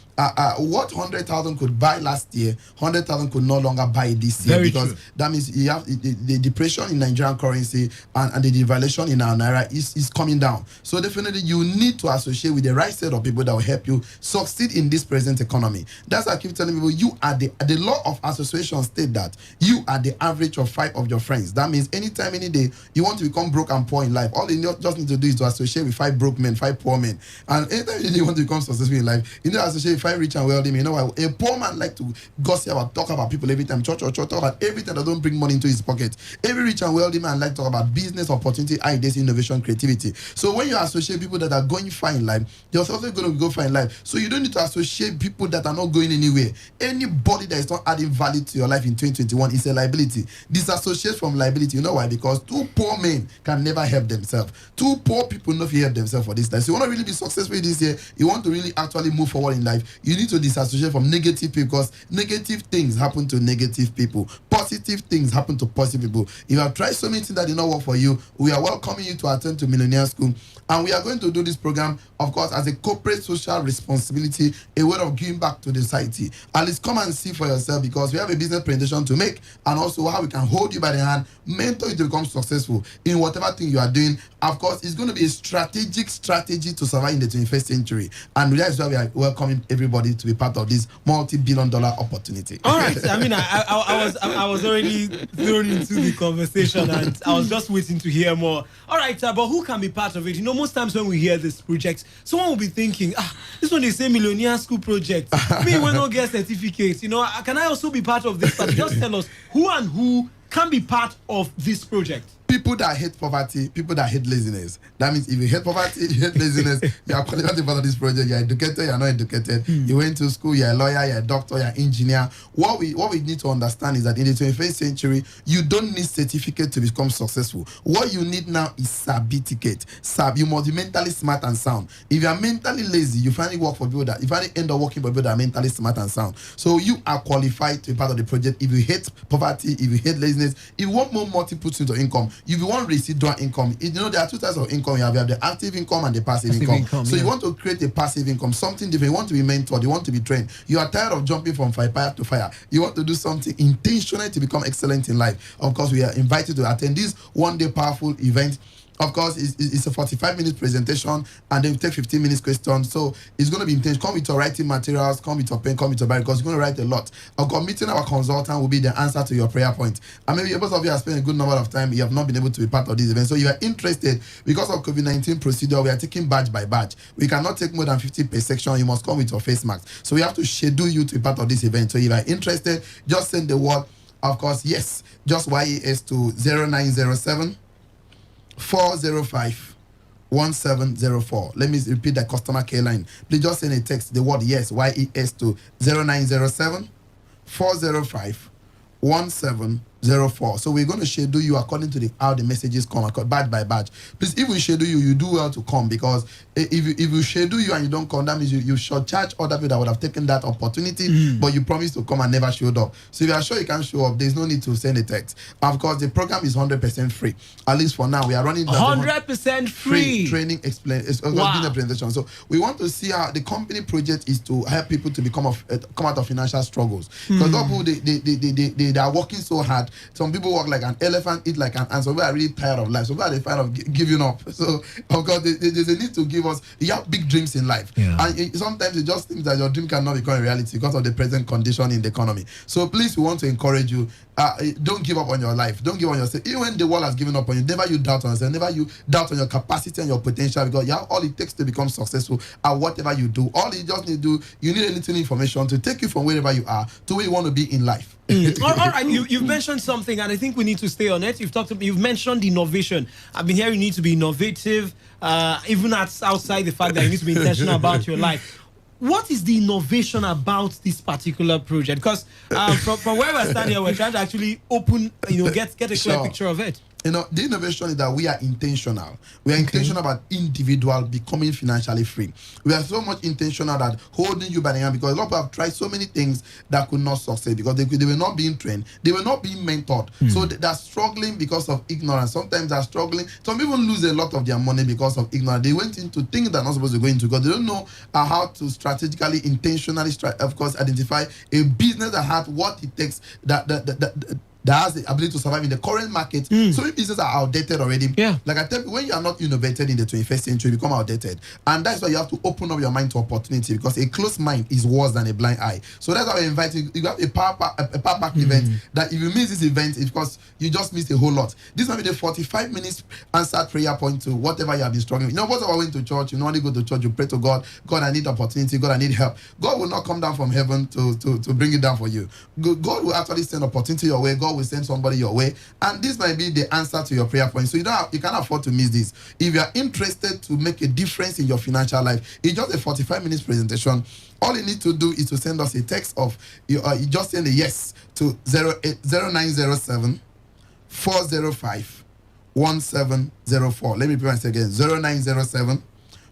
what 100,000 could buy last year, 100,000 could no longer buy this year. Very because true. That means you have the depression in Nigerian currency and the devaluation in our naira is coming down. So definitely you need to associate with the right set of people that will help you succeed in this present economy. That's why I keep telling people, you are the law of association state that you are the average of 5 of your friends. That means anytime, any day, you want to become broke and poor in life, all you just need to do is to associate with 5 broke men, 5 poor men. And anytime you want to become successful in life, you need to associate with 5 rich and wealthy men. You know why? A poor man like to gossip about, talk about people every time, talk about everything that don't bring money into his pocket. Every rich and wealthy man like to talk about business, opportunity, ideas, innovation, creativity. So when you associate people that are going far in life, they're also going to go far in life. So you don't need to associate people that are not going anywhere. Anybody that is not adding value to your life in 2021 is a liability. Disassociate from liability. You know why? Because 2 poor men can never help themselves. 2 poor people not help themselves for this life. So you want to really be successful this year, you want to really actually move forward in life, you need to disassociate from negative people, because negative things happen to negative people. positive things happen to positive people. If you have tried so many things that did not work for you, we are welcoming you to attend to Millionaire School. And we are going to do this program, of course, as a corporate social responsibility, a way of giving back to the society. At least come and see for yourself, because we have a business presentation to make, and also how we can hold you by the hand, mentor you to become successful in whatever thing you are doing. Of course, it's going to be a strategic strategy to survive in the 21st century. And that is why we are welcoming everybody to be part of this multi-billion-dollar opportunity. All right. I mean, I was already thrown into the conversation, and I was just waiting to hear more. All right, but who can be part of it? You know, most times when we hear this project, someone will be thinking, this one they say Millionaire School project. Me, we don't get certificates. You know, can I also be part of this? But just tell us who can be part of this project. People that hate poverty, people that hate laziness. That means if you hate poverty, you hate laziness, you are qualified to be part of this project. You're educated, you're not educated. You went to school, you're a lawyer, you're a doctor, you're an engineer. What we need to understand is that in the 21st century, you don't need certificate to become successful. What you need now is certificate. You must be mentally smart and sound. If you are mentally lazy, you finally work for people you finally end up working for people that are mentally smart and sound. So you are qualified to be part of the project. If you hate poverty, if you hate laziness, if you want more multiple streams of income, if you want residual income, you know there are two types of income. You have the active income and the passive income. So you want to create a passive income, something different. You want to be mentored, you want to be trained. You are tired of jumping from fire to fire. You want to do something intentional to become excellent in life. Of course, we are invited to attend this one-day powerful event. Of course, it's a 45-minute presentation, and then we take 15 minutes questions. So it's going to be intense. Come with your writing materials, come with your pen, come with your Bible, because you're going to write a lot. Of course, meeting our consultant will be the answer to your prayer point. And maybe most of you have spent a good number of time, you have not been able to be part of this event. So you are interested, because of COVID-19 procedure, we are taking batch by batch. We cannot take more than 50 per section. You must come with your face mask. So we have to schedule you to be part of this event. So if you are interested, just send the word, of course, yes, just YES to 0907 405 1704. Let me repeat the customer care line. Please just send a text, the word yes, YES to 0907 405 1704. So we're going to schedule you according to how the messages come, batch by batch. Please, if we schedule you, you do well to come, because if we schedule you and you don't come, that means you should charge other people that would have taken that opportunity, but you promised to come and never showed up. So if you are sure you can't show up, there's no need to send a text. Of course, the program is 100% free. At least for now, we are running 100% free training. Wow. Presentation. So we want to see how the company project is to help people to come out of financial struggles. Because they are working so hard. Some people work like an elephant, eat like an ant. Some people are really tired of life. Some people are tired of giving up. So of course, there's a need to give us. You have big dreams in life, and sometimes it just thinks that your dream cannot become a reality because of the present condition in the economy. So please, we want to encourage you. Don't give up on your life. Don't give up on yourself. Even when the world has given up on you, never you doubt on yourself. Never you doubt on your capacity and your potential, because you have all it takes to become successful at whatever you do. All you just need to do, you need a little information to take you from wherever you are to where you want to be in life. All right, you've mentioned something, and I think we need to stay on it. You've mentioned innovation. I've been hearing you need to be innovative, even outside the fact that you need to be intentional about your life. What is the innovation about this particular project? Because from where we're standing, we're trying to actually open, get a clear picture of it. The innovation is that we are intentional. We are intentional about individual becoming financially free. We are so much intentional that holding you by the hand, because a lot of people have tried so many things that could not succeed because they were not being trained. They were not being mentored. So they're struggling because of ignorance. Sometimes they're struggling. Some people lose a lot of their money because of ignorance. They went into things they're not supposed to go into because they don't know how to strategically, intentionally, of course, identify a business that has what it takes, that has the ability to survive in the current market. So many businesses are outdated already. Like I tell you, when you are not innovated in the 21st century, you become outdated. And that's why you have to open up your mind to opportunity, because a closed mind is worse than a blind eye. So that's why we invite you. You have a power pack event that if you miss this event, it's because you just missed a whole lot. This might be the 45 minutes answered prayer point to whatever you have been struggling with. Most of us went to church, you normally go to church, you pray to God, God, I need opportunity, God, I need help. God will not come down from heaven to bring it down for you. God will actually send opportunity your way. God will send somebody your way, and this might be the answer to your prayer point. So you can't afford to miss this. If you are interested to make a difference in your financial life, it's just a 45 minutes presentation. All you need to do is to send us a text of you just send a yes to 0907 405 1704. Let me repeat once again, 0907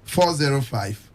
405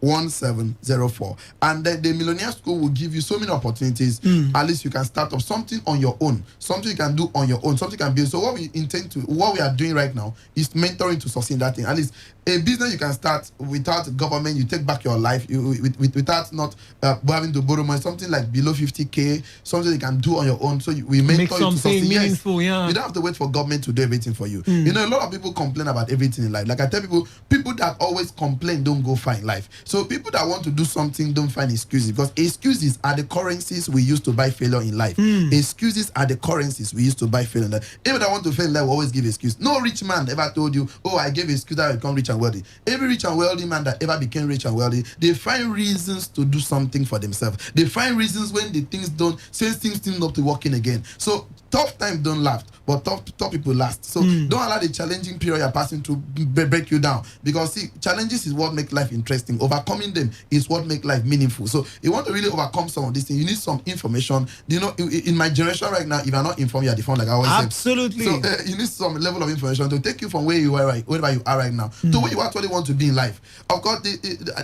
1704. And then the Millionaire School will give you so many opportunities. At least you can start up something on your own, something you can do on your own, something you can build. So what we are doing right now is mentoring to succeed that thing. At least a business you can start without government, you take back your life without not having to borrow money, something like below 50K, something you can do on your own. So we mentor make you to succeed. meaningful, yes. You don't have to wait for government to do everything for you. You know, a lot of people complain about everything in life. Like I tell people that always complain don't go far in life. So people that want to do something don't find excuses, because excuses are the currencies we use to buy failure in life. Excuses are the currencies we use to buy failure in life. People that want to fail in life will always give excuse. No rich man ever told you, oh, I gave excuse that I become rich and wealthy. Every rich and wealthy man that ever became rich and wealthy, they find reasons to do something for themselves. They find reasons when things seem not to working again. So tough times don't last, but tough people last. So don't allow the challenging period you're passing to break you down, because see, challenges is what make life interesting. Overcoming them is what make life meaningful. So you want to really overcome some of these things, you need some information. You know, in my generation right now, if you're not informed, you're deformed, like I always say. Absolutely. So you need some level of information to take you from where you are wherever you are right now to where you actually want to be in life. Of course,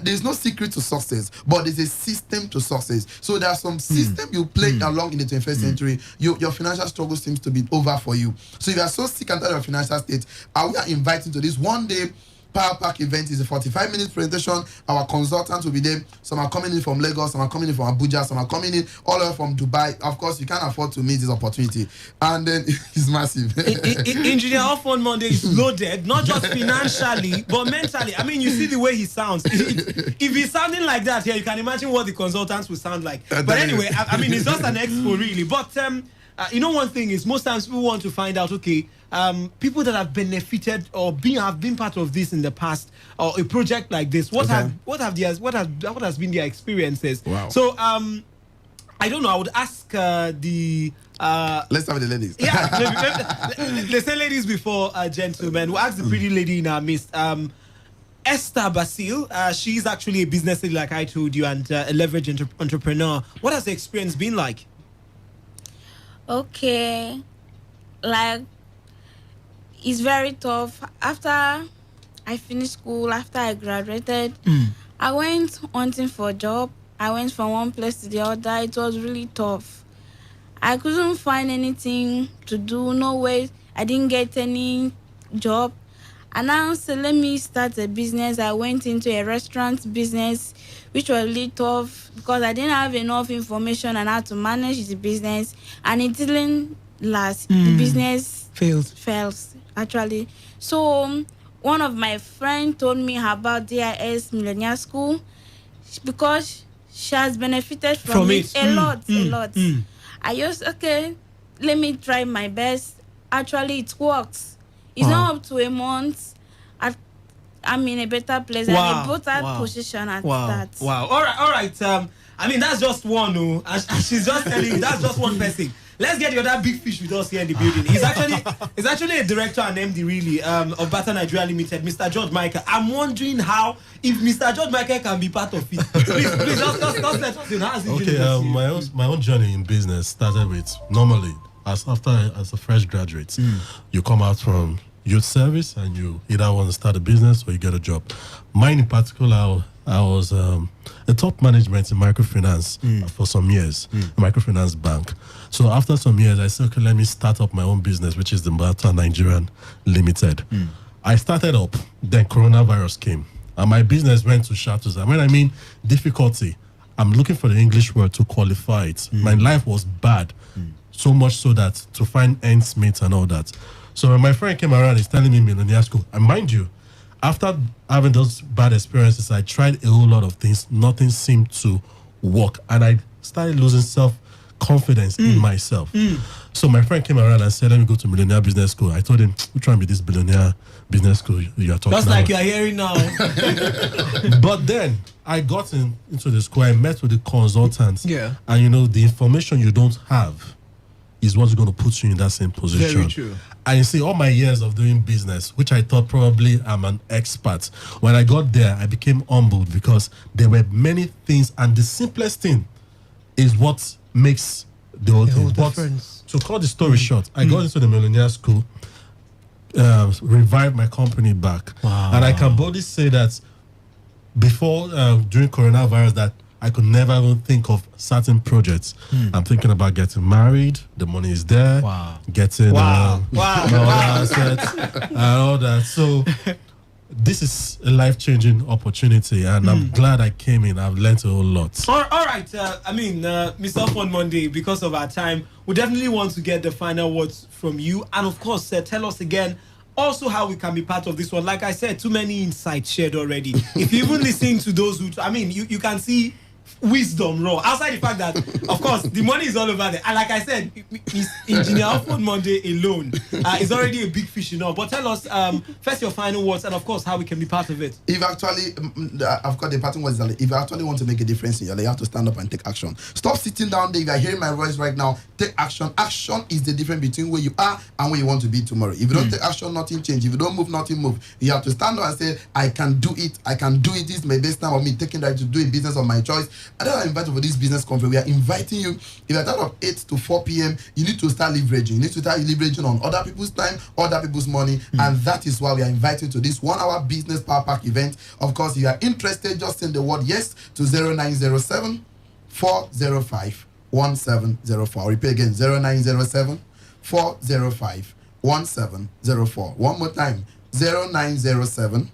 there's no secret to success, but there's a system to success. So there are some system you play along in the 21st century. Your financial struggle seems to be over for you. So if you are so sick and tired of your financial state, we are inviting to this one-day Power Pack event. Is a 45-minute presentation. Our consultants will be there. Some are coming in from Lagos, some are coming in from Abuja, some are coming in all the way from Dubai. Of course, you can't afford to miss this opportunity. And then it's massive. Engineer Off on Monday is loaded, not just financially, but mentally. I mean, you see the way he sounds. If he's sounding like that here, you can imagine what the consultants will sound like. But anyway, I mean, it's just an expo, really. But you know, one thing is, most times people want to find out, okay, people that have benefited or have been part of this in the past, or a project like this, what has been their experiences? Wow. So I don't know, I would ask the let's start with the ladies. Yeah, let's say ladies before gentlemen. We'll ask the pretty lady in our midst. Esther Basil, she's actually a business lady, like I told you, and a leverage entrepreneur. What has the experience been like? Okay, like, it's very tough. After I finished school, after I graduated, I went hunting for a job. I went from one place to the other. It was really tough. I couldn't find anything to do, no way. I didn't get any job. And now, so let me start a business. I went into a restaurant business, which was really tough because I didn't have enough information on how to manage the business, and it didn't last. The business failed, actually. So one of my friends told me about DIS Millionaire School because she has benefited from it a lot. I just, okay, let me try my best. Actually, it works. It's not up to a month. I'm in a better place. Wow. I'm in a better position at that. Wow. All right. I mean, that's just one. And she's just telling you, that's just one person. Let's get the other big fish with us here in the building. He's actually a director and MD, really, of Bata Nigeria Limited, Mr. George Michael. I'm wondering how, if Mr. George Michael can be part of it. Please just let us know. Okay, my own journey in business started with, normally, as a fresh graduate, you come out from youth service and you either want to start a business or you get a job. Mine in particular, I was a top management in microfinance for some years, a microfinance bank. So after some years, I said, okay, let me start up my own business, which is the Bata Nigerian Limited. I started up, then coronavirus came, and my business went to shatters. And when I mean difficulty, I'm looking for the English word to qualify it. My life was bad, so much so that to find ends meet and all that. So when my friend came around, he's telling me Millionaire School. And mind you, after having those bad experiences, I tried a whole lot of things. Nothing seemed to work. And I started losing self-confidence in myself. So my friend came around and said, let me go to Millionaire Business School. I told him, we're trying to be this billionaire business school you are talking about. Just like you're hearing now. But then I got into the school. I met with the consultants. Yeah. And you know, the information you don't have is what's going to put you in that same position. Very true. And you see, all my years of doing business, which I thought probably I'm an expert, when I got there, I became humbled because there were many things, and the simplest thing is what makes the whole thing. difference. To cut the story short, I got into the Millionaire School, revived my company back. Wow. And I can boldly say that before during coronavirus that I could never even think of certain projects. I'm thinking about getting married. The money is there. Getting assets and all that. So this is a life-changing opportunity, and I'm glad I came in. I've learned a whole lot. All right. Mr. Fun Monday, because of our time, we definitely want to get the final words from you. And of course, tell us again also how we can be part of this one. Like I said, too many insights shared already. If you even listen to those who, you can see wisdom raw. Outside the fact that, of course, the money is all over there. And like I said, Engineer Fun Monday alone is already a big fish, But tell us first your final words and of course how we can be part of it. If actually, I've got the parting words. If you actually want to make a difference in your life, you have to stand up and take action. Stop sitting down there. If you're hearing my voice right now, take action. Action is the difference between where you are and where you want to be tomorrow. If you don't take action, nothing changes. If you don't move, nothing moves. You have to stand up and say, I can do it. I can do it. This is my best time of me taking that to do a business of my choice. I don't invite you for this business conference. We are inviting you. If you're out of 8 to 4 p.m., you need to start leveraging. You need to start leveraging on other people's time, other people's money, and that is why we are inviting to this 1-hour business power pack event. Of course, if you are interested, just send the word yes to 0907 405 1704. I'll repeat again, 0907 405 1704. One more time, 0907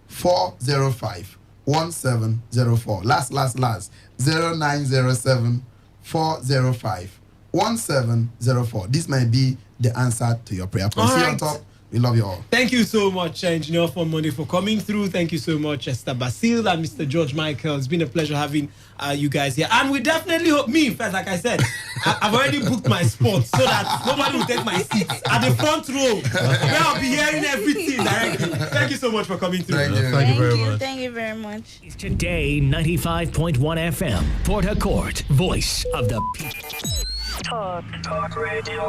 405 1704. Last 0907 405 1704. This might be the answer to your prayer. See you on top. We love you all. Thank you so much, Engineer Fun Monday, for coming through. Thank you so much, Esther Basil and Mr. George Michael. It's been a pleasure having you guys here. And we definitely hope, first, like I said, I've already booked my spot so that nobody will take my seat at the front row where I'll be hearing everything directly. Thank you so much for coming through. Thank you very much. Thank you very much. Today 95.1 FM, Port Harcourt, voice of the people. Talk Radio.